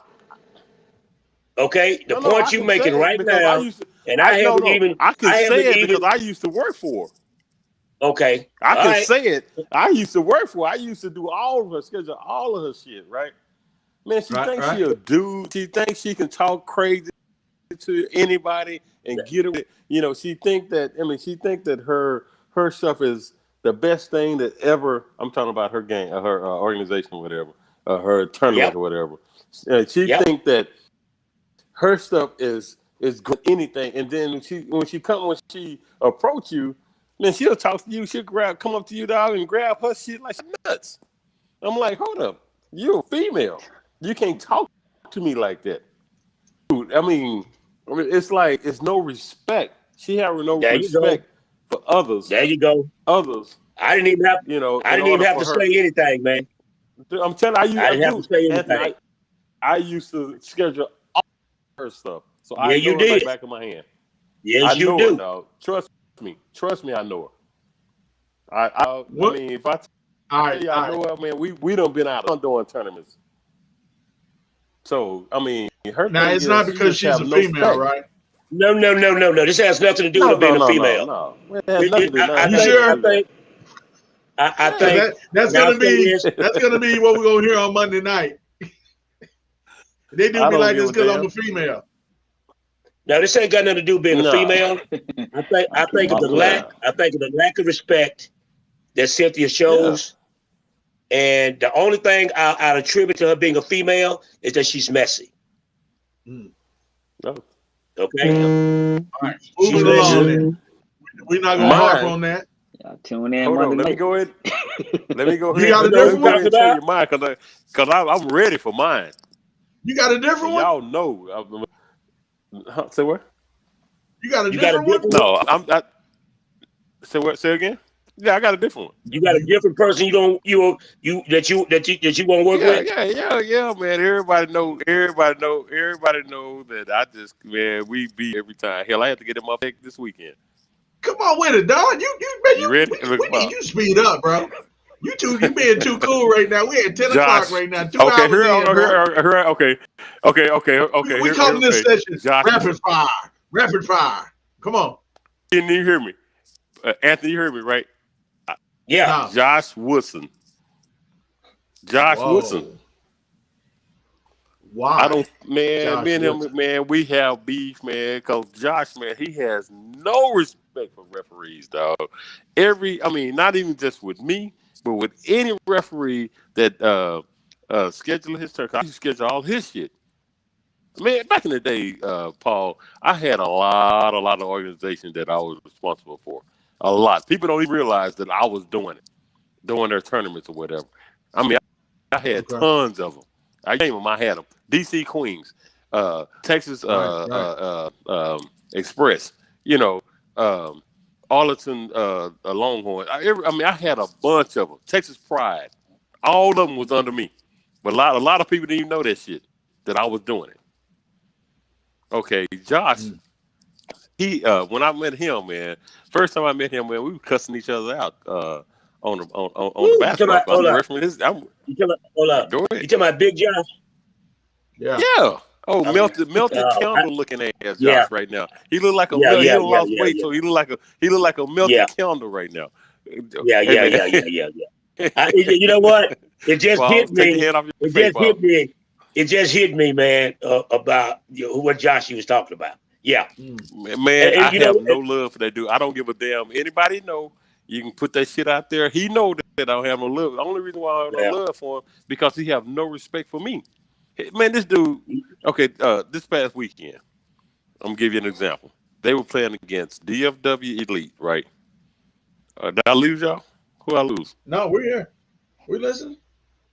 Okay, the no, point I you can making say it right because I now, used to. and I haven't even, I can I say haven't it because even. I used to work for her. Okay, I all can right. say it. I used to work for her. I used to do all of her schedule, all of her shit, right? Man, she thinks she a dude. She thinks she can talk crazy to anybody and get away. You know, she think that. I mean, she think that her stuff is the best thing that ever. I'm talking about her game, her organization, or whatever, her tournament Yep, or whatever. She yep. think that her stuff is good anything. And then when she approach you, man, she'll talk to you. She'll come up to you, dog, and grab her shit like she's nuts. I'm like, hold up, you're a female. You can't talk to me like that. Dude, it's like it's no respect. She have no There you go. respect for others. There you go. Others, I didn't even have, you know, I in didn't even order have for to her. say anything, man. I'm telling you, I I didn't have to do, say Anthony. anything. I used to schedule all her stuff, so I Yeah, you know her like did. the back of my hand. I Yes, you know her, do. dog. Trust me, I know her. I What? mean, if I All tell right, you I all right. know her, man, we done been out doing tournaments. So I mean, her Now thing it's not is she because just she's have a no female, respect. right? No, no, no, no, no. This has nothing to do with No, her no, being a no, no, female. no. It has nothing to do. I You Nothing think, sure? to I do that. think, I Because think, that's and I'll gonna say be this. what we're gonna hear on Monday night. They do I me don't like give this a because I'm damn. a female. Now, this ain't got nothing to do with being a No, female. I I keep think of my the blood. lack. I think of the lack of respect that Cynthia yeah, shows, and the only thing I'd attribute to her being a female is that she's messy. Mm. no, Okay, yeah. All right, she's moving She along messy. then. good. We're not All gonna right. harp Mine. on that. Y'all tune in Hold Monday on. Let me night. go ahead. Let me go You ahead. got You a know what Let I'm me go different ahead one? talking and tell about? you mine because I'm ready for mine. You got a And different one? y'all know. Say what? You got a You got a different one? different one. No, say what? Say again? Yeah, I got a different one. You got a different person. You don't. You won't work Yeah, with. yeah, man. Everybody know that I just, man, we beat every time. Hell, I had to get in my pick this weekend. Come on with it, dog. Man, You ready? we need you to speed up, bro. You being too cool right now. We at 10 o'clock Josh. right now. Two Okay, hours in, bro. okay. We Here, calling this okay. session Josh, rapid fire. Rapid fire. Come on. can you hear me? Anthony, you heard me, right? Yeah. Now. Josh Woodson. Josh Woodson. Whoa. I Why? don't, man, Josh me and Woodson. him, man, we have beef, man, because Josh, man, he has no respect for referees, dog. Not even just with me, but with any referee that schedule his turn. 'Cause I used to schedule all his shit. Man, back in the day, Paul, I had a lot of organizations that I was responsible for. A lot. People don't even realize that I was doing it, doing their tournaments or whatever. I mean, I had Okay. tons of them. I named them. I had them. DC Queens, Texas Right. Express. You know, Arlington Longhorn. I had a bunch of them. Texas Pride. All of them was under me, but a lot of people didn't even know that shit that I was doing it. Okay, Josh. Mm. He when I met him, man. First time I met him, man, we were cussing each other out on the Woo, you talking basketball about? court. Hold I'm up. refereeing his. You talking about? Hold up. Go You ahead. talking about Big Josh? Yeah. Yeah. Oh, Okay. melted I, candle looking ass yeah. Josh right now. He look like a Yeah. melt. He Yeah. done Yeah. lost Yeah. weight, Yeah. so he look like a Yeah. melted candle right now. Yeah. Hey Yeah. man, Yeah. Yeah. Yeah. Yeah. You know what? It just hit Paul, take your me. hand off your It face, just hit Paul. me. It just hit me, man. About what Josh was talking about. Yeah. Mm. Man, I You know. have no love for that dude. I don't give a damn. Anybody know? You can put that shit out there. He know that I don't have no love. The only reason why I have no Yeah. love for him because he have no respect for me. Man, this dude. Okay, this past weekend, I'm gonna give you an example. They were playing against DFW Elite, right? Did I lose y'all? Who I lose? No, we're here. We listen.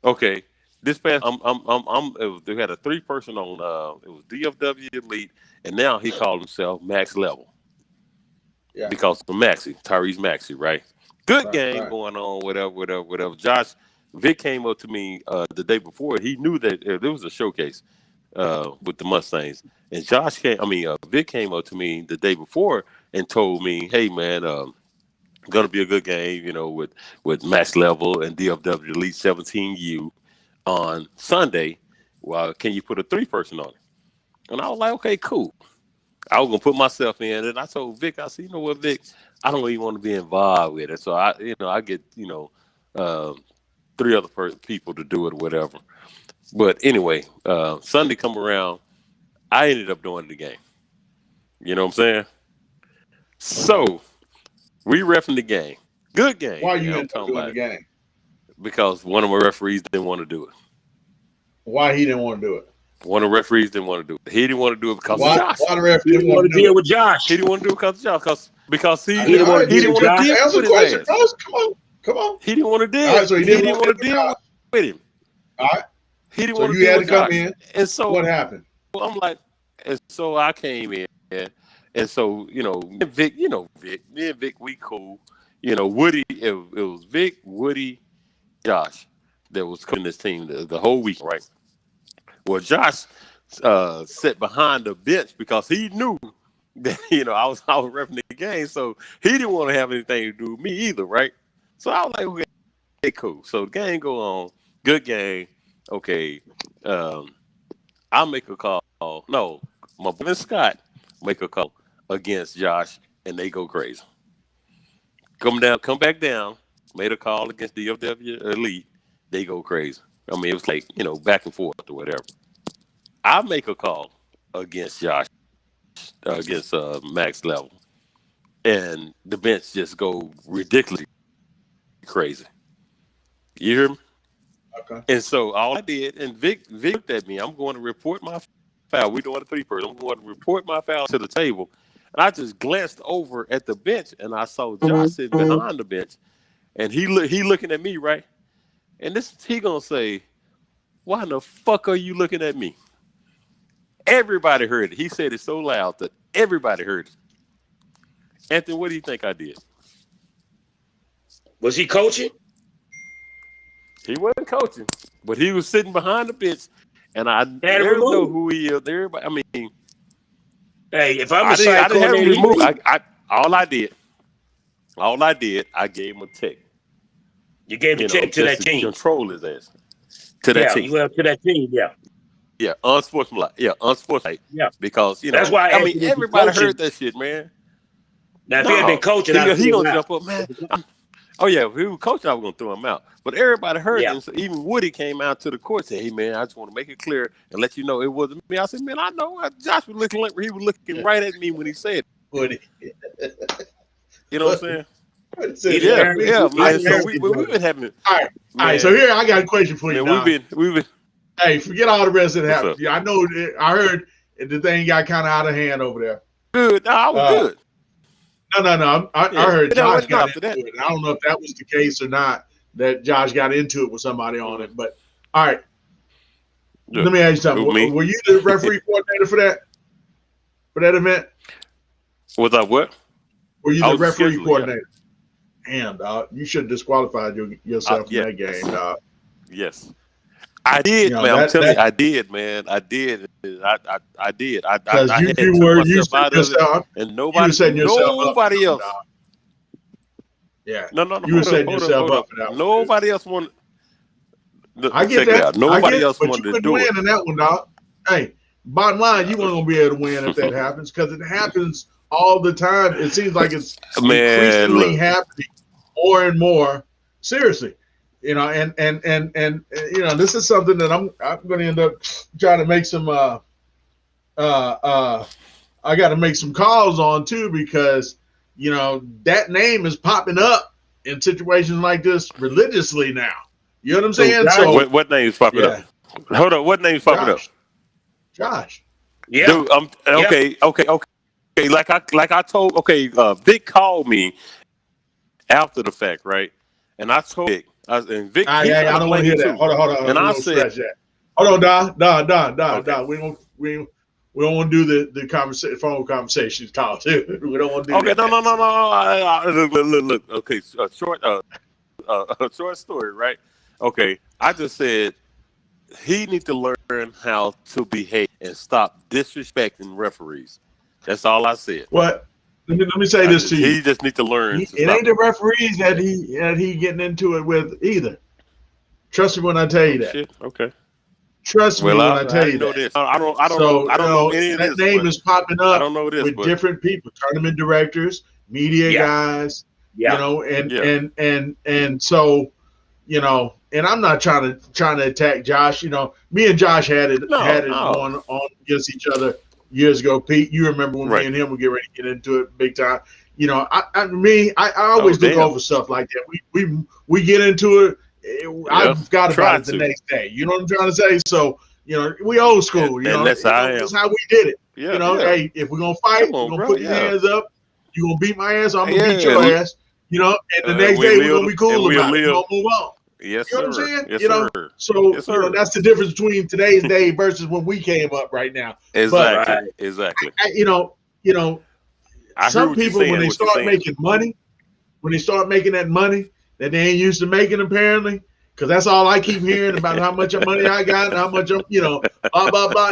Okay, This past, they had a 3-person on. It was DFW Elite, and now he called himself Max Level. Yeah. Because of Tyrese Maxey, right? Good game right. going on, whatever. Vic came up to me the day before. He knew that there was a showcase with the Mustangs, and Vic came up to me the day before and told me, "Hey, man, gonna be a good game, with Max Level and DFW Elite 17U on Sunday. Well, can you put a 3-person on it?" And I was like, "Okay, cool." I was gonna put myself in, and I told Vic, I said, "You know what, Vic? I don't even want to be involved with it. So I get 3 other people to do it or whatever." But anyway, Sunday come around, I ended up doing the game. You know what I'm saying? So we reffing the game. Good game. Why you ended up doing the game? Because one of my referees didn't want to do it. Why he didn't want to do it? One of the referees didn't want to do it. He didn't want to do it because of Josh. Why the referee didn't want to deal with Josh? He didn't want to do it because of Josh. Because he didn't want to deal with Josh. Answer the question, Coach. Come on. He didn't want to deal. All right, so he didn't want to deal with him. All right. He didn't so want to you deal had with to come Josh. in. And so what happened? I'm like, and so I came in, and so me and Vic, me and Vic, we cool. Woody, it was Vic, Woody, Josh that was cooking this team the whole week, right? Well, Josh sat behind the bench because he knew that I was repping the game, so he didn't want to have anything to do with me either, right? So I was like, okay, cool. So the game go on, good game. Okay, I'll make a call. No, my boy Scott make a call against Josh, and they go crazy. Come back down. Made a call against the DFW Elite. They go crazy. I mean, it was like back and forth or whatever. I make a call against Josh, against Max Level, and the bench just go ridiculously crazy. You hear me? Okay. And so all I did, and Vic looked at me. I'm going to report my foul. We doing a 3-person. I'm going to report my foul to the table. And I just glanced over at the bench, and I saw Josh sitting behind the bench, and he looking at me, right? And he gonna say, "Why in the fuck are you looking at me?" Everybody heard it. He said it so loud that everybody heard it. Anthony, what do you think I did? Was he coaching? He wasn't coaching, but he was sitting behind the bench, and I never know who he is. Everybody, I mean, hey, if I'm I didn't have him removed. All I did, I gave him a tick. You gave a tick to that team. Control his ass. To that team. You went up to that team, yeah. Yeah, unsportsmanlike. Yeah, unsportsmanlike. Yeah. Because, that's why I mean, everybody heard that shit, man. Now, if he had been coaching, he gonna jump up, man. Oh, yeah, if he was coaching, I was going to throw him out. But everybody heard it. So even Woody came out to the court and said, "Hey, man, I just want to make it clear and let you know it wasn't me." I said, "Man, I know." Josh was looking like he was looking right at me when he said it. Woody. You know what I'm saying? Yeah, man. So we've been having. All right. So here I got a question for you. Man, we've been. Hey, forget all the rest of that happened. Yeah, I know. I heard the thing got kind of out of hand over there. Good. No, I was good. No. I heard Josh got into it. I don't know if that was the case or not, that Josh got into it with somebody on it. But all right. Yeah. Let me ask you something. Were you the referee coordinator for that event? Was I what? Were you the referee coordinator? Yeah. Damn, dog. You should have disqualified yourself from that game, dog. Yes. I did, man. I'm telling you, I did, man. I did. I did. Because you were setting yourself, and nobody else. Yeah. No. You were setting yourself up for that one. Nobody else wanted. I get that. Nobody else wanted to do it. But you couldn't win in that one, dog. Hey, bottom line, you weren't gonna be able to win if that happens, because it happens all the time. It seems like it's increasingly happening more and more. Seriously. And this is something that I'm going to end up trying to make some I got to make some calls on too, because that name is popping up in situations like this religiously now. You know what I'm saying? So what name's popping up? Hold on, what name's popping up? Josh. Yeah. Dude, okay. Like I told, Vic called me after the fact, right? And I told Vic, And Vic, I he's trying don't to want blame to hear me that. too. Hold on. And We I don't said, stretch that. Hold on, Don. okay. We don't want to do the conversation, phone conversations talk too. We don't want to do Okay, that. no. Look. Okay, a short story, right? Okay, I just said he needs to learn how to behave and stop disrespecting referees. That's all I said. What? Let me say this to you. He just needs to learn to It stop ain't the it. referees that he getting into it with either. Trust me when I tell you Oh that. shit. Okay. Trust me Well, when I tell I you know that. this. I So don't know any of that this, name but is popping I up don't know this, with but different people, tournament directors, media Yeah, guys, yeah. yeah. and so and I'm not trying to attack Josh. Me and Josh had it No. going on against each other years ago. Pete, you remember when me Right. and him would get ready to get into it big time. I Oh always look damn. over stuff like that. We get into it. I Yeah. forgot about Try it the to. next day. You know what I'm trying to say? So we old school. And that's how I That's am. how we did it. Yeah. Hey, if we're gonna fight, Come we're on, gonna bro. put these Yeah. hands up. You gonna beat my ass, I'm gonna beat Yeah. your ass. And the next We day we're live gonna be and cool we'll about it. We're live. gonna move on. Yes, You know what I'm sir. saying? Yes, sir. So Yes, sir. that's the difference between today's day versus when we came up right now. But Exactly. Right. Exactly. you know, I hear some what you're people when saying. they What you're start saying. making money, when they start making that money that they ain't used to making apparently, because that's all I keep hearing about how much money I got and how much blah blah blah,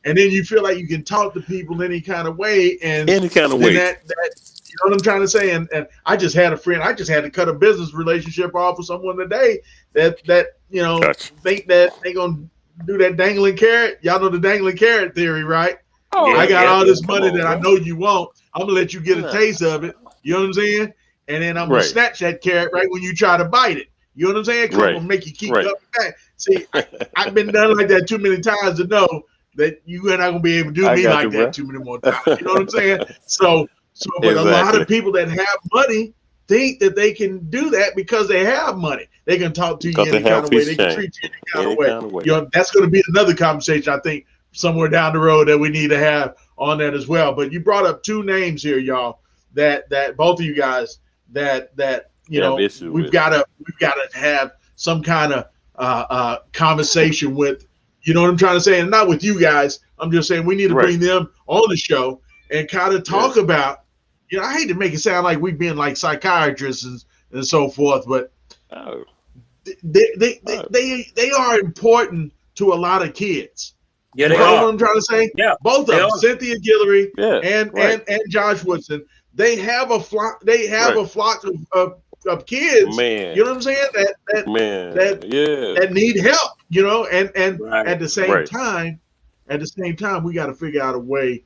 and then you feel like you can talk to people any kind of way, and Any kind of then way. that you know what I'm trying to say, and I just had a friend, I just had to cut a business relationship off with someone today that Gotcha. think that they gonna do that dangling carrot. Y'all know the dangling carrot theory, right? Oh I Yeah, got yeah. all yeah. this Come money on, that I bro. know you want. I'm gonna let you get a Nah. taste of it. You know what I'm saying? And then I'm gonna Right. snatch that carrot right when you try to bite it. You know what I'm saying? Because I'm Right. gonna make you keep Right. coming back. See, I've been done like that too many times to know that you are not gonna be able to do I me got like you, bro. that too many more times. You know what I'm saying? So, but a lot Exactly. of people that have money think that they can do that because they have money. They can talk to you Because they any kind have of way. piece They of can change. treat you any kind of Any way. kind of way. That's going to be another conversation I think somewhere down the road that we need to have on that as well. But you brought up two names here, y'all, that both of you guys that You have issue we've with. got to have some kind of conversation with. You know what I'm trying to say? And not with you guys. I'm just saying we need to Right. bring them on the show and kind of Yeah. talk about. I hate to make it sound like we've been like psychiatrists and so forth, but Oh. they are important to a lot of kids. Yeah, You they follow are. what I'm trying to say? Yeah, Both of they them, are. Cynthia Guillory Yeah. and Right. Josh Woodson, they have a flock. They have Right. a flock of kids. Man. You know what I'm saying? Man. That Yeah. that need help. And Right. at the same Right. time, we got to figure out a way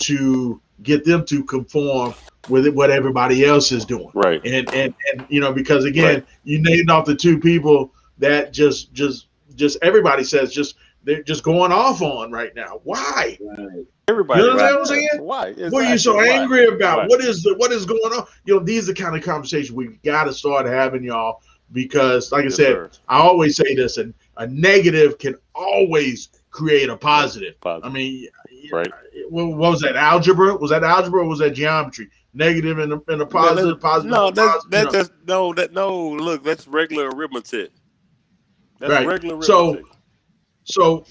to get them to conform with what everybody else is doing. Right. And because Right. again, you named off the two people that just everybody says they're just going off on right now. Why? Right. You Everybody. Right. understand what I'm Yeah. saying? Why? What are you Exactly. so Why? angry about? Why? What is going on? These are the kind of conversations we got to start having, y'all, because like I Yes, said, sir. I always say this, and a negative can always create a positive. I Positive. mean, Right. what was that, algebra? Was that algebra or was that geometry? Negative and a positive, positive and No, a positive. no. Look, that's regular arithmetic. That's Right. regular So, arithmetic. Well,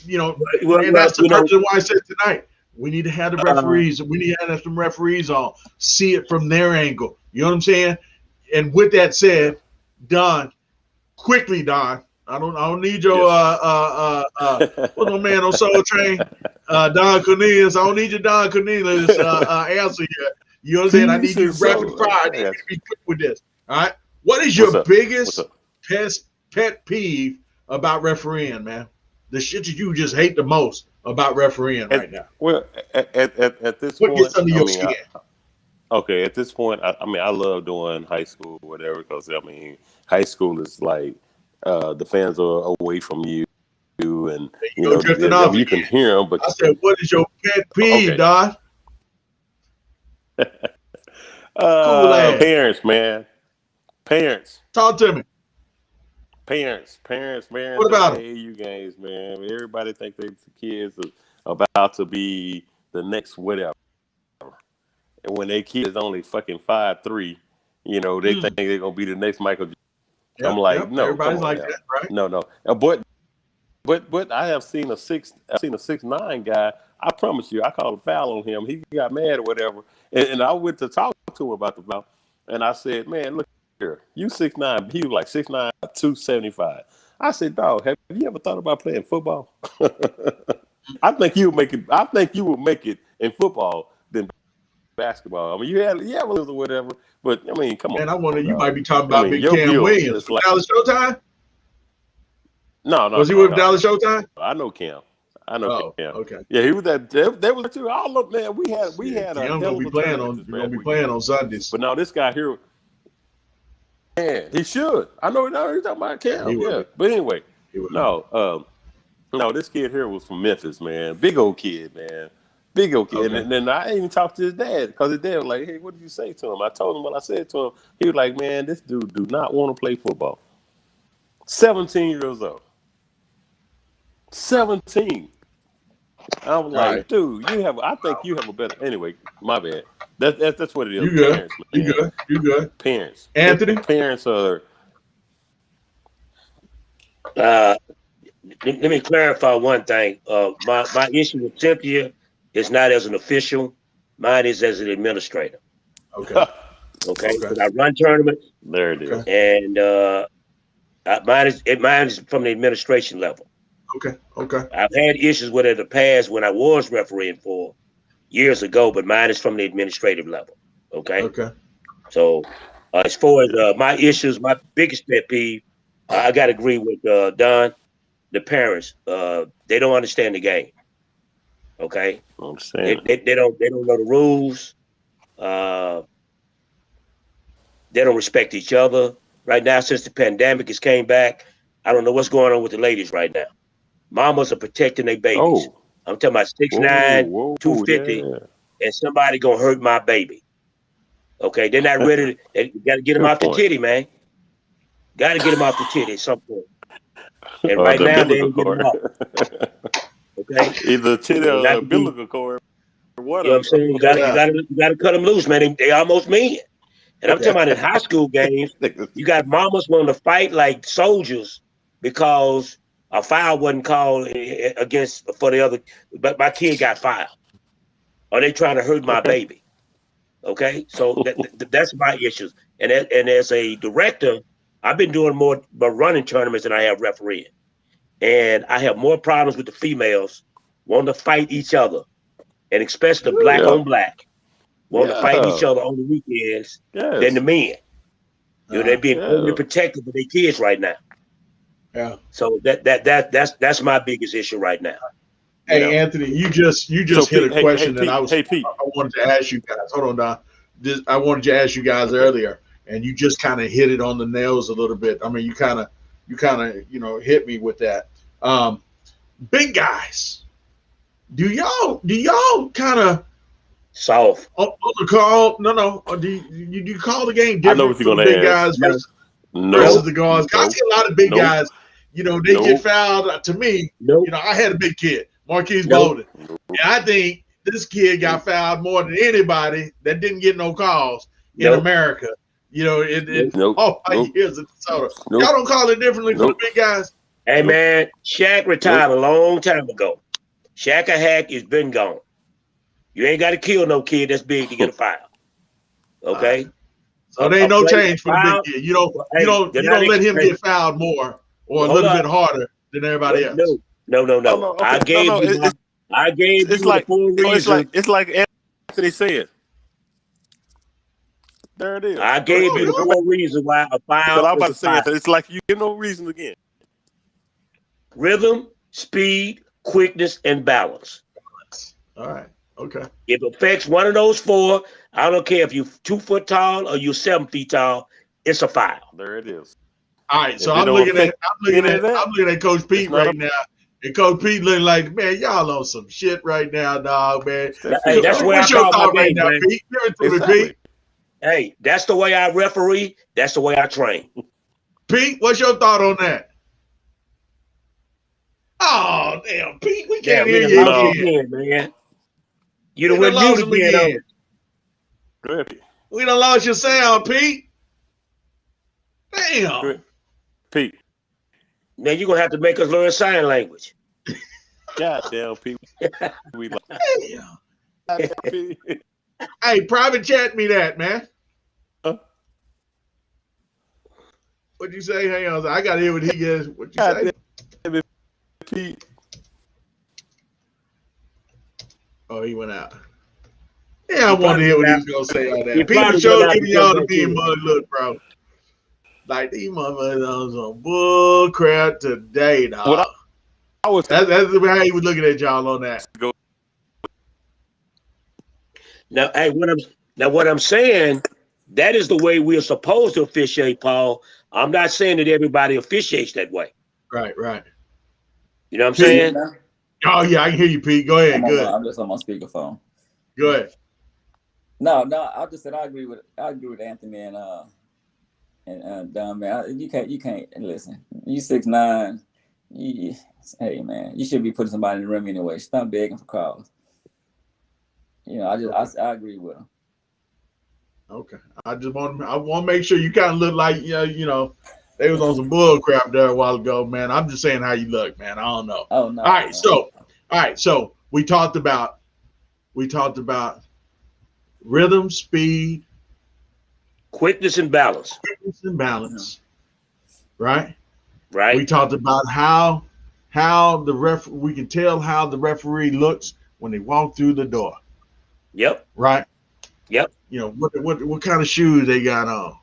and well, that's the purpose of why I said tonight we need to have the referees. We need to have some referees on, see it from their angle. You know what I'm saying? And with that Yeah. said, Don, quickly, Don. I don't need your what's my man on Soul Train, Don Cornelius. I don't need your Don Cornelius answer here. You know what I'm saying? I need you to rapid fire. I need you to be quick with this. All right. What is What's your up? What's biggest up? pet peeve about refereeing, man? The shit that you just hate the most about refereeing right now. Well, at this What gets point, under I your mean, skin? okay, at this point, I mean, I love doing high school, whatever, because I mean, high school is like the fans are away from you, and There you go, drifting off you can again. hear them, but I said, what is your pet peeve, okay, Don? Cool ass. parents, man, parents. Talk to me. Parents What at about the them? AAU games, man. Everybody think the kids are about to be the next whatever. And when they kids only fucking 5'3", they think they're gonna be the next Michael Yep, I'm like, yep. no, Everybody's come on like now. that, right? No. But I have seen a 6'9" guy. I promise you, I called a foul on him. He got mad or whatever, and I went to talk to him about the foul, and I said, man, look here, you 6'9". He was like 6'9", 275. I said, dog, have you ever thought about playing football? I think you would make it. I think you would make it in football than basketball. I mean, you had a little whatever, but I mean, come on. And I wonder, you might Dog. be talking I about mean, Big your Cam build Williams is from like Dallas Showtime. no. Was he with Dallas Showtime? I know Cam. Oh, Cam. okay. Yeah, he was that. They was too. All of man, we had a Cam hell gonna of be a playing tournament on. this We're gonna past be weekend. playing on Sundays. But now this guy here, man, he should. I know you're talking about Cam. Yeah, but anyway, no, this kid here was from Memphis, man. Big old kid, man. Big old kid. Okay. And then I even talked to his dad because his dad was like, hey, what did you say to him? I told him what I said to him. He was like, man, this dude do not want to play football. 17 years old. 17. I was like, right. dude, I think you have a better. Anyway, my bad. That's what it is. You good? Parents, man. You good? Parents. Anthony? Parents are. Let me clarify one thing. My issue with Cynthia is not as an official. Mine is as an administrator. Okay. Okay. Because I run tournaments. There it is. And mine is from the administration level. Okay. I've had issues with it in the past when I was refereeing for years ago, but mine is from the administrative level. Okay. So as far as my issues, my biggest pet peeve, I got to agree with Don. The parents, they don't understand the game. Okay. I'm saying they don't know the rules. They don't respect each other. Right now, since the pandemic has came back, I don't know what's going on with the ladies right now. Mamas are protecting their babies. I'm talking about 6'9", 250, and somebody gonna hurt my baby. Okay, they're not ready. They got to get them off the titty, man. Got to get them off the titty at some point. And right now they ain't getting off. Okay, either titty or umbilical cord. You know what I'm saying? You got to cut them loose, man. They almost men. And I'm talking about in high school games, you got mamas wanting to fight like soldiers because a foul wasn't called for the other, but my kid got fouled. Or they trying to hurt my baby. Okay, so that's my issues. And as a director, I've been doing more running tournaments than I have refereeing. And I have more problems with the females wanting to fight each other, and especially the black on black wanting to fight each other on the weekends than the men. You know, they're being overly protected for their kids right now. Yeah. So that's my biggest issue right now. Hey, Anthony, you just hit a question that I wanted to ask you guys. Hold on, Don. I wanted to ask you guys earlier, and you just kind of hit it on the nails a little bit. I mean, you kind of hit me with that. Big guys, do y'all kind of soft on the call? No. Or do you call the game different? I know what you're for the gonna big ask. guys versus the guards? I see a lot of big guys. You know, they get fouled. To me, you know, I had a big kid, Marquise Bowden, and I think this kid got fouled more than anybody that didn't get no calls in America. You know, in all my years at DaSHOW. Y'all don't call it differently for the big guys? Hey, man, Shaq retired a long time ago. Shaq a hack has been gone. You ain't got to kill no kid that's big to get a foul. Okay? So there ain't no change for the big kid. You don't let him get fouled more or a little bit harder than everybody else. No. I gave you the full reason. It's like Anthony said. There it is. I gave you the full reason why a foul. I'm about to say it's like you give no reason again. Rhythm, speed, quickness, and balance. All right. Okay. If it affects one of those four, I don't care if you're 2 foot tall or you're 7 feet tall, it's a foul. There it is. All right. So I'm looking at Coach Pete right now. And Coach Pete looking like, man, y'all on some shit right now, dog, man. Hey, that's where what's your thought right now, Pete? Give it to me, Pete. Hey, that's the way I referee. That's the way I train. Pete, what's your thought on that? Oh, damn, Pete, we can't hear you again, man. You done went mute again. We done lost your sound, Pete. Damn. Pete. Now you're gonna have to make us learn sign language. Goddamn, Pete. We like Pete. Hey, private chat me that, man. What'd you say? Hang on, I gotta hear what he gets. What you say? Pete. Oh, he went out. Yeah, I wanted to hear what he was gonna say on that. Peter showed giving y'all the being mud look, bro. Like these motherfuckers on some bull crap today, dog. That's how he was looking at y'all on that. Now, hey, what I'm saying, that is the way we're supposed to officiate, Paul. I'm not saying that everybody officiates that way. Right. You know what I'm saying? Oh yeah, I can hear you, Pete. Go ahead. I'm just on my speakerphone. Go ahead. No, I just said I agree with Anthony and Don, man. You can't listen. You 6'9". Hey man, you should be putting somebody in the room anyway. Stop begging for calls. You know, I agree with him. Okay, I want to make sure you kind of look like you know they was on some bull crap there a while ago, man. I'm just saying how you look, man. I don't know. Oh no. All right, so we talked about rhythm, speed, quickness and balance. Right. We talked about how we can tell how the referee looks when they walk through the door. Yep. Right. Yep. You know what kind of shoes they got on.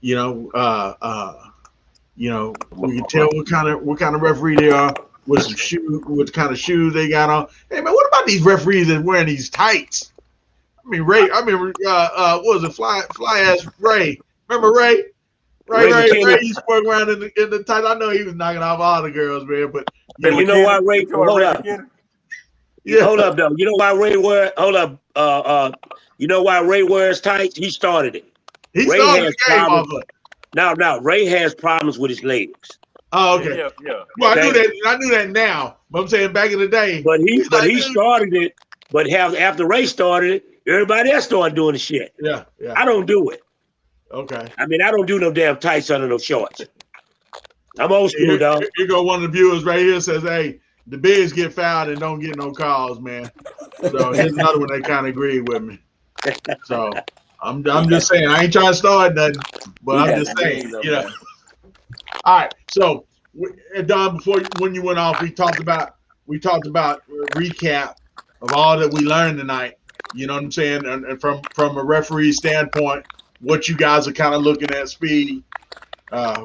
You know, we can tell what kind of referee they are with some shoes, what kind of shoes they got on. Hey man, what about these referees that wearing these tights? I mean, Ray. I remember what was it? Fly ass Ray. Remember Ray? Ray used to work around in the tights. I know he was knocking off all the girls, man. But you know why Ray? Hold up. Yeah. Hold up, though. You know why Ray wear? Hold up. You know why Ray wears tights? He started it. He started the game off of it. Now Ray has problems with his legs. Oh, okay. Yeah. Well, I knew that now. But I'm saying back in the day. But he started it. But after Ray started it, everybody else started doing the shit. Yeah. I don't do it. Okay. I mean, I don't do no damn tights under no shorts. I'm old school, dog. Here go one of the viewers right here says, "Hey, the bigs get fouled and don't get no calls, man." So here's another one that kind of agreed with me. So I'm just saying, I ain't trying to start nothing, but I'm just saying, you know. All right. So Don, when you went off, we talked about recap of all that we learned tonight. You know what I'm saying? And from a referee standpoint, what you guys are kind of looking at, speed. I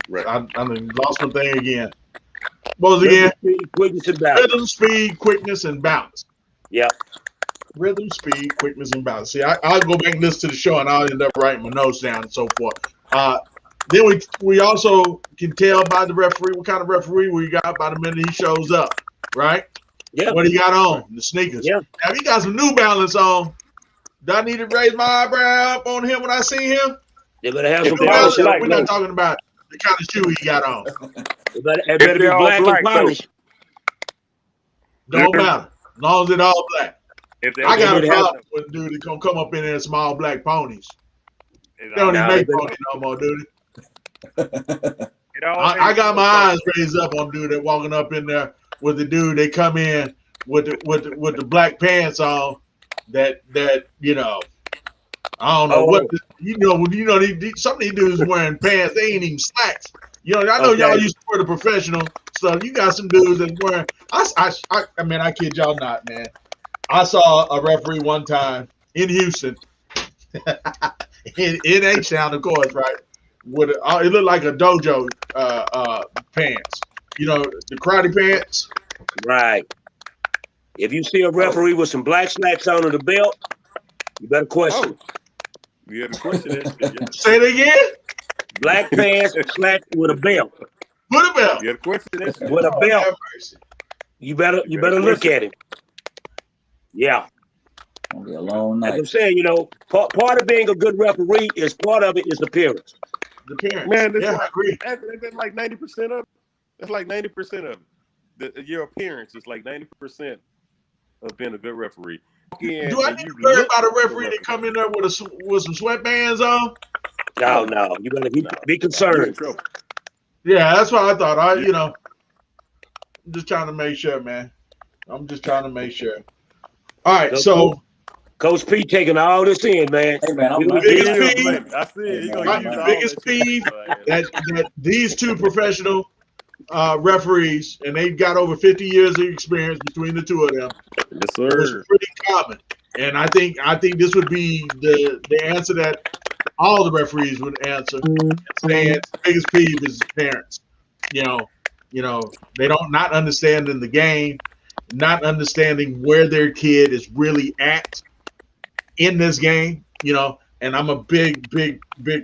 lost my thing again. What was it again? Quickness and balance. Rhythm, speed, quickness, and balance. Yeah. Rhythm, speed, quickness, and balance. See, I'll go back and listen to the show, and I'll end up writing my notes down and so forth. Then we also can tell by the referee what kind of referee we got by the minute he shows up, right? Yeah. What he got on, the sneakers. Yeah. Now, if he got some New Balance on, do I need to raise my eyebrow up on him when I see him? They're gonna have some polish. We're not talking about the kind of shoe he got on. It better be black and polished. Don't matter. As long as it's all black. I got a problem with a dude that's gonna come up in there in small black ponies. They don't even make ponies no more, dude. I got my eyes raised up on dude that walking up in there with the dude. They come in with the black pants on. That you know, I don't know what some of these dudes wearing pants. They ain't even slacks. You know, I know y'all used to wear the professional stuff. You got some dudes that wearing. I mean, I kid y'all not, man. I saw a referee one time in Houston, in H-Town, of course, right? With it looked like a dojo pants. You know, the karate pants. Right. If you see a referee with some black slacks on the belt, you better question. You have to question it. Say it again. Black pants, slacks with a belt. With a belt. You have to question it. With a belt. You better look at him. Yeah. It'll be a long night. As I'm saying, you know, part of being a good referee is part of it is appearance. The appearance. Man, that's I agree. That's like 90% of it. That's like 90% of it. Your appearance is like 90% of being a good referee. Do I need to worry about a referee that come in there with some sweatbands on? No. You better be concerned. Yeah, that's what I thought. Yeah. I'm just trying to make sure, man. I'm just trying to make sure. All right, So, so Coach P taking all this in, man. Hey man, We I'm gonna learning, dig biggest man. in. peeve, Baby. I said Hey he man, gonna I'm right? use learning. all Biggest that shit. peeve Man. that these two professional referees, and they've got over 50 years of experience between the two of them. Yes, It was sir. pretty common, and I think this would be the answer that all the referees would answer, saying the biggest peeve is parents. You know, they don't not understanding the game, not understanding where their kid is really at in this game. And I'm a big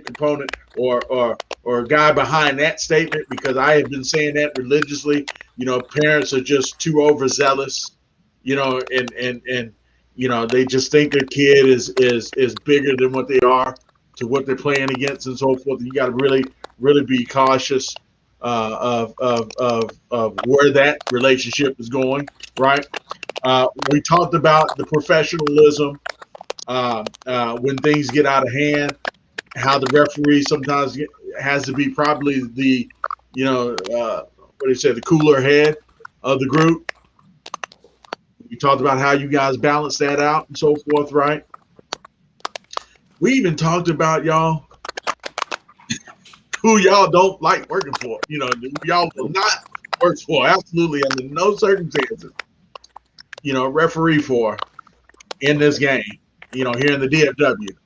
component or a guy behind that statement because I have been saying that religiously. Parents are just too overzealous. And they just think their kid is bigger than what they are to what they're playing against and so forth. You got to really be cautious of where that relationship is going. Right. We talked about the professionalism when things get out of hand, how the referee sometimes has to be probably the, what do you say, the cooler head of the group. We talked about how you guys balance that out and so forth, right? We even talked about y'all who y'all don't like working for, who y'all will not work for, absolutely under no circumstances, referee for in this game, here in the DFW.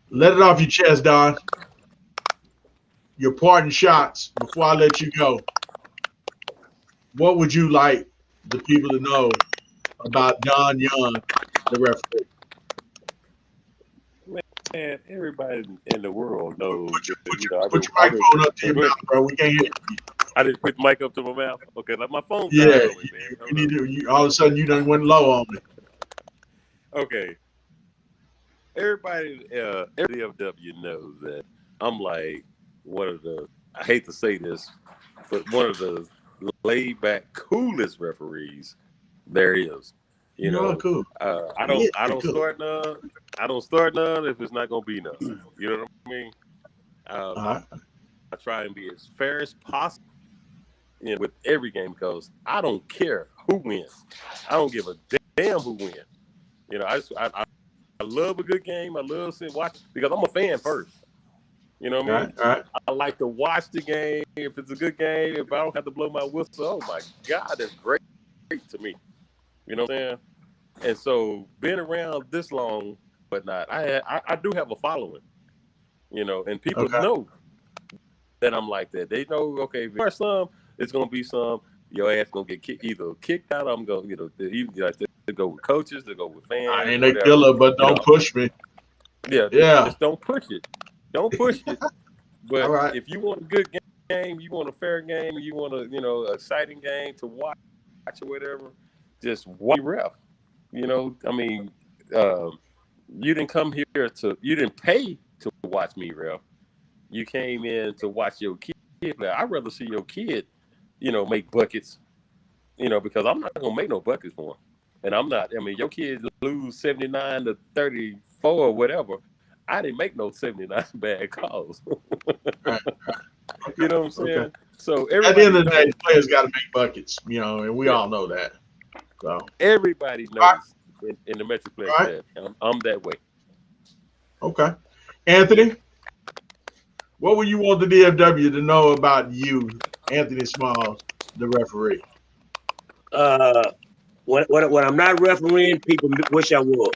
Let it off your chest, Don. Your parting shots before I let you go. What would you like the people to know about Don Young, the referee? Man, everybody in the world knows Put your, that, put your, I've put been, your microphone up to your go ahead. mouth, bro. We can't hear you. I didn't put the mic up to my mouth. Okay, like my phone Yeah, died on me, man. you Hold need on. to. All of a sudden, you done went low on me. Okay, everybody DFW knows that I'm like one of the. I hate to say this, but one of the laid back, coolest referees there is. You You are know, cool. I Yeah, don't cool. start none. I don't start none if it's not gonna be none. You know what I mean? All right. I try and be as fair as possible, with every game because I don't care who wins. I don't give a damn who wins. I love a good game. I love sitting watch because I'm a fan first. You know what All I right. mean? All right. I like to watch the game. If it's a good game, if I don't have to blow my whistle, oh my God, that's great to me. You know what I'm saying? And so being around this long, but not, I do have a following, and people Okay. know that I'm like that. They know, okay, if there's some, it's gonna be some. Your ass gonna get either kicked out. I'm gonna, even like to go with coaches, to go with I fans, ain't a whatever. killer, but don't push me. Yeah, Yeah. just don't push it. Don't push it. All But right. if you want a good game, you want a fair game, you want a exciting game to watch or whatever, just watch your ref. I mean, you didn't come here you didn't pay to watch me ref. You came in to watch your kid. I'd rather see your kid, make buckets, because I'm not gonna make no buckets for him. And I'm not. I mean, your kids lose 79-34 or whatever. I didn't make no 79 bad calls. All right. You Okay. know what I'm Okay. saying? So At the end everybody of the day, knows. players got to make buckets, and we Yeah, all know that. So, all everybody right. knows in the Metroplex All right. that I'm that way. Okay. Yeah. Anthony, what would you want the DFW to know about you, Anthony Smalls, the referee? Uh, when I'm not refereeing, people wish I would.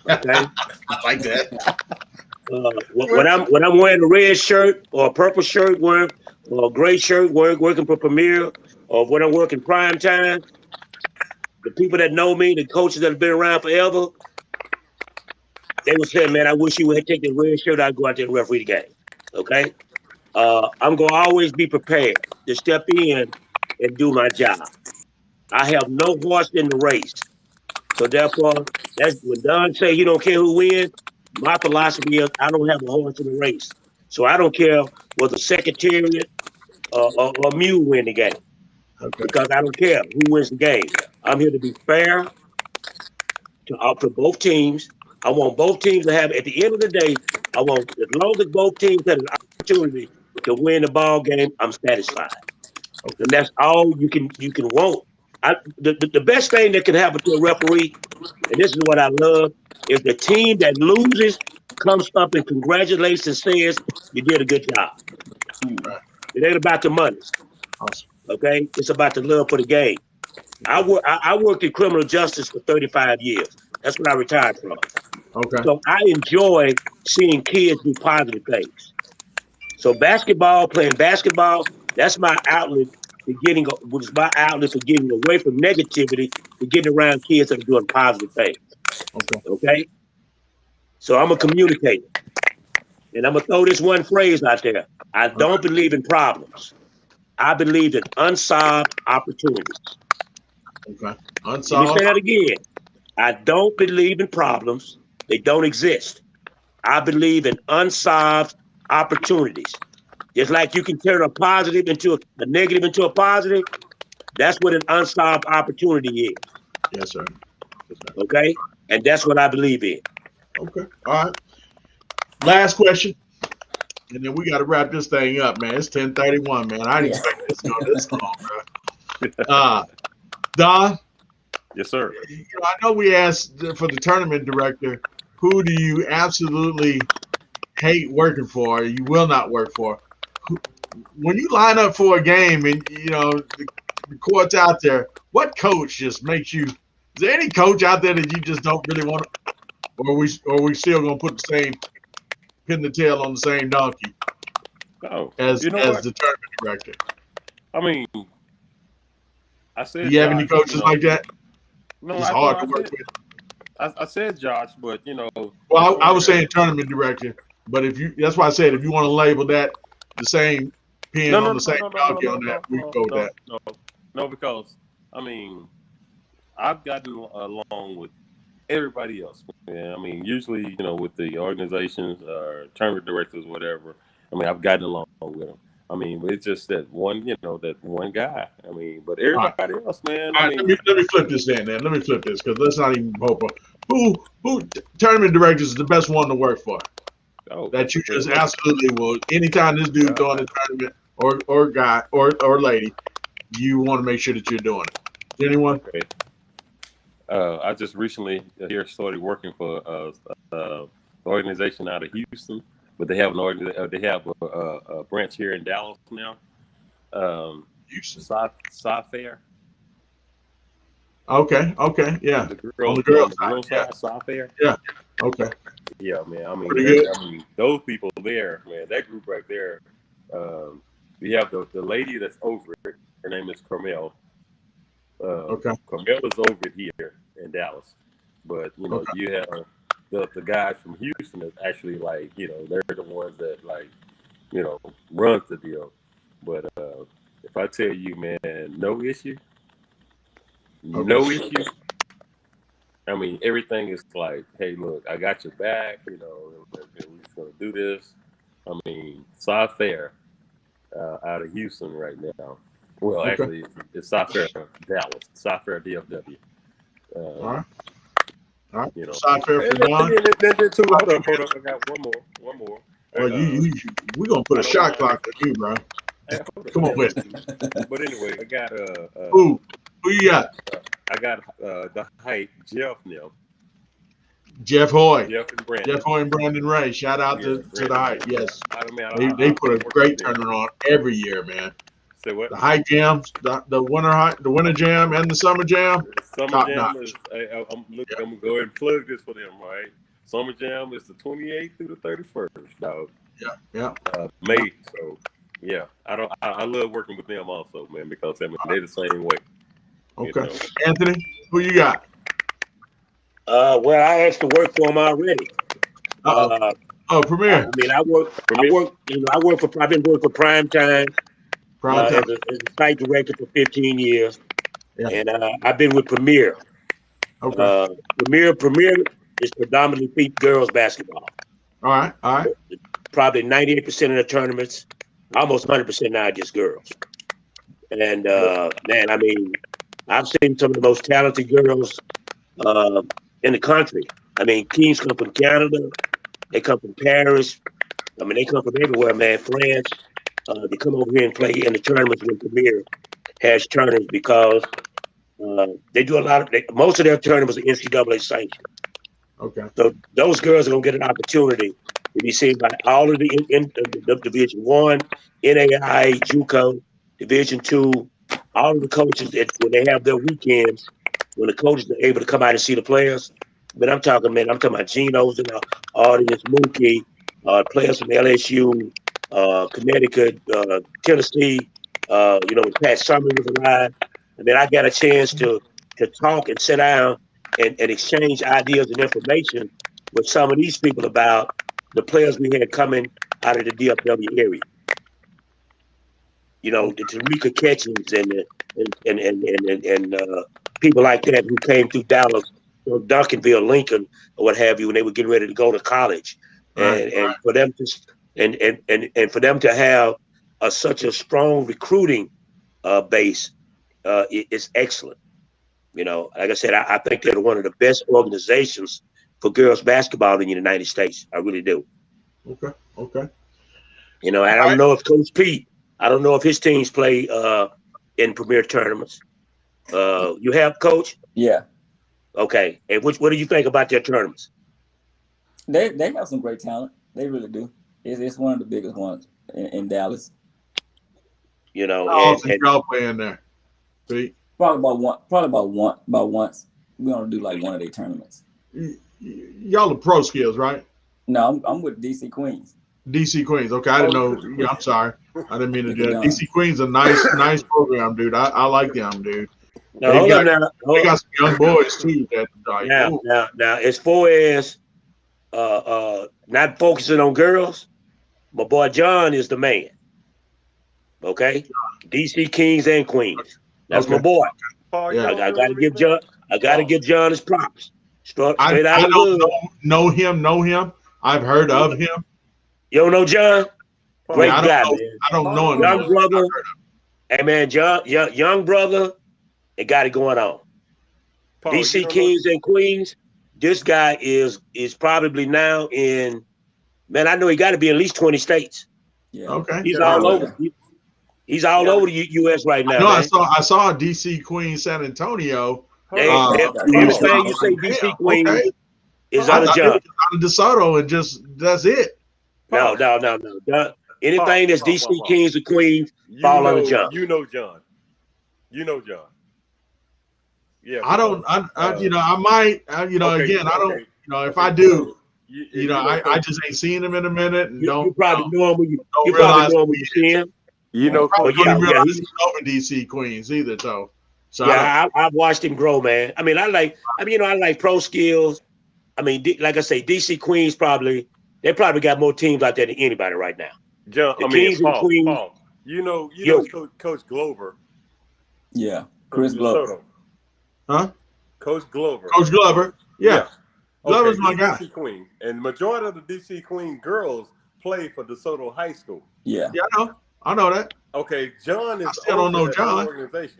Okay. I like that. When I'm wearing a red shirt or a purple shirt, wearing or a gray shirt, working for Premier, or when I'm working prime time, the people that know me, the coaches that have been around forever, they would say, "Man, I wish you would take the red shirt. I'd go out there and referee the game." Okay. I'm gonna always be prepared to step in and do my job. I have no horse in the race. So therefore, that's when Don say he don't care who wins. My philosophy is I don't have a horse in the race. So I don't care whether Secretariat or Mule win the game Okay. because I don't care who wins the game. I'm here to be fair to both teams. I want both teams to have, at the end of the day, I want, as long as both teams had an opportunity to win the ball game, I'm satisfied. Okay. And that's all you can want. The best thing that can happen to a referee, and this is what I love, is the team that loses comes up and congratulates and says, you did a good job. Right. It ain't about the money. Awesome. Okay? It's about the love for the game. I worked in criminal justice for 35 years. That's what I retired from. Okay. So I enjoy seeing kids do positive things. So playing basketball, that's my outlet for getting away from negativity to getting around kids that are doing positive things. Okay. Okay? So I'm a communicator. And I'm gonna throw this one phrase out there. I don't believe in problems. I believe in unsolved opportunities. Okay. Let me Unsolved. say that again. I don't believe in problems. They don't exist. I believe in unsolved opportunities. Just like you can turn a positive into a negative into a positive, that's what an unsolved opportunity is. Yes, sir. Yes, sir. Okay? And that's what I believe in. Okay. All right. Last question. And then we got to wrap this thing up, man. It's 10:31, man. I didn't expect this to go this long, bro. Don? Yes, sir. I know we asked for the tournament director, who do you absolutely hate working for, or you will not work for? When you line up for a game and, the court's out there, what coach just makes you – is there any coach out there that you just don't really want to – or are we still going to put the same – pin the tail on the same donkey as the tournament director? I mean, I said. Do you have any coaches like that? No, it's hard to work with. I said Josh, but Well, I was saying tournament director, but that's why I said if you want to label that the same pin on the same donkey on that, we can go with that. No, because I mean, I've gotten along with everybody else. Yeah, I mean, usually with the organizations or tournament directors, whatever. I mean, I've gotten along with them. I mean, it's just that one, that one guy. I mean, but everybody else, man. All right, let me flip this then. Let me flip this because let's not even hope. Who tournament directors is the best one to work for? That you just absolutely will. Anytime this dude going to tournament or guy or lady, you want to make sure that you're doing it. Is anyone? Okay. I just recently started working for an organization out of Houston. But they have a branch here in Dallas now. Fair. Okay, yeah. On the girls side, Fair. Yeah. Okay. Yeah, man. I mean, those people there, man. That group right there. We have the lady that's over it. Her name is Carmel. Carmel is over it here in Dallas, but you have. The guys from Houston is actually they're the ones that runs the deal. But if I tell you, man, no issue. I mean, everything is like, hey, look, I got your back. We're just gonna do this. I mean, Fair out of Houston right now. Well, actually, it's Fair Dallas, Fair DFW. All right. All right. Fair for Don. Hold up. I got one more. Well, we're gonna put a shot clock on you, bro. Come on with it. But anyway, I got who you got? I got the height, Jeff now. Jeff Hoy. Jeff Hoy and Brandon Ray. Shout out to the height. Yes. They put a great tournament on every year, man. Say what? The high jams, the winter jam and the summer jam. Summer jam is. I'm gonna go ahead and plug this for them, right? Summer jam is the 28th through the 31st, dog. Yeah. May. So yeah, I love working with them also, man, because they're the same way. Okay. Anthony, who you got? Well, I asked to work for them already. Premier. I mean, I've been working for Prime Time. As a site director for 15 years, and I've been with Premier. Okay. Premier is predominantly girls basketball. All right. Probably 98% of the tournaments, almost 100% now, just girls. And man, I mean, I've seen some of the most talented girls in the country. I mean, teams come from Canada, They come from Paris. I mean, they come from everywhere, man. France. They come over here and play in the tournaments when Premier has tournaments because they do a lot of. Most of their tournaments are NCAA sanctioned. Okay. So those girls are gonna get an opportunity to be seen by all of the Division I, NAI, JUCO, Division II, all of the coaches that when they have their weekends, when the coaches are able to come out and see the players. Man, I'm talking about Geno's in the audience, Mookie, players from LSU, Connecticut, Tennessee. Pat Summer was alive. I mean, I got a chance to talk and sit down and exchange ideas and information with some of these people about the players we had coming out of the DFW area. You know, the Tamika Catchings and people like that who came through Dallas, Duncanville, Lincoln, or what have you, when they were getting ready to go to college, and for them to and for them to have such a strong recruiting base is excellent. You know, like I said, I think they're one of the best organizations for girls basketball in the United States. I really do. Okay. Okay. You know, and I don't know if Coach Pete, I don't know if his teams play in premier tournaments. You have, Coach? Yeah. Okay. And what do you think about their tournaments? They have some great talent. They really do. It's one of the biggest ones in Dallas. You know, how often y'all playing there, Pete? Probably about once. We're gonna do like one of their tournaments. Y'all are pro skills, right? No, I'm with DC Queens. DC Queens. Okay, I didn't know. Yeah, I'm sorry. I didn't mean to do that. DC Queens a nice program, dude. I like them, dude. Now, they got some young boys too. That like, now, as far as not focusing on girls, my boy John is the man. Okay, DC Kings and Queens. That's my boy. Yeah. I gotta give John. I gotta give John his props. Straight out of I the don't hood. know him. I've heard of him. You don't know John? Great guy, man. I don't know him. Young brother. Hey man, John, young brother, it got it going on. Paul, DC Kings and Queens. This guy is probably now in. Man, I know he got to be in at least 20 states. Yeah. Okay. He's all over. He's all over the U.S. right now. No, man. I saw DC Queens San Antonio. Everything you say DC Queens is on the job. On DaSHOW and just that's it. No. Anything that's DC Kings or Queens fall on the job. You know John. Yeah. I don't. I might. Again, I don't. If I do. I just ain't seen him in a minute, and you probably know him when you see him. Probably don't realize he's over DC Queens either, though. So yeah, I've watched him grow, man. I mean, I like pro skills. I mean, like I say, DC Queens they probably got more teams out there than anybody right now. John, Paul, you know Coach Glover. Yeah, Chris Glover. Huh? Coach Glover. Yeah. Glover's my guy. DC Queen. And the majority of the DC Queen girls play for DeSoto High School. Yeah. Yeah, I know that. Okay, John is. I still don't know John. Organization.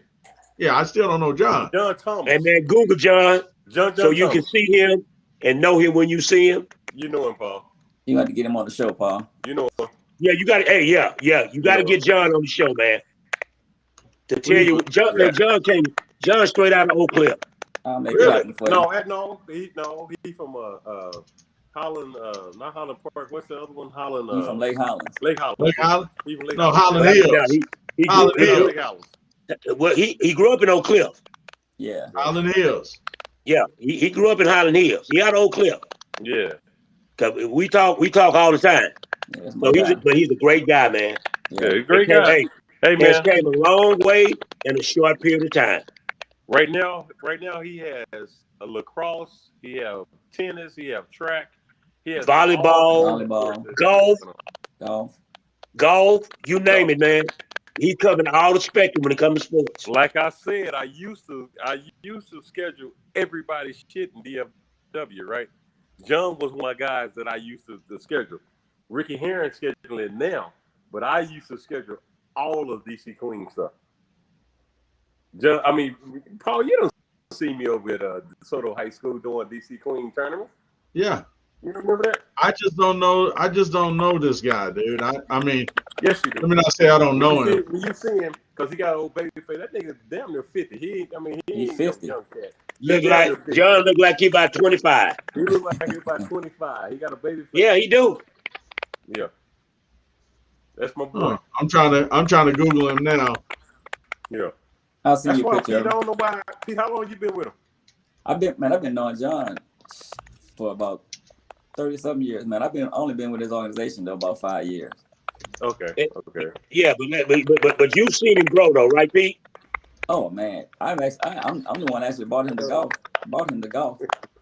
Yeah, I still don't know John. John Thomas. Hey man, Google John. So Thomas. You can see him and know him when you see him. You know him, Paul. You got to get him on the show, Paul. You know him. Yeah, you got to. Hey, yeah. You got to get John on the show, man. To tell you, John straight out of Oak Cliff. I'll make it happen for you. He from Holland, not Holland Park. What's the other one? Holland. He's from Lake Highlands. Lake Highlands. No, Holland Hills. Holland Hills. Well, he grew up in Oak Cliff. Yeah. Holland Hills. Yeah, he grew up in Holland Hills. He out of Oak Cliff. Yeah. Cause we talk all the time. Yeah, but he's a great guy, man. Yeah, great guy. Hey man, he came a long way in a short period of time. Right now he has a lacrosse, he have tennis, he have track, he has volleyball, golf, you name it, man. He's covering all the spectrum when it comes to sports. Like I said, I used to schedule everybody's shit in DFW, right? John was one of my guys that I used to schedule. Ricky Herring scheduling it now, but I used to schedule all of DC Queen stuff. John, I mean, Paul, you don't see me over at DeSoto High School doing DC Queen tournaments. Yeah. You remember that? I just don't know. I just don't know this guy, dude. I mean, Yes, you do. let me not say I don't know him. When you see him, because he got an old baby face, that nigga damn near 50. He ain't 50. no young cat. Look like John look like he about 25. He look like he about 25. He got a baby face. Yeah, he do. Yeah. That's my boy. I'm trying to Google him now. Yeah. I'll see you a Pete, picture. I don't know why. Pete, how long you been with him? I've been knowing John for about 30-something years, man. I've only been with his organization though about 5 years. Okay. Yeah, but you've seen him grow though, right, Pete? Oh man, I'm the one that actually bought him the golf.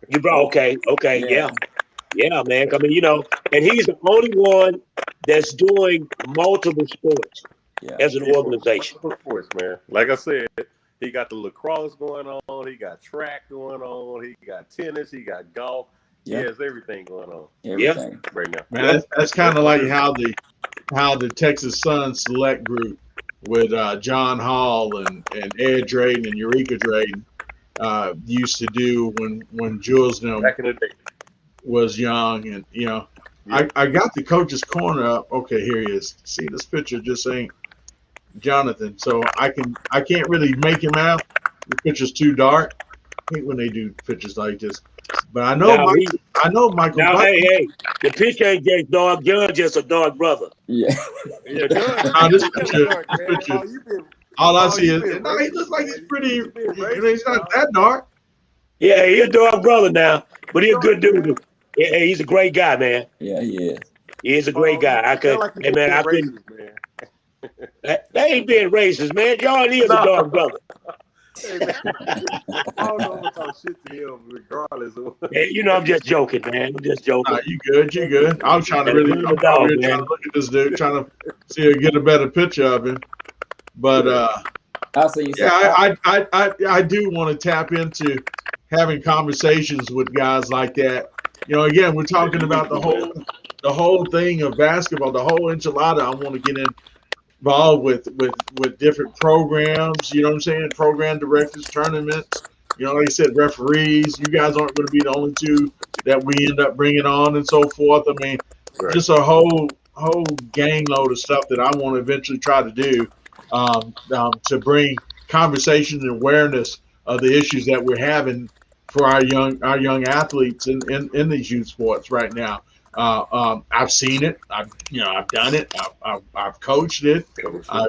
You brought okay, yeah, man. I mean, you know, and he's the only one that's doing multiple sports as an organization. Multiple sports, man. Like I said, he got the lacrosse going on. He got track going on. He got tennis. He got golf. He has everything going on. Everything right now. Man, that's kind of like how the Texas Sun Select Group with John Hall and Ed Drayton and Eureka Drayton used to do when Jules back in the day was young. And you know, I got the coach's corner up. Okay, here he is. See, this picture just ain't Jonathan, so I can't really make him out. The picture's too dark. I hate when they do pictures like this. But I know Michael. Now, hey, the picture ain't just dog. John's just a dog brother. Yeah. This picture. All I see is he looks like he's pretty. He's not that dark. Yeah, he's a dog brother now, but he's a good dude. Yeah, he's a great guy, man. Yeah, he is. He is a great guy. I couldn't. They ain't being racist, man. John is a dog brother. Hey, man. I don't know what talk shit to him, regardless. You know, I'm just joking, man. I'm just joking. You good. I'm trying to really trying to look at this dude, trying to see if I get a better picture of him. But I do want to tap into having conversations with guys like that. You know, again, we're talking about the whole thing of basketball, the whole enchilada. I want to get involved with different programs, you know what I'm saying? Program directors, tournaments, you know, like I said, referees. You guys aren't going to be the only two that we end up bringing on and so forth. I mean, just a whole gang load of stuff that I want to eventually try to do to bring conversation and awareness of the issues that we're having for our young athletes in these youth sports right now. I've seen it. I've done it. I've coached it. I've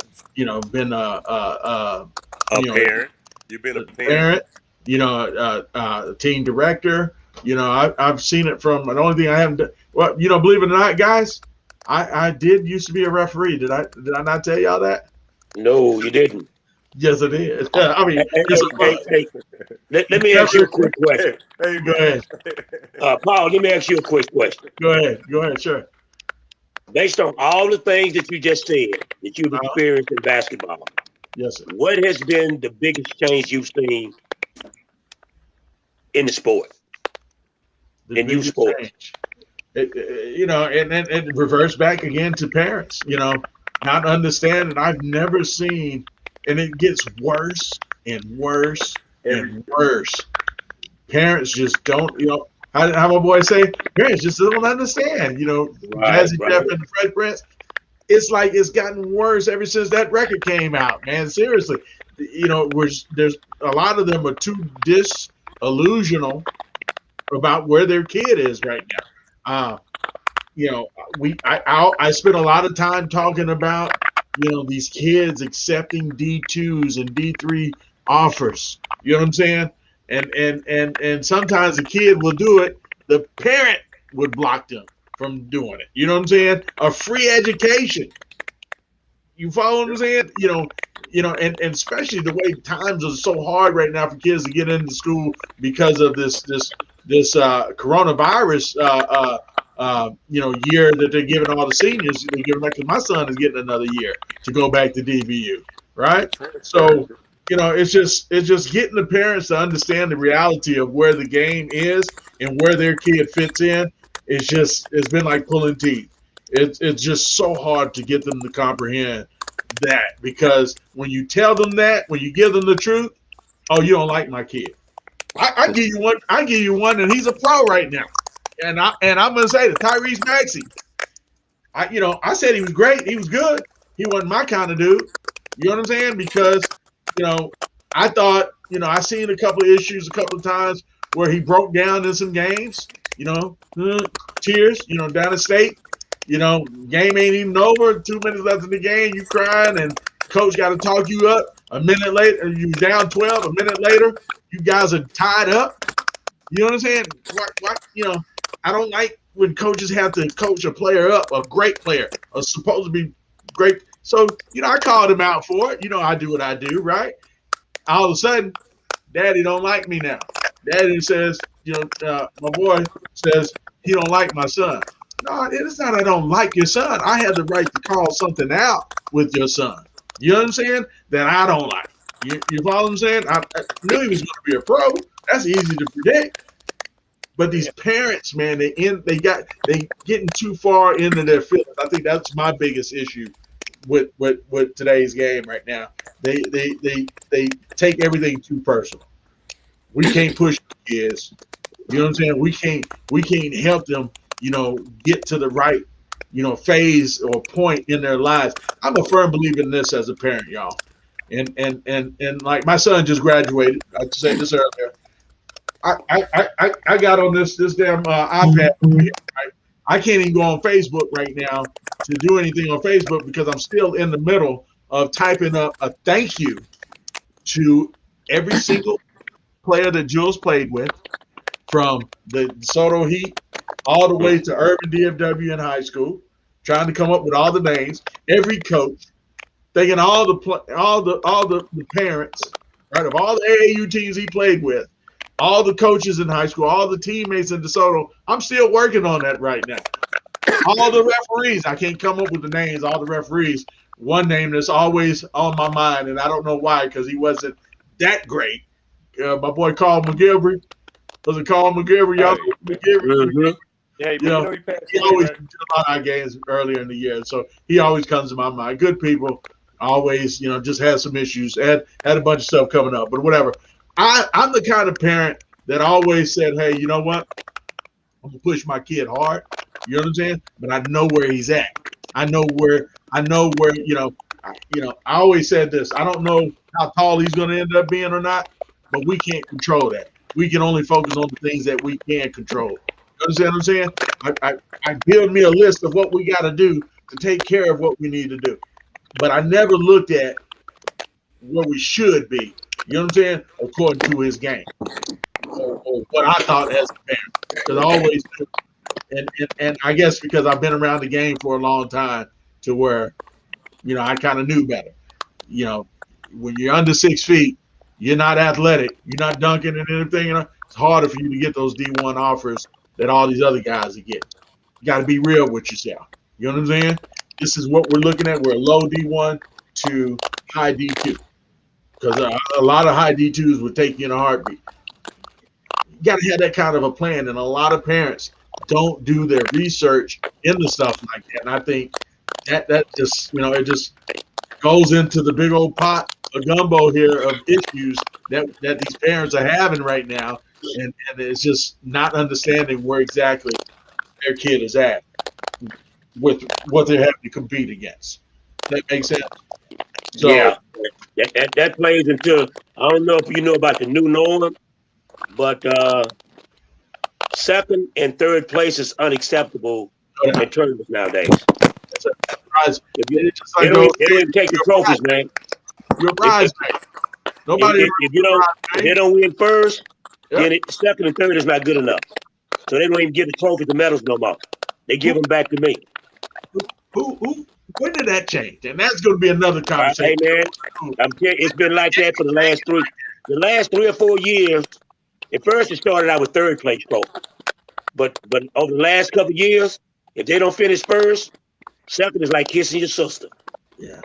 been a parent. You've been a parent. You know, a team director. You know, I've seen it from. The only thing I haven't done. Well, you know, believe it or not, guys, I did used to be a referee. Did I not tell y'all that? No, you didn't. Yes, it is. I mean, let me ask you a quick question. Hey, go ahead. Paul, let me ask you a quick question. Go ahead, sure. Based on all the things that you just said, that you've experienced in basketball, yes, sir. What has been the biggest change you've seen in the sport? In youth sports? You know, and it reverts back again to parents, you know, not understanding. I've never seen, and it gets worse and worse and worse. Parents just don't, you know, how my boy say, parents just don't understand, you know, Jazzy Jeff and the Fresh Prince. It's like it's gotten worse ever since that record came out, man. Seriously. You know, there's a lot of them are too disillusional about where their kid is right now. You know, I spent a lot of time talking about, you know, these kids accepting D2s and D3 offers. You know what I'm saying? And sometimes the kid will do it. The parent would block them from doing it. You know what I'm saying? A free education. You follow what I'm saying? You know, and especially the way times are so hard right now for kids to get into school because of this coronavirus year that they're giving all the seniors. They're giving back, because my son is getting another year to go back to DBU, right? So, you know, it's just getting the parents to understand the reality of where the game is and where their kid fits in. It's been like pulling teeth. It's just so hard to get them to comprehend that, because when you tell them that, when you give them the truth, oh, you don't like my kid. I give you one, and he's a pro right now. and I'm gonna say that Tyrese Maxey. I said he was great. He was good. He wasn't my kind of dude. You know what I'm saying? Because, I thought, I seen a couple of issues a couple of times where he broke down in some games, tears, down the state. Game ain't even over. 2 minutes left in the game. You crying, and coach got to talk you up. A minute later, you down 12. A minute later, you guys are tied up. You know what I'm saying? Why, I don't like when coaches have to coach a player up, a great player, a supposed to be great. So, I called him out for it. I do what I do, right? All of a sudden, Daddy don't like me now. Daddy says, my boy says he don't like my son. No, it's not I don't like your son. I had the right to call something out with your son. You know what I'm saying? That I don't like. You follow what I'm saying? I knew he was going to be a pro. That's easy to predict. But these parents, man, they getting too far into their feelings. I think that's my biggest issue with today's game right now. They take everything too personal. We can't push kids. You know what I'm saying? We can't help them, get to the right, phase or point in their lives. I'm a firm believer in this as a parent, y'all. And like my son just graduated. I said this earlier. I got on this damn iPad. Right? I can't even go on Facebook right now to do anything on Facebook because I'm still in the middle of typing up a thank you to every single player that Jules played with, from the DeSoto Heat all the way to Urban DFW in high school, trying to come up with all the names, every coach, thinking all the parents, right, of all the AAU teams he played with, all the coaches in high school, all the teammates in DeSoto. I'm still working on that right now. All the referees, I can't come up with the names, all the referees. One name that's always on my mind, and I don't know why, because he wasn't that great. My boy Carl McGilvery. Was it Carl McGilvery? Y'all know McGilvery? Mm-hmm. Yeah, he always did a lot of our games earlier in the year, so he always comes to my mind. Good people, always, just had some issues, had a bunch of stuff coming up, but whatever. I'm the kind of parent that always said, hey, you know what? I'm gonna push my kid hard. You know what I'm saying? But I know where he's at. I know where. I always said this. I don't know how tall he's gonna end up being or not, but we can't control that. We can only focus on the things that we can control. You understand what I'm saying? I build me a list of what we got to do to take care of what we need to do. But I never looked at where we should be, you know what I'm saying, according to his game. Or what I thought as a parent. Because I always do. And I guess because I've been around the game for a long time to where, I kind of knew better. When you're under 6 feet, you're not athletic, you're not dunking and anything, it's harder for you to get those D1 offers that all these other guys are getting. You got to be real with yourself. You know what I'm saying? This is what we're looking at. We're low D1 to high D2. Because a lot of high D2s would take you in a heartbeat. You got to have that kind of a plan. And a lot of parents don't do their research into stuff like that. And I think that just, it just goes into the big old pot of gumbo here of issues that these parents are having right now. And it's just not understanding where exactly their kid is at with what they're having to compete against. That makes sense? So, yeah, that plays into, I don't know if you know about the new norm, but second and third place is unacceptable in tournaments nowadays. They don't even take the trophies, man. You're right, man. Nobody. If they don't win first, then second and third is not good enough. So they don't even give the trophies and medals no more. They give them back to me. When did that change? And that's going to be another conversation. Hey, man, it's been like that for the last 3 or 4 years. At first, it started out with third place trophy. But over the last couple of years, if they don't finish first, second is like kissing your sister. Yeah.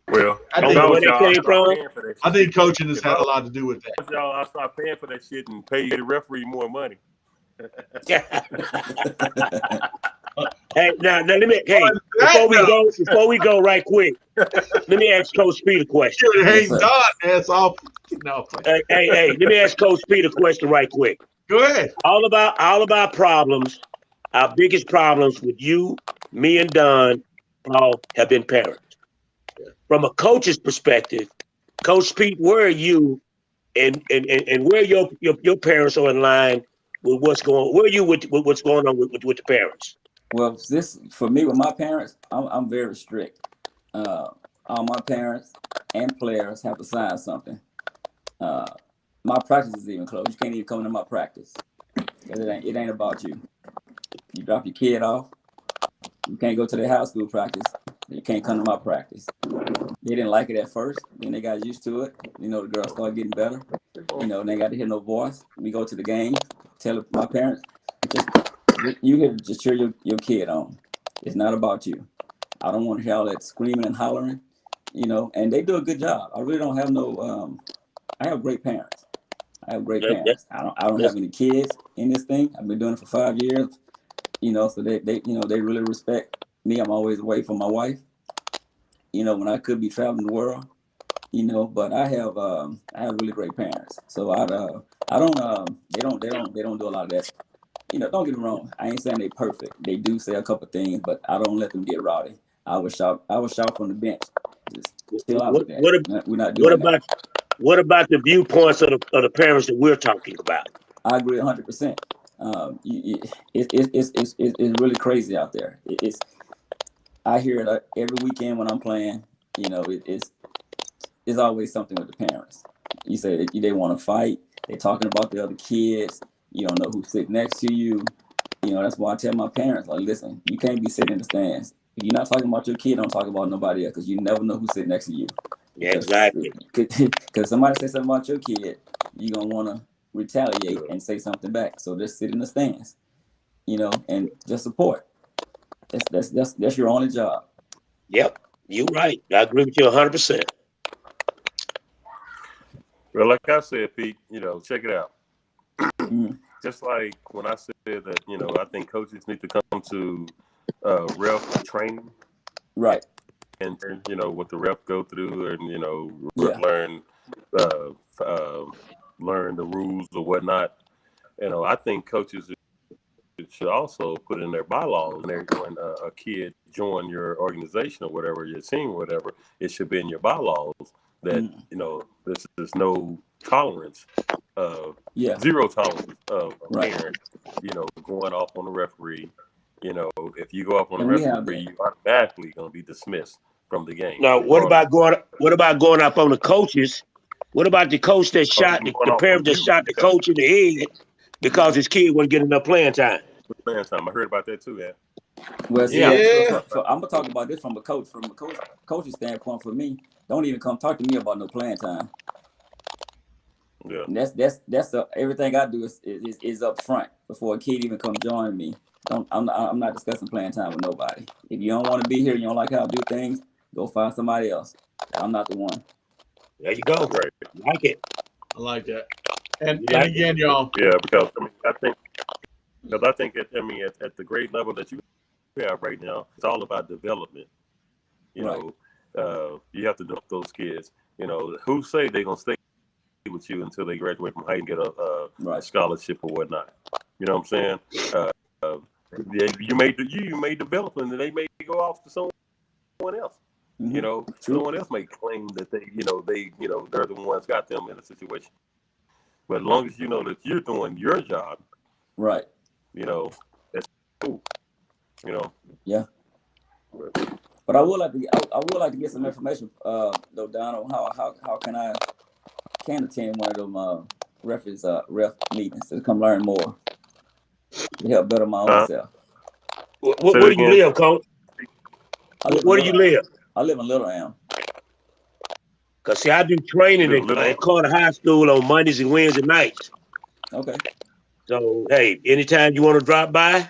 Well, I think coaching has had a lot to do with that. Y'all, I start paying for that shit and pay the referee more money. Hey, now let me. Hey, before we go, right quick. Let me ask Coach Pete a question. Hey, Don, that's all. No. Hey, let me ask Coach Pete a question right quick. Go ahead. All of our problems, our biggest problems with you, me, and Don, all have been parents. From a coach's perspective, Coach Pete, where are you, and where your parents are in line with what's going? Where are you with what's going on with the parents? Well, this for me with my parents, I'm very strict. All my parents and players have to sign something. My practice is even closed. You can't even come to my practice because it ain't about you. You drop your kid off. You can't go to their high school practice. You can't come to my practice. They didn't like it at first. Then they got used to it. You know, the girls started getting better. You know, they got to hear no voice. We go to the games. Tell my parents, you here to just cheer your kid on. It's not about you. I don't want to hear all that screaming and hollering. You know, and they do a good job. I really don't have no. I have great parents. I have great parents. I don't have any kids in this thing. I've been doing it for 5 years. You know, so they they really respect me. I'm always away from my wife. You know, when I could be traveling the world. You know, but I have really great parents. So I don't they don't do a lot of that. You know, don't get me wrong. I ain't saying they perfect. They do say a couple things, but I don't let them get rowdy. I would shout from the bench. Just chill out with that. We're not doing that. What about the viewpoints of the parents that we're talking about? I agree 100%. It's really crazy out there. I hear it every weekend when I'm playing. You know, it's always something with the parents. You say they want to fight. They're talking about the other kids. You don't know who's sitting next to you. You know, that's why I tell my parents, like, listen, you can't be sitting in the stands. If you're not talking about your kid, don't talk about nobody else, because you never know who's sitting next to you. Yeah, exactly. Because somebody say something about your kid, you're going to want to retaliate and say something back. So just sit in the stands, you know, and just support. That's your only job. Yep, you're right. I agree with you 100%. Well, like I said, Pete, you know, check it out. Just like when I said that, you know, I think coaches need to come to ref training. Right. And, you know, what the ref go through and, you know, learn the rules or whatnot. You know, I think coaches should also put in their bylaws when they're going a kid join your organization or whatever, your team or whatever, it should be in your bylaws that, you know, there's no tolerance zero tolerance of a parent, you know, going off on the referee. You know, if you go off on the referee, you automatically going to be dismissed from the game. Now, what about going up on the coaches? What about the coach that shot the parent that shot the coach in the head because his kid wasn't getting enough playing time? Playing time. I heard about that too, Well, see, I'm gonna talk about this from a coach's standpoint. For me, don't even come talk to me about no playing time. Yeah, and that's everything I do is up front before a kid even come join me. I'm not discussing playing time with nobody. If you don't want to be here, you don't like how I do things, go find somebody else. I'm not the one. There you go. Right. Like it. I like that. And again, y'all. Yeah, because I think at the grade level that you have right now, it's all about development. You know, you have to develop those kids. You know, who say they're gonna stay with you until they graduate from high and get a scholarship or whatnot. You know what I'm saying? You may develop them and they may go off to someone else. Mm-hmm. You know, someone else may claim that they're the ones got them in a situation. But as long as you know that you're doing your job, right? You know, that's cool. You know. Yeah. But I would like to get some information, though, Don, on how can I attend one of them ref meetings to come learn more to help better my own self. Where do you live, Coach? Where do you live? I live in Little Elm. Cause see, I do training at Carter High School on Mondays and Wednesday nights. Okay. So hey, anytime you want to drop by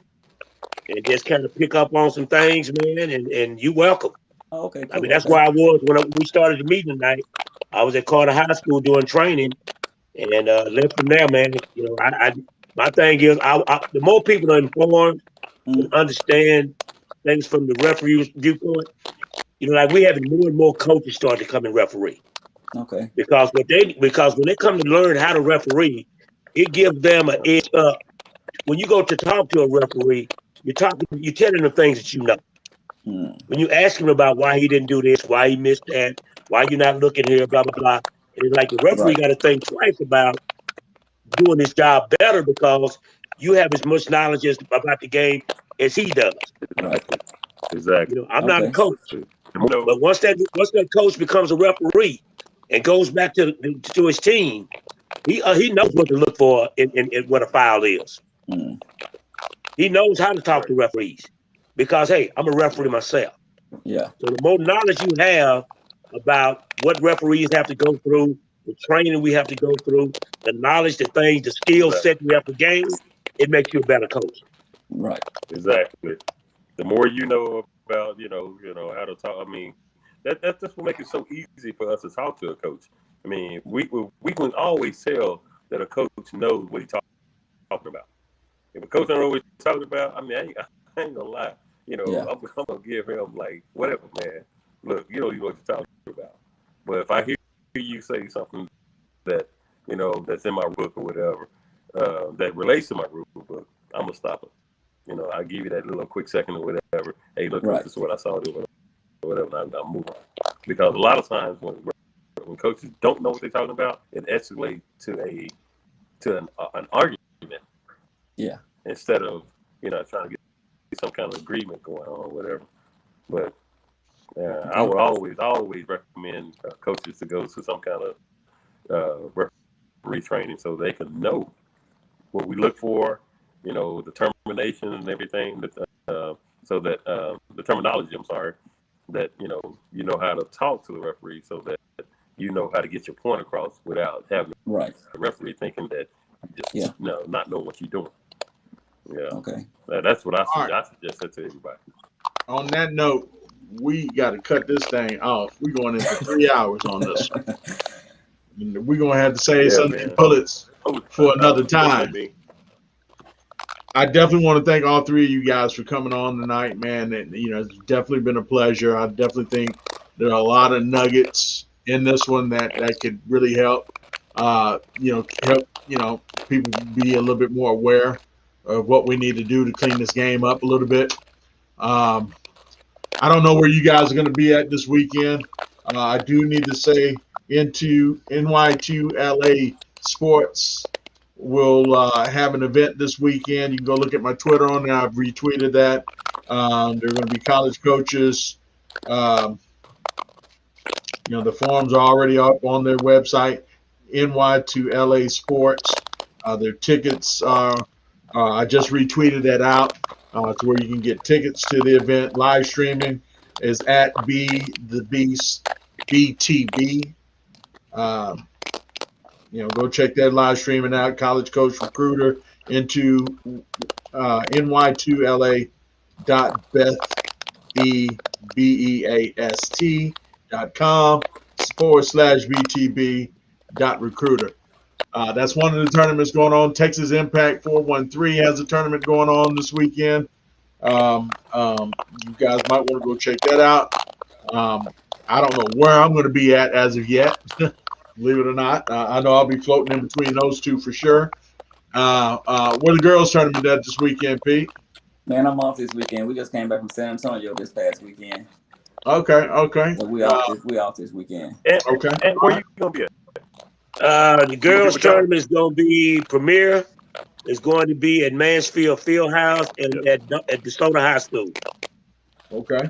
and just kind of pick up on some things, man, and you welcome. Oh, okay. Cool. I mean, that's where I was when we started the meeting tonight. I was at Carter High School doing training, and left from there, man. You know, my thing is, the more people are informed and understand things from the referee's viewpoint, you know, like we having more and more coaches start to come and referee. Okay. Because when they come to learn how to referee, it gives them an edge up. When you go to talk to a referee, you're telling them things that you know. When you ask him about why he didn't do this, why he missed that, why you're not looking here, blah, blah, blah. And it's like the referee got to think twice about doing his job better because you have as much knowledge about the game as he does. Exactly. You know, I'm not a coach, but once that coach becomes a referee and goes back to his team, he knows what to look for in what a foul is. He knows how to talk to referees because, hey, I'm a referee myself. Yeah. So the more knowledge you have about what referees have to go through, the training we have to go through, the knowledge, the things, the skill set we have to gain, it makes you a better coach. Right. Exactly. The more you know about, you know how to talk. I mean, that's just what makes it so easy for us to talk to a coach. I mean, we can always tell that a coach knows what he's talking about. If a coach don't know what he's talking about, I mean, I ain't gonna lie. You know, I'm gonna give him like whatever, man. Look, you know what you're talking about. But if I hear you say something that that's in my book or whatever, that relates to my rule book, I'm gonna stop it. You know, I give you that little quick second or whatever. Hey, look, this is what I saw do, or whatever. And I'm moving on. Because a lot of times when coaches don't know what they're talking about, it escalates to an argument. Yeah. Instead of trying to get some kind of agreement going on or whatever. But I would always recommend coaches to go to some kind of referee training so they can know what we look for, the termination and everything, so that the terminology, I'm sorry, that you know how to talk to the referee so that you know how to get your point across without having the referee thinking that you just not knowing what you're doing. Yeah. Okay. That's what I suggest that to everybody. On that note, we got to cut this thing off. We're going into 3 hours on this. We're going to have to save some of the bullets for another time. I definitely want to thank all three of you guys for coming on tonight, man. And, it's definitely been a pleasure. I definitely think there are a lot of nuggets in this one that could really help, help, people be a little bit more aware of what we need to do to clean this game up a little bit. I don't know where you guys are going to be at this weekend. I do need to say into NY2 LA Sports will have an event this weekend. You can go look at my Twitter on there. I've retweeted that. There are going to be college coaches. The forums are already up on their website, NY2 LA Sports. Their tickets are, I just retweeted that out to where you can get tickets to the event. Live streaming is at Be The Beast BTB. Go check that live streaming out. College Coach Recruiter into ny2labeast.com/BTB.recruiter. That's one of the tournaments going on. Texas Impact 413 has a tournament going on this weekend. You guys might want to go check that out. I don't know where I'm going to be at as of yet. Believe it or not, I know I'll be floating in between those two for sure. Where the girls tournament at this weekend, Pete? Man, I'm off this weekend. We just came back from San Antonio this past weekend. Okay. So we off this weekend. Okay. And where you gonna be at? The girls tournament is going to be Premier. It's going to be at Mansfield Fieldhouse and at DeSoto High School. Okay.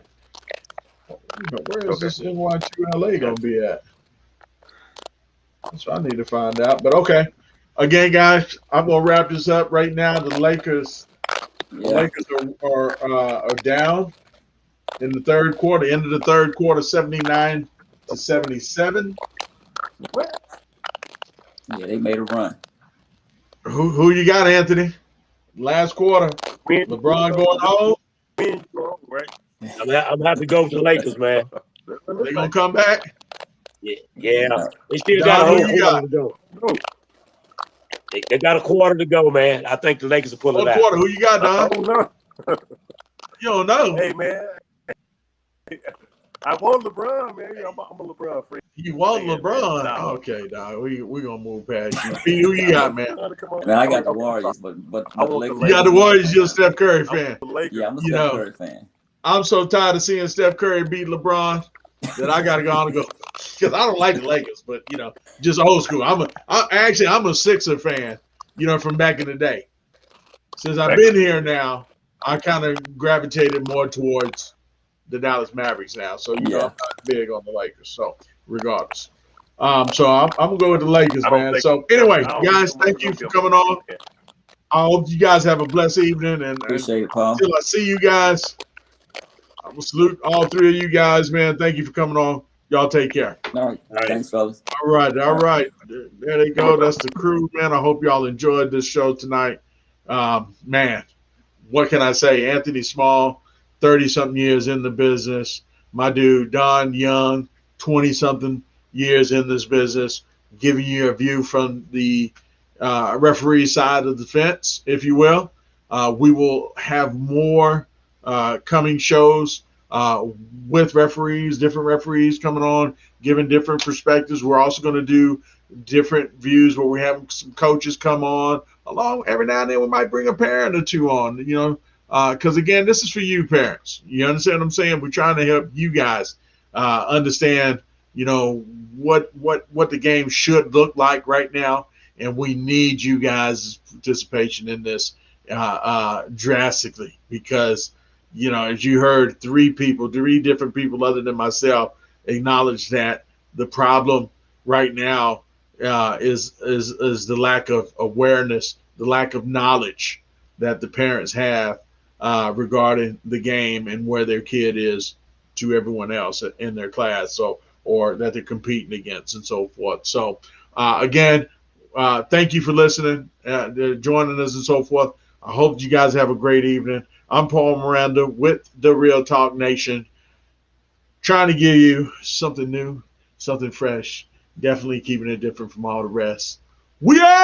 Where is this NY2 LA going to be at? That's what I need to find out. But okay. Again, guys, I'm going to wrap this up right now. The Lakers are down in the third quarter. End of the third quarter, 79-77. What? Yeah, they made a run. Who you got, Anthony? Last quarter. LeBron going home? Right. I'm happy to go with the Lakers, man. They going to come back? Yeah. They still got a whole quarter to go. They got a quarter to go, man. I think the Lakers will pull it out. Quarter. Who you got, Don? I don't know. You don't know. Hey, man. I want LeBron, man. I'm a LeBron fan. You want Man, LeBron? man. Nah. Okay, dog. We gonna move past you. P, who you got, man? Man, I got the Warriors, but I want the Lakers. You got the Warriors. You're a Steph Curry fan. Yeah, I'm a You Steph know, Curry fan. I'm so tired of seeing Steph Curry beat LeBron that I gotta go on and go because I don't like the Lakers, but you know, just old school. I'm a Sixer fan. You know, from back in the day. Since I've been here now, I kind of gravitated more towards the Dallas Mavericks now. So, you know, I'm not big on the Lakers. So, regardless. So, I'm going to go with the Lakers, man. So, anyway, guys, thank you for coming on. I hope you guys have a blessed evening. And appreciate it, Paul. Until I see you guys, I will salute all three of you guys, man. Thank you for coming on. Y'all take care. All right. Thanks, fellas. All right. There they go. That's the crew, man. I hope y'all enjoyed this show tonight. Man, what can I say? Anthony Small, 30-something years in the business. My dude, Don Young, 20-something years in this business, giving you a view from the referee side of the fence, if you will. We will have more coming shows with referees, different referees coming on, giving different perspectives. We're also going to do different views where we have some coaches come on. Along every now and then we might bring a parent or two on, you know, because again, this is for you parents. You understand what I'm saying? We're trying to help you guys understand, you know, what the game should look like right now, and we need you guys' participation in this drastically because, you know, as you heard, three different people other than myself acknowledge that the problem right now is the lack of awareness, the lack of knowledge that the parents have regarding the game and where their kid is to everyone else in their class, so or that they're competing against and so forth. So again, thank you for listening, joining us and so forth. I hope you guys have a great evening. I'm Paul Miranda with the Real Talk Nation, trying to give you something new, something fresh. Definitely keeping it different from all the rest. We are